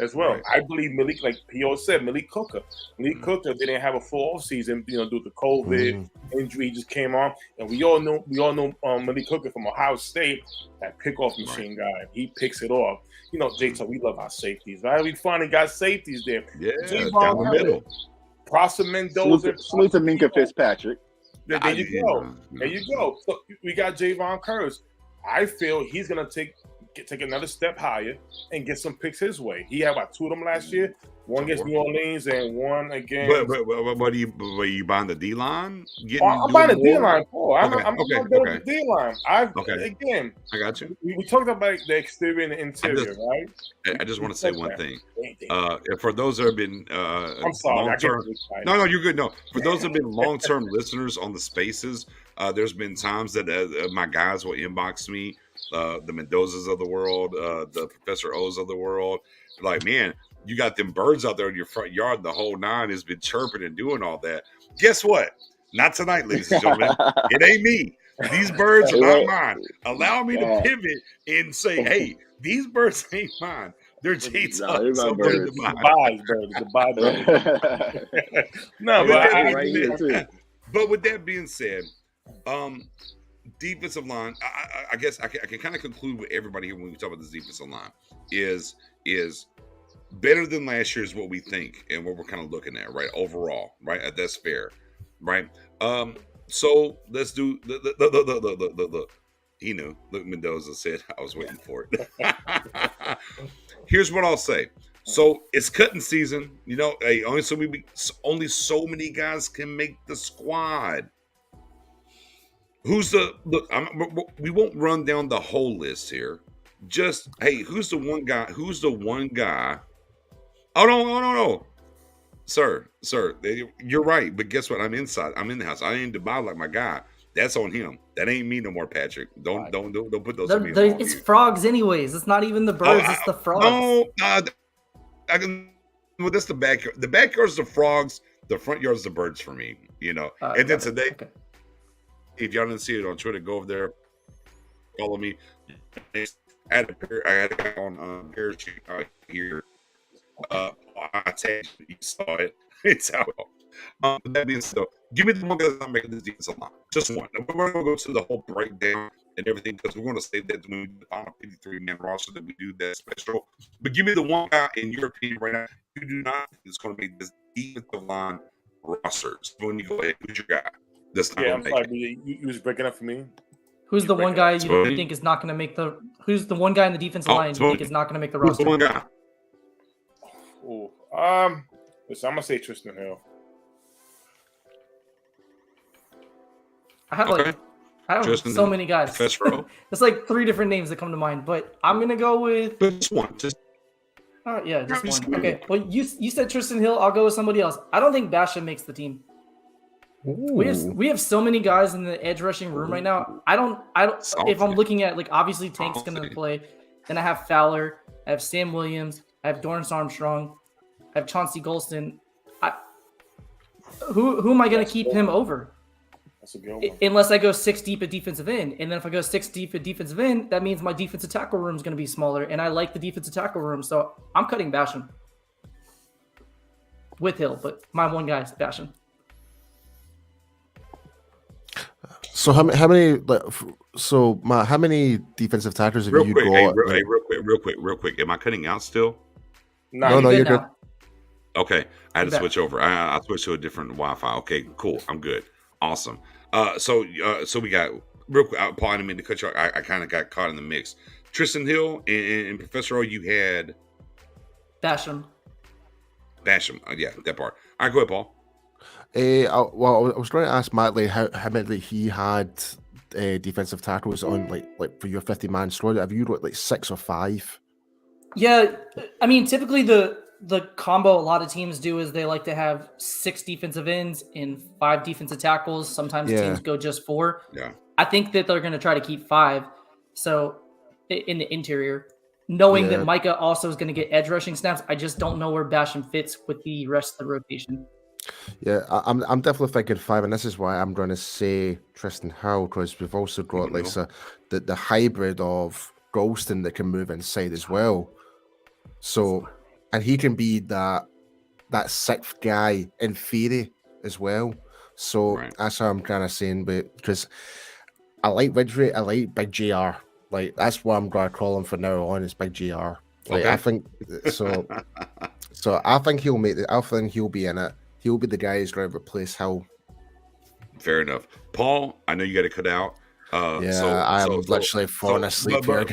as well. Right. I believe Malik, like P.O. said, Malik Cooker they didn't have a full offseason, due to the COVID injury. He just came on, and we all know Malik Cooker from Ohio State, that pick-off machine guy. He picks it off. You know, J-Tuck, we love our safeties, right? We finally got safeties there. Yeah, Javon down the middle. Prosser Mendoza. Salute to Minka Fitzpatrick. There you go. There you go. So we got Javon Curse. I feel he's gonna take another step higher and get some picks his way. He had about 2 of them last year. One against New Orleans and one against. But what are you buying the D line? I'm buying the D line, Paul. I'm Okay. the D line. Again, I got you. We talked about the exterior and the interior, right? I just want to say one thing. For those that have been, I'm sorry. long-term, no, you're good. No, for those that have been long-term listeners on the Spaces, there's been times that my guys will inbox me, the Mendozas of the world, the Professor O's of the world, like, man, you got them birds out there in your front yard. The whole 9 has been chirping and doing all that. Guess what? Not tonight, ladies and gentlemen. It ain't me. These birds are not mine. Allow me to pivot and say, hey, these birds ain't mine. They're Jade's. No, they're my The birds. bye bird. No, but with that being said, defensive line, I guess I can kind of conclude with everybody here when we talk about this defensive line is better than last year is what we think and what we're kind of looking at, right? Overall, right? That's fair, right? So let's do the he knew. Look, Mendoza said, I was waiting for it. Here's what I'll say. So it's cutting season. You know, hey, only so many guys can make the squad. We won't run down the whole list here. Just, hey, who's the one guy? Oh, no. Sir, you're right. But guess what? I'm inside. I'm in the house. I ain't Dubai like my guy. That's on him. That ain't me no more, Patrick. Don't put those on me. It's frogs anyways. It's not even the birds. It's the frogs. No, well, that's the backyard. The backyard's the frogs. The front yard's the birds for me, you know. And then today, if y'all didn't see it on Twitter, go over there, follow me. I had a guy on parachute here. I tagged you, saw it. It's out. That being said, give me the one that's not making this defensive line. Just one. We're going to go to the whole breakdown and everything because we're going to save that when we do the final 53-man roster that we do that special. But give me the one guy in your opinion right now you do not think is going to make this defensive line roster. So when you go ahead, who's your guy? I'm sorry, you was breaking up for me. Who's the one guy you think is not going to make the? Who's the one guy in the defensive line you think is not going to make the roster? Who's the one guy? Listen, I'm gonna say Tristan Hill. I have so many guys. It's like 3 different names that come to mind, but I'm gonna go with just one. Just one. Okay. Well, you said Tristan Hill. I'll go with somebody else. I don't think Basha makes the team. Ooh. We have so many guys in the edge rushing room right now. I don't. If I'm looking at, like, obviously Tank's gonna play, then I have Fowler, I have Sam Williams, I have Dorrance Armstrong, I have Chauncey Golston. Who am I gonna keep him over? That's a good one. Unless I go 6 deep at defensive end, and then if I go 6 deep at defensive end, that means my defensive tackle room is gonna be smaller, and I like the defensive tackle room, so I'm cutting Basham with Hill, but my one guy is Basham. So how many? How many defensive tackles have you got? Real quick. Am I cutting out still? No, you're good. Okay, I had to Bet. switch over. I switched to a different Wi-Fi. Okay, cool. I'm good. Awesome. So we got real quick. Paul, I didn't mean to cut you off. I kind of got caught in the mix. Tristan Hill and Professor O. You had Basham. Yeah, that part. All right, go ahead, Paul. Well, I was going to ask Matt like how many he had defensive tackles on like for your 50-man squad. Have you got like 6 or 5? Yeah, I mean, typically the combo a lot of teams do is they like to have 6 defensive ends and 5 defensive tackles. Sometimes teams go just 4. Yeah, I think that they're going to try to keep 5. So in the interior, knowing that Micah also is going to get edge rushing snaps, I just don't know where Basham fits with the rest of the rotation. Yeah, I'm definitely thinking 5, and this is why I'm going to say Tristan Hill, because we've also got like the hybrid of Golston that can move inside as well. So, and he can be that 6th guy in theory as well. So that's what I'm kind of saying, but because I like Ridgeway, I like Big JR. Like that's what I'm going to call him from now on is Big JR. Like I think so. So I think he'll make it. I think he'll be in it. He'll be the guy who's going to replace Hill. Fair enough. Paul, I know you got to cut out. I'm literally falling asleep here.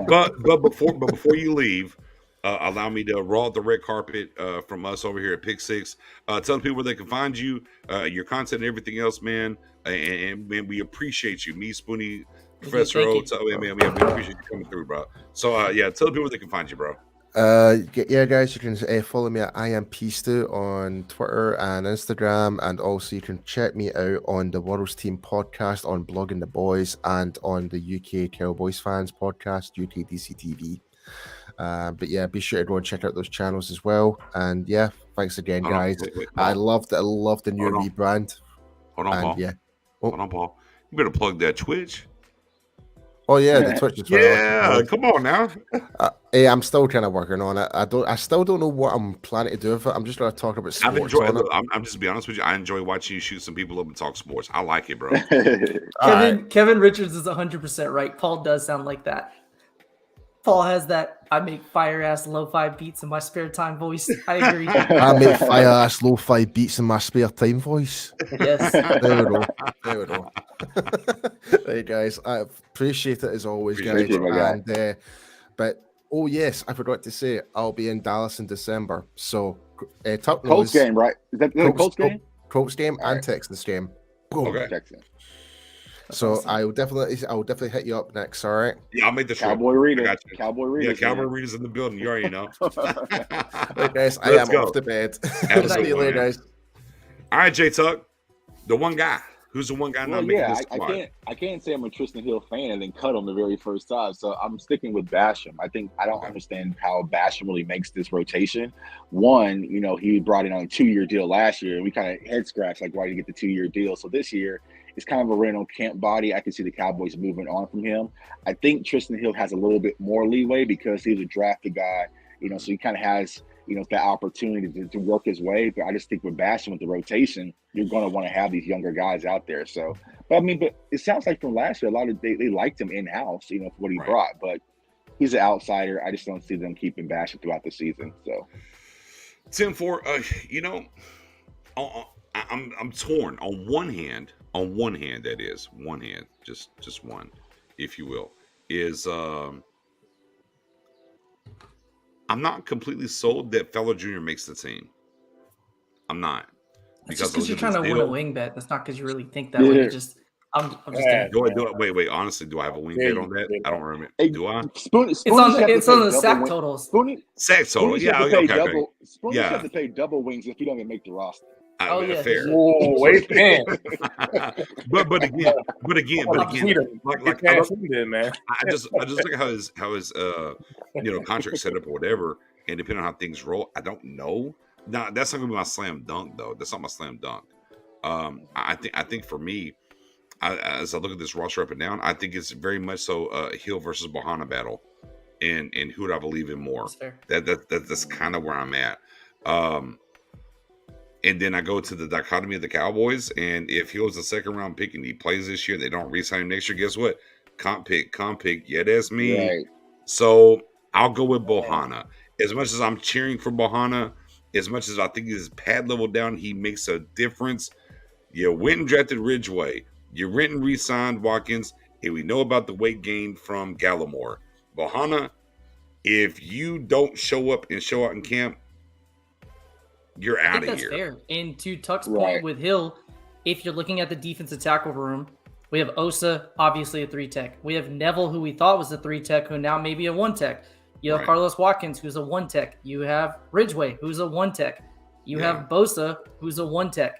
But before you leave, allow me to roll out the red carpet from us over here at Pick 6. Tell people where they can find you, your content, and everything else, man. And man, we appreciate you, me, Spoonie, Professor O. Man, we appreciate you coming through, bro. So tell people where they can find you, bro. Guys, you can follow me at IamPstu on Twitter and Instagram, and also you can check me out on the World's Team podcast on Blogging the Boys and on the UK Cowboys Fans podcast, UK DCTV. But yeah, be sure to go and check out those channels as well. And yeah, thanks again, guys. Wait, I love the new rebrand. Hold on, Paul. Yeah, hold on, Paul. You better plug that Twitch. Oh yeah, the Twitch as well. Yeah, come on now. Hey, I'm still kind of working on it. I still don't know what I'm planning to do with it. I'm just going to talk about sports. I'm just be honest with you. I enjoy watching you shoot some people up and talk sports. I like it, bro. Kevin Richards is 100% right. Paul does sound like that. Paul has that I make fire ass lo-fi beats in my spare time voice. I agree. I make fire ass lo-fi beats in my spare time voice. Yes. There we go. Hey guys, I appreciate it as always, guys. But oh yes, I forgot to say I'll be in Dallas in December. So Colts game, right? Is that the Colts game? Colts game and Texans game. Boom. Okay. Texans. So awesome. I will definitely hit you up next. All right. Yeah, I'll make the Cowboy Reader. Cowboy Reader's in the building. You already know. Hey guys, I am off to bed. See you later, guys. All right, J Tuck, the one guy. Who's the one guy not making this squad? I can't say I'm a Tristan Hill fan and then cut him the very first time. So I'm sticking with Basham. I don't understand how Basham really makes this rotation. One, he brought in on a 2-year deal last year, and we kind of head scratch like, why did you get the 2-year deal? So this year, it's kind of a rental camp body. I can see the Cowboys moving on from him. I think Tristan Hill has a little bit more leeway because he was a drafted guy, so he kind of has, that opportunity to work his way. But I just think with Basham, with the rotation, you're going to want to have these younger guys out there. So, but it sounds like from last year, a lot of they liked him in-house, for what he brought. But he's an outsider. I just don't see them keeping Basham throughout the season. So, Tim Ford, I'm torn. On one hand, that is one hand, just one, if you will, is I'm not completely sold that Feller Jr. makes the team. I'm not. Because you're trying to win a wing bet. That's not because you really think that way. You just I'm just wait. Honestly, do I have a wing bet on that? I don't remember. Do I? It's on the sack totals. Sack total. Yeah. Okay. Spooney have to pay double wings if you don't even make the roster. Fair. Oh, wait, man. but again, like I just look at how his contract set up or whatever, and depending on how things roll, I don't know. Now that's not gonna be my slam dunk though. That's not my slam dunk. I think for me, as I look at this roster up and down, I think it's very much so Hill versus Bohanna battle, and who do I believe in more? That's kind of where I'm at. And then I go to the dichotomy of the Cowboys, and if Hill's a second round pick and he plays this year, they don't re-sign him next year. Guess what? Comp pick. Yeah, that's me. Right. So I'll go with Bohanna. As much as I'm cheering for Bohanna, as much as I think his pad level down, he makes a difference. You went and drafted Ridgeway. You went and re-signed Watkins, and we know about the weight gain from Gallimore. Bohanna, if you don't show up and show out in camp, you're out of here. That's fair. And to Tuck's point with Hill, if you're looking at the defensive tackle room, we have Osa, obviously a 3-tech. We have Neville, who we thought was a 3-tech, who now may be a 1-tech. You have Carlos Watkins, who's a 1-tech. You have Ridgeway, who's a 1-tech. You have Bosa, who's a 1-tech.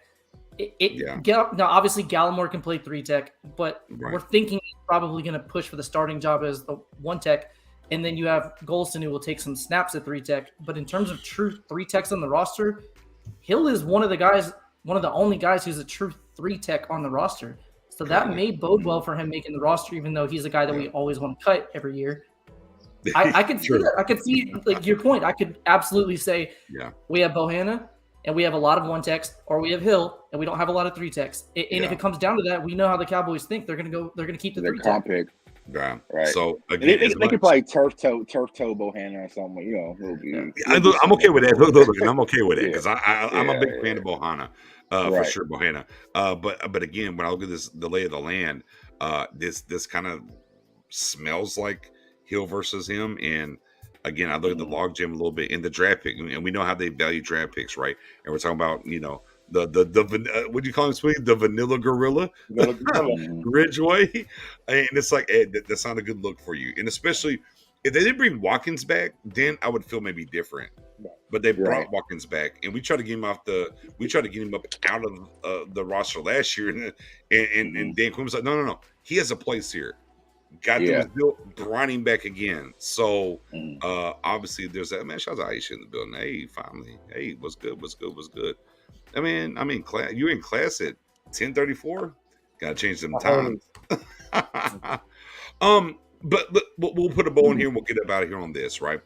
Now, obviously, Gallimore can play 3-tech, but we're thinking he's probably going to push for the starting job as the 1-tech. And then you have Golston, who will take some snaps at 3-tech. But in terms of true 3-techs on the roster, Hill is one of the only guys who's a true 3-tech on the roster. So that may bode well for him making the roster, even though he's a guy that we always want to cut every year. I could see that. I could see, like, your point. I could absolutely say we have Bohanna and we have a lot of 1-techs, or we have Hill and we don't have a lot of 3-techs. And if it comes down to that, we know how the Cowboys think. They're going to keep the 3-tech. Pick. Yeah. Right. So again, they could play turf toe Bohanna or something. You know, I'm okay with that. Look, I'm okay with it because I'm a big fan of Bohanna, for sure. Bohanna. But again, when I look at the lay of the land, this kind of smells like Hill versus him. And again, I look at the logjam a little bit in the draft pick, and we know how they value draft picks, right? And we're talking about the what do you call him, Sweet? The vanilla gorilla, Ridgeway, and it's like that's not a good look for you. And especially if they didn't bring Watkins back, then I would feel maybe different. But they brought Watkins back, and we tried to get him up out of the roster last year, and Dan Quinn was like, no, he has a place here. Got them brought him back again. So obviously there's that. Man, shout out to Aisha in the building. Hey, finally. Hey, what's good? I mean, you're in class at 10:34. Gotta change them times. But we'll put a bow in here and we'll get up out of here on this, right?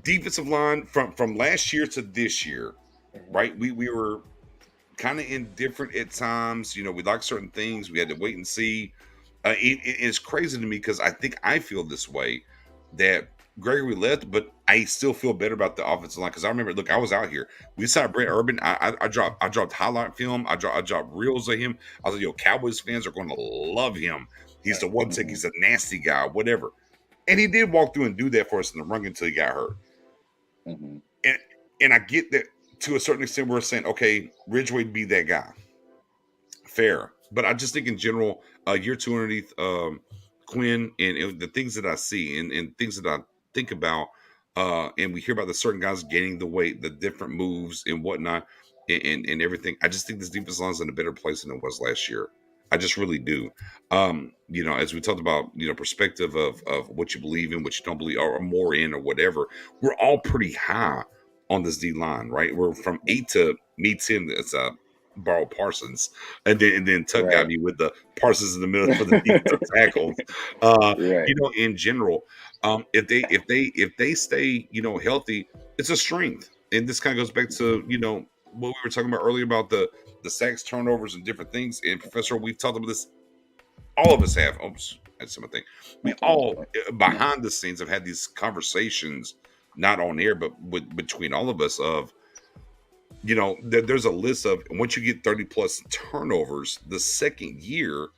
Defensive line from last year to this year, right? We were kind of indifferent at times. We like certain things. We had to wait and see. It's crazy to me because I feel this way that Gregory left, but I still feel better about the offensive line because I remember, look, I was out here. We saw Brett Urban. I dropped highlight film. I dropped reels of him. I was like, Cowboys fans are going to love him. He's the 1-tech. He's a nasty guy, whatever. And he did walk through and do that for us in the run until he got hurt. Mm-hmm. And I get that to a certain extent. We're saying, okay, Ridgeway be that guy. Fair. But I just think in general, year 2 underneath Quinn and the things that I see and things that I think about, and we hear about the certain guys gaining the weight, the different moves and whatnot, and everything. I just think this defense line is in a better place than it was last year. I just really do. As we talked about, perspective of what you believe in, what you don't believe, or more in, or whatever. We're all pretty high on this D line, right? We're from 8 to me 10. It's borrow Parsons, and then Tuck got me with the Parsons in the middle for the defensive tackles. In general, if they stay healthy, it's a strength. And this kind of goes back to what we were talking about earlier about the sacks, turnovers, and different things. And Professor, we've talked about this. All of us have. That's something. We all behind the scenes have had these conversations, not on air, but between all of us of. There's a list of once you get 30 plus turnovers, the second year,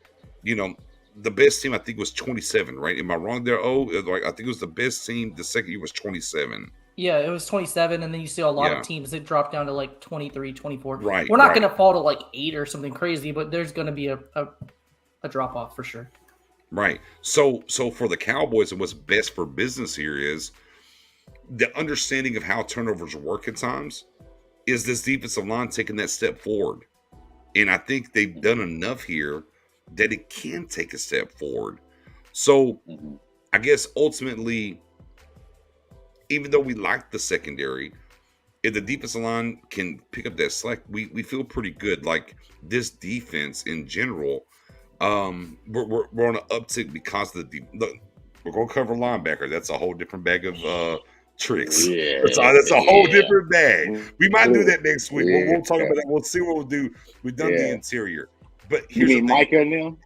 the best team I think was 27, right? Am I wrong there? I think it was the best team. The second year was 27. Yeah, it was 27, and then you see a lot of teams that drop down to like 23, 24. Right. We're not going to fall to like 8 or something crazy, but there's going to be a drop off for sure. Right. So for the Cowboys, and what's best for business here is the understanding of how turnovers work at times. Is this defensive line taking that step forward? And I think they've done enough here that it can take a step forward. So I guess ultimately, even though we like the secondary, if the defensive line can pick up that slack, we feel pretty good. Like this defense in general, we're on an uptick because of look, we're going to cover linebacker. That's a whole different bag of tricks. Yeah, that's a whole different bag. We might do that next week. We'll talk about that. We'll see what we'll do. We've done the interior. But here's you mean Micah and them?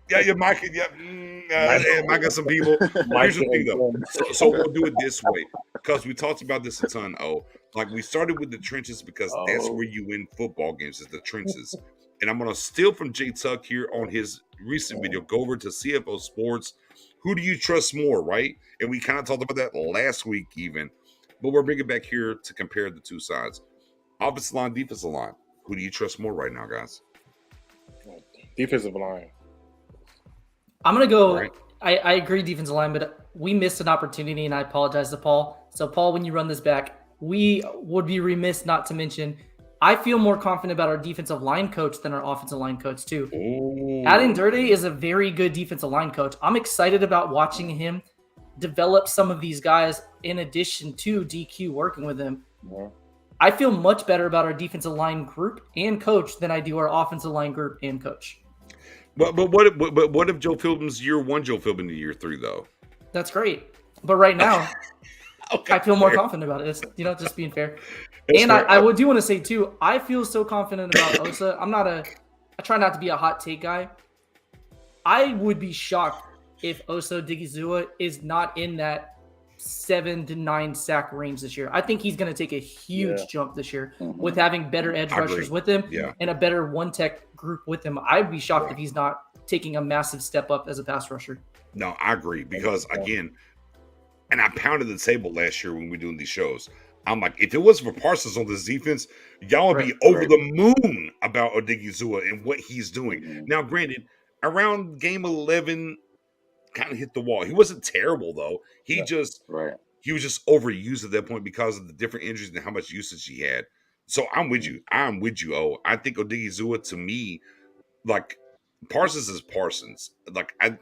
Yeah, Micah. Yeah, Micah, some people. Here's the thing, though. So we'll do it this way. because we talked about this a ton. Like we started with the trenches because that's where you win football games is the trenches. And I'm gonna steal from Jay Tuck here on his recent video. Go over to CFO Sports. Who do you trust more, right? And we kind of talked about that last week, even. But we're bringing back here to compare the two sides. Offensive line, defensive line. Who do you trust more right now, guys? Defensive line. I'm gonna go. Right. I agree, defensive line, but we missed an opportunity, and I apologize to Paul. So, Paul, when you run this back, we would be remiss not to mention. I feel more confident about our defensive line coach than our offensive line coach too. Adam Dirty is a very good defensive line coach. I'm excited about watching him develop some of these guys in addition to DQ working with him. Yeah. I feel much better about our defensive line group and coach than I do our offensive line group and coach. But what if Joe Philbin's year one, Joe Philbin to year three though? That's great. But right now, Okay, I feel more fair. confident about it. It's, just being fair. That's And fair. I do want to say too, I feel so confident about Osa. I try not to be a hot take guy. I would be shocked if Osa Odigizua is not in that 7 to 9 sack range this year. I think he's going to take a huge jump this year with having better edge I rushers agree. with him Yeah. and a better one tech group with him. I'd be shocked if he's not taking a massive step up as a pass rusher. No, I agree because again, and I pounded the table last year when we were doing these shows. I'm like, if it wasn't for Parsons on this defense, y'all would be over the moon about Odigizua and what he's doing. Now, granted, around game 11, kind of hit the wall. He wasn't terrible though. He was just overused at that point because of the different injuries and how much usage he had. So I'm with you. Oh, I think Odigizua to me, like Parsons is Parsons. Like I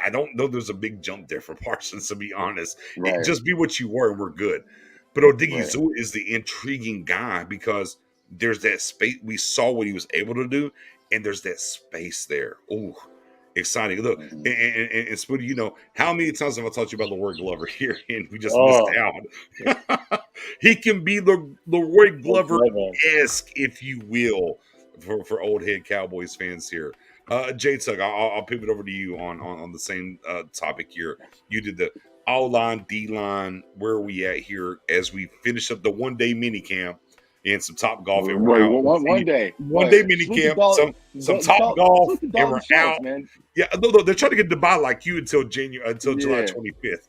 don't know. There's a big jump there for Parsons to be honest. Just be what you were. We're good. But Odigizua is the intriguing guy because there's that space. We saw what he was able to do, and there's that space there. Oh, exciting! Look, and Spooty, how many times have I taught you about Leroy Glover here, and we just missed out. He can be the Leroy Glover-esque, if you will, for old head Cowboys fans here. Jay Tuck, I'll pivot over to you on the same topic here. You did the O-line, D-line. Where are we at here as we finish up the one-day mini camp and some Top Golf? And we're out. One day mini camp, some Top Golf, and we're out. Man. Yeah, no, they're trying to get Dubai like you until July 25th.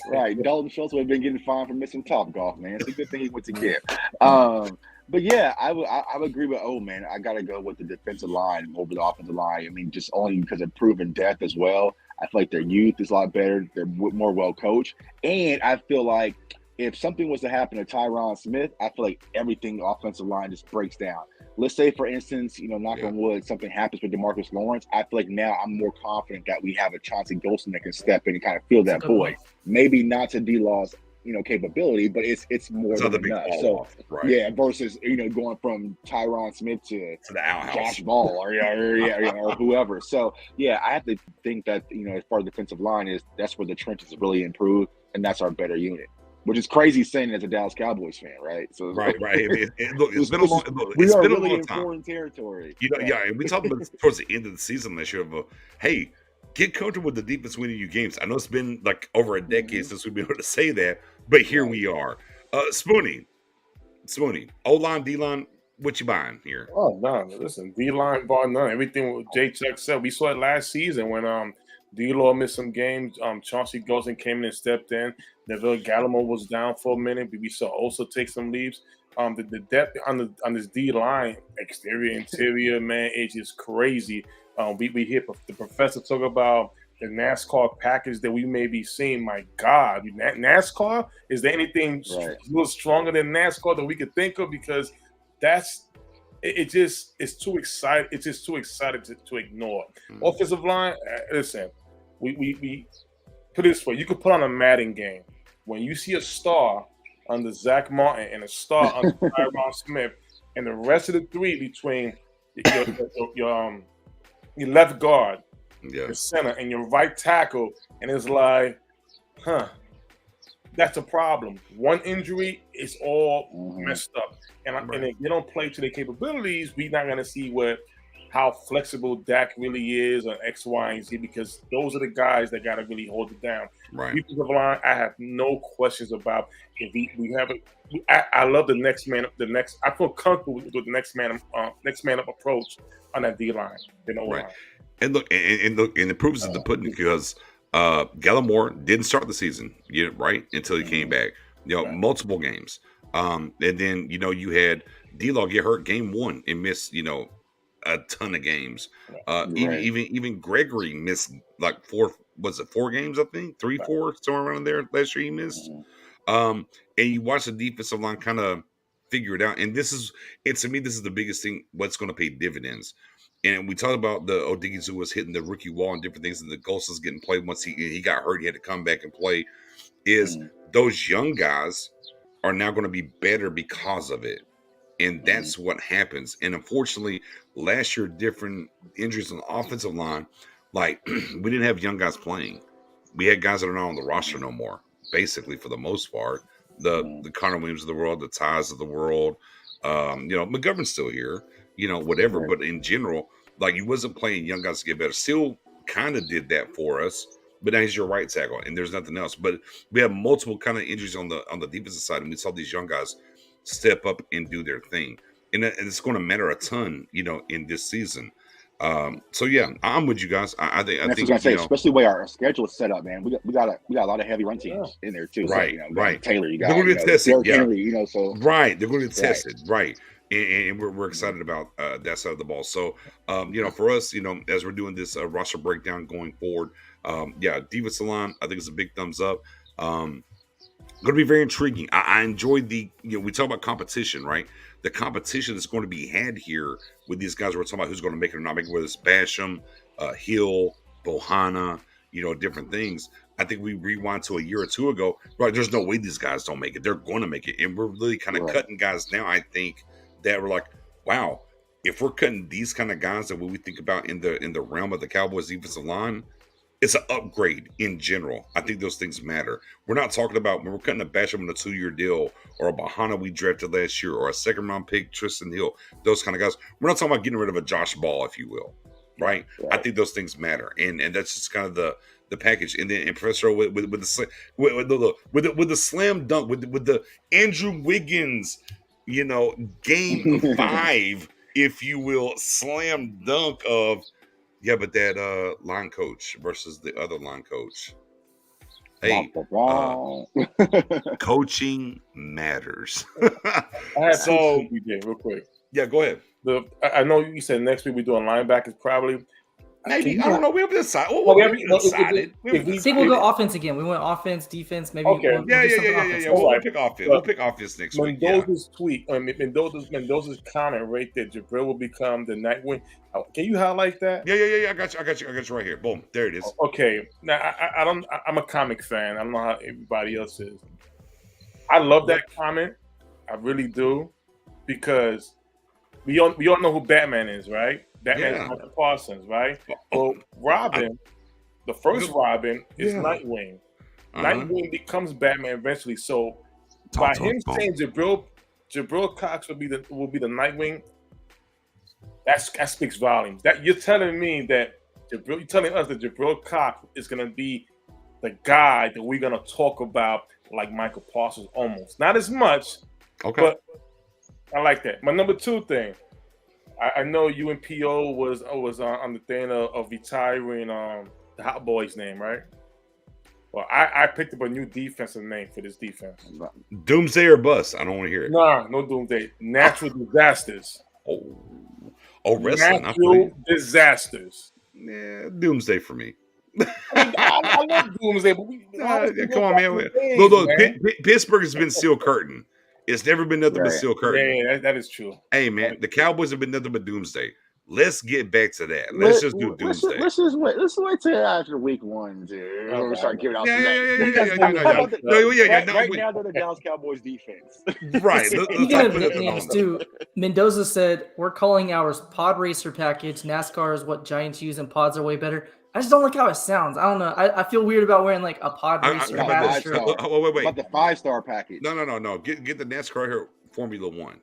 Right. Dalton Schultz would have been getting fined for missing Top Golf, man. It's a good thing he went to camp. But yeah, I would agree with man. I gotta go with the defensive line over the offensive line. I mean, just only because of proven depth as well. I feel like their youth is a lot better. They're more well coached, and I feel like if something was to happen to Tyron Smith, I feel like everything offensive line just breaks down. Let's say, for instance, knock on wood, something happens with DeMarcus Lawrence. I feel like now I'm more confident that we have a Chauncey Golston that can step in and kind of fill that void. Maybe not to D-Law's capability, but it's more than enough. So versus going from Tyron Smith to the outhouse, Josh Ball or whoever. So I have to think that as part of the defensive line that's where the trenches really improved, and that's our better unit. Which is crazy saying as a Dallas Cowboys fan, right? So right. It's been a long time. We are really in foreign territory. And we talked about towards the end of the season last year about, hey, get comfortable with the defense winning you games. I know it's been like over a decade since we've been able to say that, but here we are. Spoonie, O-line, D-line, what you buying here? Oh, no, listen, D-line, bar none. Everything what Jay Chuck said, we saw it last season when D-Law missed some games. Chauncey Golston came in and stepped in. Neville Gallimore was down for a minute, but we saw also take some leaves. The depth on this D-line, exterior, interior, man, it's just crazy. We hear the professor talk about the NASCAR package that we may be seeing. My God, NASCAR, is there anything a little stronger than NASCAR that we could think of? Because it's too exciting. It's just too exciting to ignore. Offensive line, listen, we put it this way: you could put on a Madden game when you see a star under Zach Martin and a star under Tyron Smith, and the rest of the three between your left guard, your center, and your right tackle, and it's like, that's a problem. One injury is all messed up, and if they don't play to their capabilities, we're not going to see what how flexible Dak really is on X, Y, and Z, because those are the guys that got to really hold it down. Right. Defensive line, I have no questions about if we have it. I love the next man. I feel comfortable with the next man up approach on that D line. Right. And look, and the proof is in the pudding, because Gallimore didn't start the season, right, until he came back. Multiple games. And then you had D-Law get hurt game 1 and miss a ton of games. Even Gregory missed like 4 games, I think 3-4 somewhere around there last year he missed. And you watch the defensive line kind of figure it out, and to me this is the biggest thing, what's going to pay dividends. And we talked about the Odighizu was hitting the rookie wall and different things, and the Ghost was getting played once he got hurt. He had to come back and play. Those young guys are now going to be better because of it. And that's what happens. And unfortunately, last year, different injuries on the offensive line, like we didn't have young guys playing. We had guys that are not on the roster no more, basically, for the most part. The Connor Williams of the world, the Ties of the world, McGovern's still here, whatever. But in general, like he wasn't playing young guys to get better. Still kind of did that for us, but now he's your right tackle, and there's nothing else. But we have multiple kind of injuries on the defensive side, and we saw these young guys step up and do their thing, and it's going to matter a ton, in this season. So yeah, I'm with you guys. I think what I was gonna say, especially the way our schedule is set up, man. We got a lot of heavy run teams in there too. Right, so, right. Taylor, you got they're going to get tested. Henry, so right, they're going to get tested. Right, and we're excited about that side of the ball. So for us, as we're doing this roster breakdown going forward, defensive line, I think it's a big thumbs up. Going to be very intriguing. I enjoyed we talk about competition, right? The competition that's going to be had here with these guys. We're talking about who's going to make it or not make it, whether it's Basham, Hill, Bohanna, different things. I think we rewind to a year or two ago, right? There's no way these guys don't make it. They're going to make it. And we're really kind of cutting guys now, I think, that we're like, wow, if we're cutting these kind of guys that we think about in the realm of the Cowboys defensive line, it's an upgrade in general. I think those things matter. We're not talking about when we're cutting a Basham on a 2-year deal, or a Bahana we drafted last year, or a second-round pick, Tristan Hill, those kind of guys. We're not talking about getting rid of a Josh Ball, if you will, right? I think those things matter, and that's just kind of the package. And then Professor with the slam dunk, with the Andrew Wiggins, game 5, if you will, slam dunk of. Yeah, but that line coach versus the other line coach. Hey, coaching matters. I have real quick. Yeah, go ahead. I know you said next week we're doing linebackers probably. Maybe. I don't know. We haven't decided. I think we'll go offense again. We went offense, defense, maybe. Okay. Yeah. We'll pick offense. We'll pick offense next week. Mendoza's tweet, Mendoza's comment right there. Jabril will become the Nightwing. Can you highlight that? Yeah. I got you right here. Boom. There it is. Okay. Now I'm a comic fan. I don't know how everybody else is. I love that comment. I really do, because we all know who Batman is, right? Batman is Michael Parsons, right? Well, Robin, the first Robin is Nightwing. Nightwing becomes Batman eventually. So by him saying Jabril Cox will be the Nightwing, that speaks volumes. That you're telling me that you're telling us that Jabril Cox is going to be the guy that we're going to talk about like Michael Parsons, almost. Not as much, but I like that. My number 2 thing. I know you and P.O. was on the thing of retiring the Hot Boy's name, right? Well, I picked up a new defensive name for this defense. Doomsday or bust? I don't want to hear it. Nah, no doomsday. Natural disasters. Oh, wrestling. Natural disasters. Yeah, doomsday for me. I love doomsday, but come on, man. Look, Pittsburgh has been steel curtain. It's never been nothing but steel curtain. Yeah, that is true. Hey, man, the Cowboys have been nothing but doomsday. Let's get back to that. Let's just do doomsday. Let's wait till after week 1, dude. We'll start giving out. Right now, they're the Dallas Cowboys defense. Right. Speaking of nicknames, too, Mendoza said, we're calling ours Pod Racer package. NASCAR is what Giants use, and pods are way better. I just don't like how it sounds. I don't know. I feel weird about wearing like a Pod Racer package. Wait. About the 5-star package. No. Get the NASCAR here, Formula 1.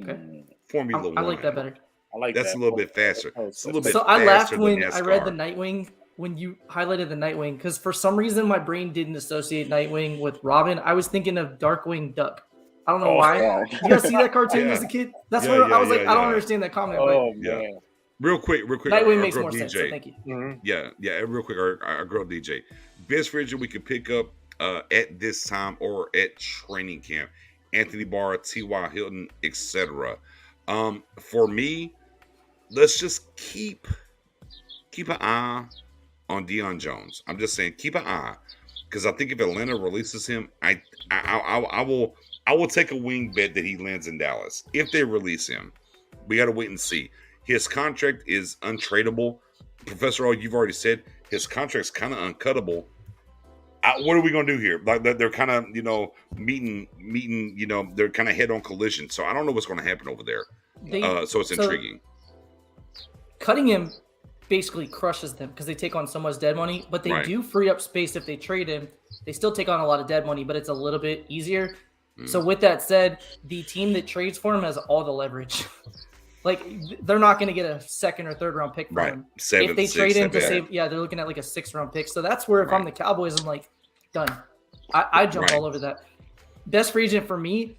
Okay. Formula 1. I like that better. I like That's that. a little bit faster. It's a little bit So I laughed faster when than I read the NASCAR. Nightwing, when you highlighted the Nightwing, because for some reason my brain didn't associate Nightwing with Robin. I was thinking of Darkwing Duck. I don't know why. yeah. You guys see that cartoon Yeah. as a kid? That's Yeah, where yeah, I was like, yeah, I don't yeah. understand that comment, Oh Yeah. man. Real quick. but Nightwing our makes girl more sense. So DJ. thank you. Mhm. Yeah, real quick. Our girl DJ. Best free agent we could pick up at this time or at training camp. Anthony Barr, T.Y. Hilton, etc. For me, let's just keep an eye on Deion Jones. I'm just saying, keep an eye, because I think if Atlanta releases him, I will take a wing bet that he lands in Dallas. If they release him, we got to wait and see. His contract is untradeable. Professor O, you've already said his contract's kind of uncuttable. What are we going to do here? Like they're kind of, meeting, they're kind of head on collision. So I don't know what's going to happen over there. So it's intriguing. Cutting him basically crushes them because they take on so much dead money, but they do free up space if they trade him. They still take on a lot of dead money, but it's a little bit easier. So with that said, the team that trades for him has all the leverage. Like, they're not going to get a second or third round pick for him. If they trade him to save, they're looking at like a 6th round pick. So that's where if I'm the Cowboys, I'm like, done. I jump all over that. Best free agent for me,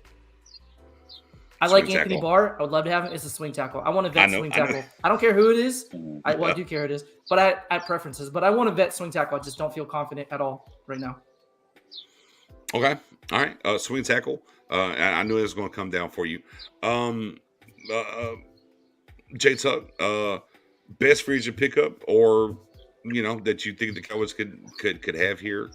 I like Anthony Barr. I would love to have him as a swing tackle. I want a vet swing tackle. I don't care who it is. I do care who it is, but I have preferences. But I want a vet swing tackle. I just don't feel confident at all right now. Okay. All right. Swing tackle. I knew it was going to come down for you. J Tuck, best free agent pickup, or that you think the Cowboys could have here?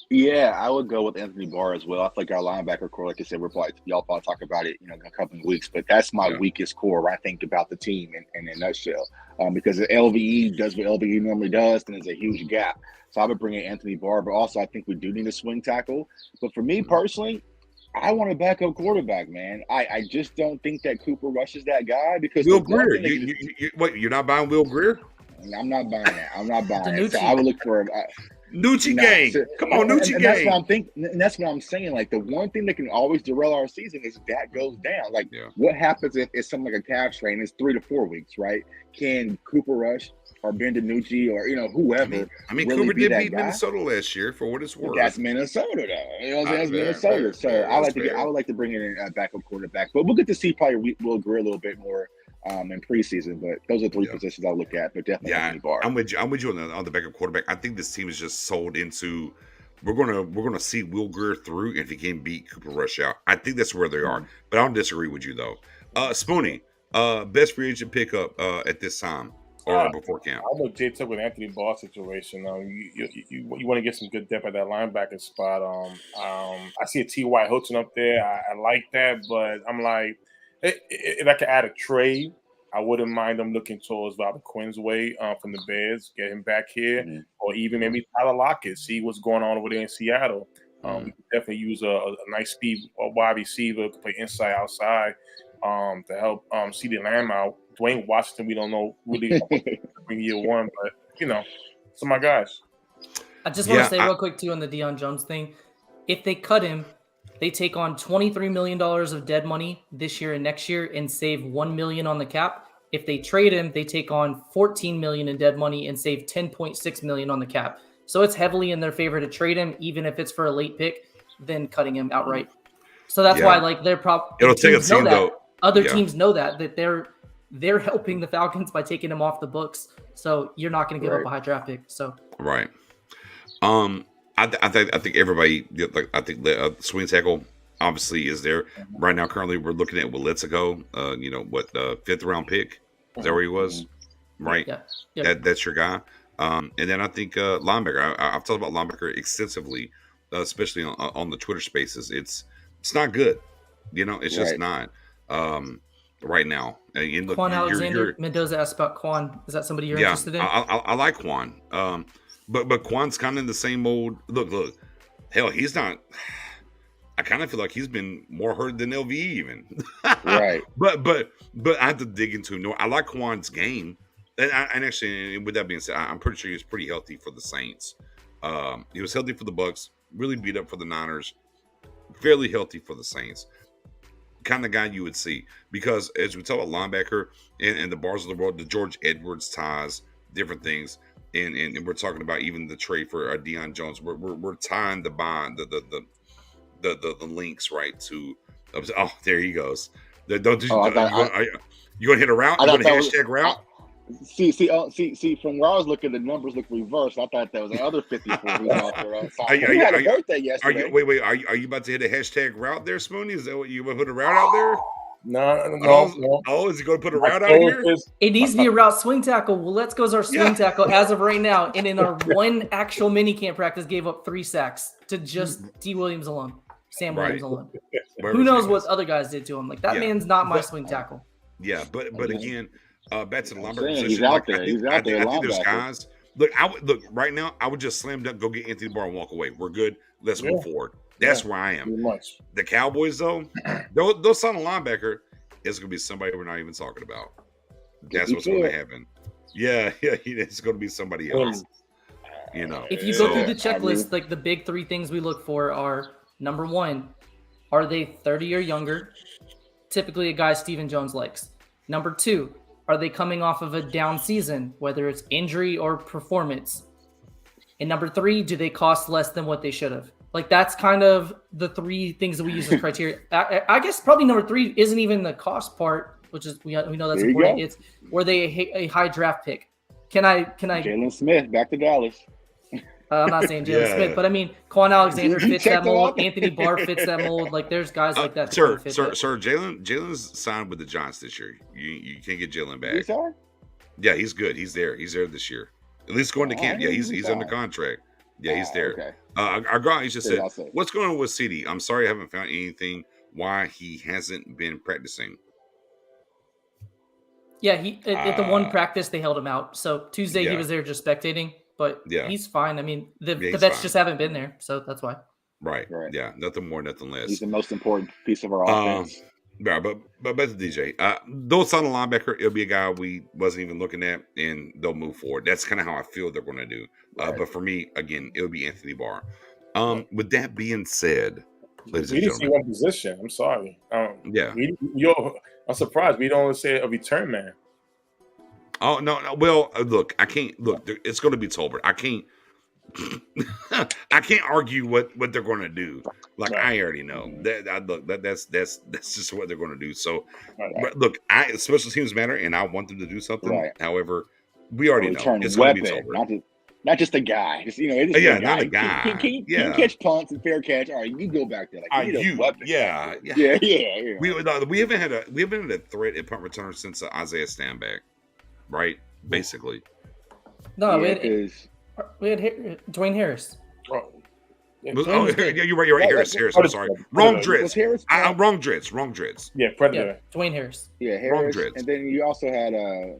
Yeah, I would go with Anthony Barr as well. I think our linebacker core, like I said, y'all probably talk about it, in a couple of weeks. But that's my weakest core when I think about the team in a nutshell. Because the LVE does what LVE normally does, then there's a huge gap. So I would bring in Anthony Barr, but also I think we do need a swing tackle. But for me personally, I want a backup quarterback, man. I just don't think that Cooper Rush is that guy because Will Greer. You're not buying Will Greer? I'm not buying that. I'm not buying it. So I would look for Nucci gang. Come on, Nucci gang. That's what I'm thinking. And that's what I'm saying. Like, the one thing that can always derail our season is that goes down. Like, what happens if it's something like a calf strain? It's 3 to 4 weeks, right? Can Cooper Rush or Ben DiNucci or whoever? I mean, really Cooper did beat guy? Minnesota last year, for what it's worth. That's Minnesota, though. That's Minnesota. So I would like to bring in a backup quarterback, but we'll get to see probably Will Greer a little bit more in preseason. But those are 3 positions I'll look at. But definitely Anthony Barr. I'm with you on the backup quarterback. I think this team is just sold into. We're gonna see Will Greer through if he can beat Cooper Rush out. I think that's where they are. But I don't disagree with you though. Spoonie, best free agent pickup at this time or before camp. I'm with J-Tuck with Anthony Barr situation. You want to get some good depth at that linebacker spot. I see a T.Y. Hilton up there. I like that, but I'm like, if I could add a trade, I wouldn't mind them looking towards Robert Quinn's way from the Bears, get him back here, or even maybe Tyler Lockett, see what's going on over there in Seattle. We could definitely use a nice speed wide receiver to play inside, outside to help CeeDee Lamb out. Dwayne Washington, we don't know really bring year one, but some of my guys. I just want to say real quick too on the Deion Jones thing. If they cut him, they take on $23 million of dead money this year and next year and save $1 million on the cap. If they trade him, they take on $14 million in dead money and save $10.6 million on the cap. So it's heavily in their favor to trade him, even if it's for a late pick, than cutting him outright. So that's why, like, they're probably it'll take a team though. Other teams know that they're helping the Falcons by taking him off the books. So you're not going to give up a high draft pick. So I think everybody. I think the swing tackle obviously is there right now. Currently, we're looking at Willetzico. 5th round pick. Is that where he was? Right. Yeah. That's your guy. And then I think linebacker. I've talked about linebacker extensively, especially on the Twitter Spaces. It's not good. It's just not. Right now, and look, Quan Alexander Mendoza asked about Quan. Is that somebody you're interested in? I like Quan. But Quan's kind of in the same mode. Look, hell, he's not. I kind of feel like he's been more hurt than LVE even. Right. But I have to dig into him. No, I like Quan's game, and actually, with that being said, I'm pretty sure he was pretty healthy for the Saints. He was healthy for the Bucks. Really beat up for the Niners. Fairly healthy for the Saints. kind of guy you would see, because as we talk about linebacker and the bars of the world, the George Edwards ties, different things, and we're talking about even the trade for Deion Jones. We're tying the bond, the links right to. Oh, there he goes. You gonna hit a route? You gonna hashtag route? See. From where I was looking, the numbers look reversed. I thought that was the other 54 who's out there. He had a birthday yesterday. Are you about to hit a hashtag route there, Spoony? Is that what you want to put a route out there? No. Oh, is he going to put a route out here? It needs to be a route swing tackle. Well, let's go's our swing tackle as of right now. And in our one actual mini camp practice, gave up 3 sacks to just D. Williams alone. Sam Williams alone. Who knows what other guys did to him? Like, that man's not my swing tackle. Yeah, but again, back to the linebacker position. He's out there. I think there's guys. Look, right now, I would just slam dunk, go get Anthony Barr and walk away. We're good. Let's move forward. That's where I am. The Cowboys, though, they'll sign a linebacker. It's going to be somebody we're not even talking about. That's what's going to happen. Yeah, it's going to be somebody else. You know, if you go through the checklist, like the big 3 things we look for are, number 1, are they 30 or younger? Typically a guy Stephen Jones likes. Number 2, are they coming off of a down season, whether it's injury or performance? And number 3, do they cost less than what they should have? Like, that's kind of the 3 things that we use as criteria. I guess probably number 3 isn't even the cost part, which is we know that's important. It's were they a high draft pick? Can I? Jalen Smith back to Dallas. I'm not saying Jalen Smith, but I mean, Quan Alexander fits that mold. Anthony Barr fits that mold. Like, there's guys like that. Sir, Jalen's signed with the Giants this year. You can't get Jalen back. Yeah, he's good. He's there. He's there this year. At least going to camp. Yeah, he's under contract. Yeah, he's there. Okay. Our guy just said, "What's going on with CD? I'm sorry, I haven't found anything why he hasn't been practicing." Yeah, at the one practice they held him out. So Tuesday he was there just spectating. But he's fine. I mean, the vets just haven't been there, so that's why. Right. Yeah. Nothing more, nothing less. He's the most important piece of our offense. Yeah, but back to DJ. They'll sign a linebacker. It'll be a guy we wasn't even looking at, and they'll move forward. That's kind of how I feel they're going to do. But for me, again, it'll be Anthony Barr. With that being said, ladies and gentlemen, we didn't see one position. I'm sorry. I'm surprised we don't say a return man. Oh no! Well, look, I can't look. It's going to be Tolbert. I can't. I can't argue what they're going to do. Like, I already know that's just what they're going to do. So, look, special teams matter, and I want them to do something. Right. However, we already know it's going to be Tolbert. Not just a guy. Just, not a guy. Can you catch punts and fair catch? All right, you go back there. Like, you need a weapon. Yeah. We haven't had a threat at punt returner since Isaiah Stanback. Right, basically. No, we had Dwayne Harris. You're right. Harris. I'm sorry. Wrong dreads. Wrong dreads. Yeah, Predator. Yeah, Dwayne Harris. Yeah, Harris. Wrong dreads. And then you also had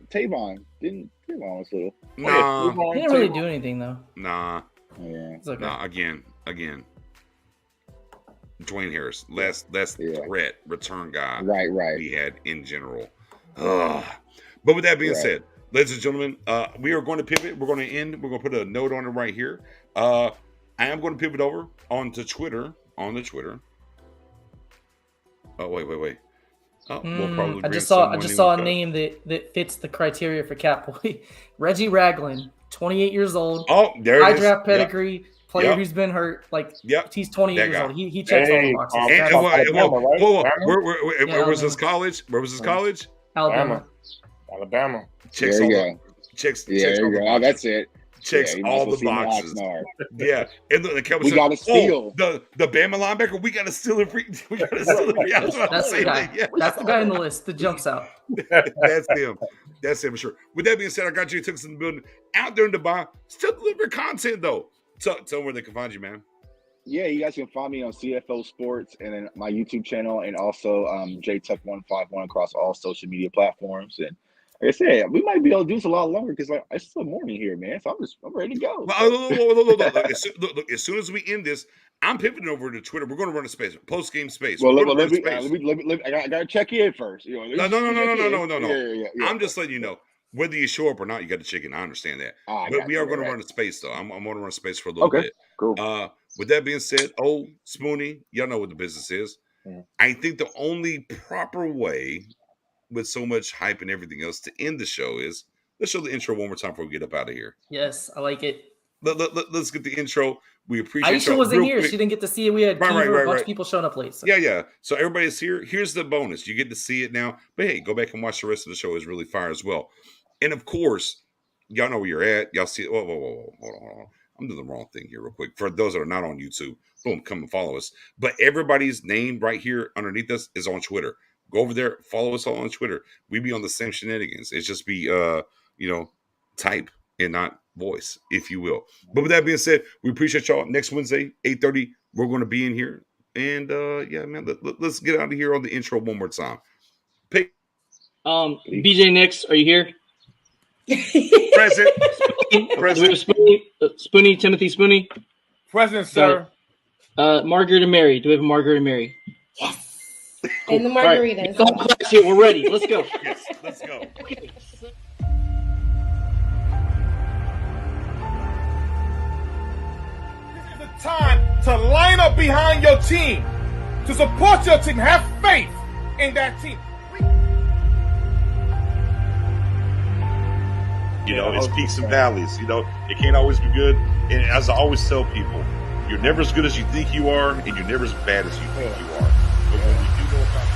Tavon. Tavon was little. Nah. He didn't really do anything though. Nah. Yeah. It's okay. Nah. Again. Dwayne Harris, less threat return guy. Right. We had in general. But with that being said, ladies and gentlemen, we are going to pivot. We're going to end. We're going to put a note on it right here. I am going to pivot over onto Twitter. On the Twitter. Oh, wait. We'll probably I just saw a name that fits the criteria for Catboy. Reggie Ragland, 28 years old. Oh, there it is. High draft pedigree. Player who's been hurt. Like, he's 28 years old. He checks all the boxes. Where was his college? Alabama. Checks all the that's it. Checks all the boxes. Yeah, and the Cowboys we got to steal the Bama linebacker. We got to steal it. We got to steal it. That's the guy. That's the guy in the list that jumps out. That's him. That's him for sure. With that being said, I got Jay Tooks in the building, out there in Dubai, still delivering content though. Tell them where they can find you, man. Yeah, you guys can find me on CFO Sports and then my YouTube channel, and also JTuck151 across all social media platforms. And like I said, we might be able to do this a lot longer because it's still morning here, man. So I'm ready to go. Look, as soon as we end this, I'm pivoting over to Twitter. We're going to run a space, post game space. Well, let me. I got to check in first. No. Yeah. I'm just letting you know. Whether you show up or not, you got the chicken. I understand that. But we are going to run a space, though. I'm going to run a space for a little bit. Cool. With that being said, Spoony, y'all know what the business is. I think the only proper way, with so much hype and everything else, to end the show is let's show the intro one more time before we get up out of here. Yes, I like it. Let's get the intro. We appreciate Aisha wasn't here. Quick. She didn't get to see it. We had a bunch of people showing up late. So. Yeah. So everybody's here. Here's the bonus. You get to see it now. But hey, go back and watch the rest of the show. It's really fire as well. And of course, y'all know where you're at. Y'all see it. Whoa. Hold on. I'm doing the wrong thing here real quick. For those that are not on YouTube, boom, come and follow us. But everybody's name right here underneath us is on Twitter. Go over there, follow us all on Twitter. We be on the same shenanigans. It's just be type and not voice, if you will. But with that being said, we appreciate y'all. Next Wednesday, 8:30, we're going to be in here. And let's get out of here on the intro one more time. BJ Nix, are you here? Present. Spoonie, Timothy Spoonie. Present, sir. Margaret and Mary. Do we have a Margaret and Mary? Yes. And the margaritas. All right. Class here. We're ready. Let's go. Yes, let's go. Okay. Time to line up behind your team, to support your team, have faith in that team. It's peaks and valleys. It can't always be good. And as I always tell people, you're never as good as you think you are, and you're never as bad as you think you are. But when we do know about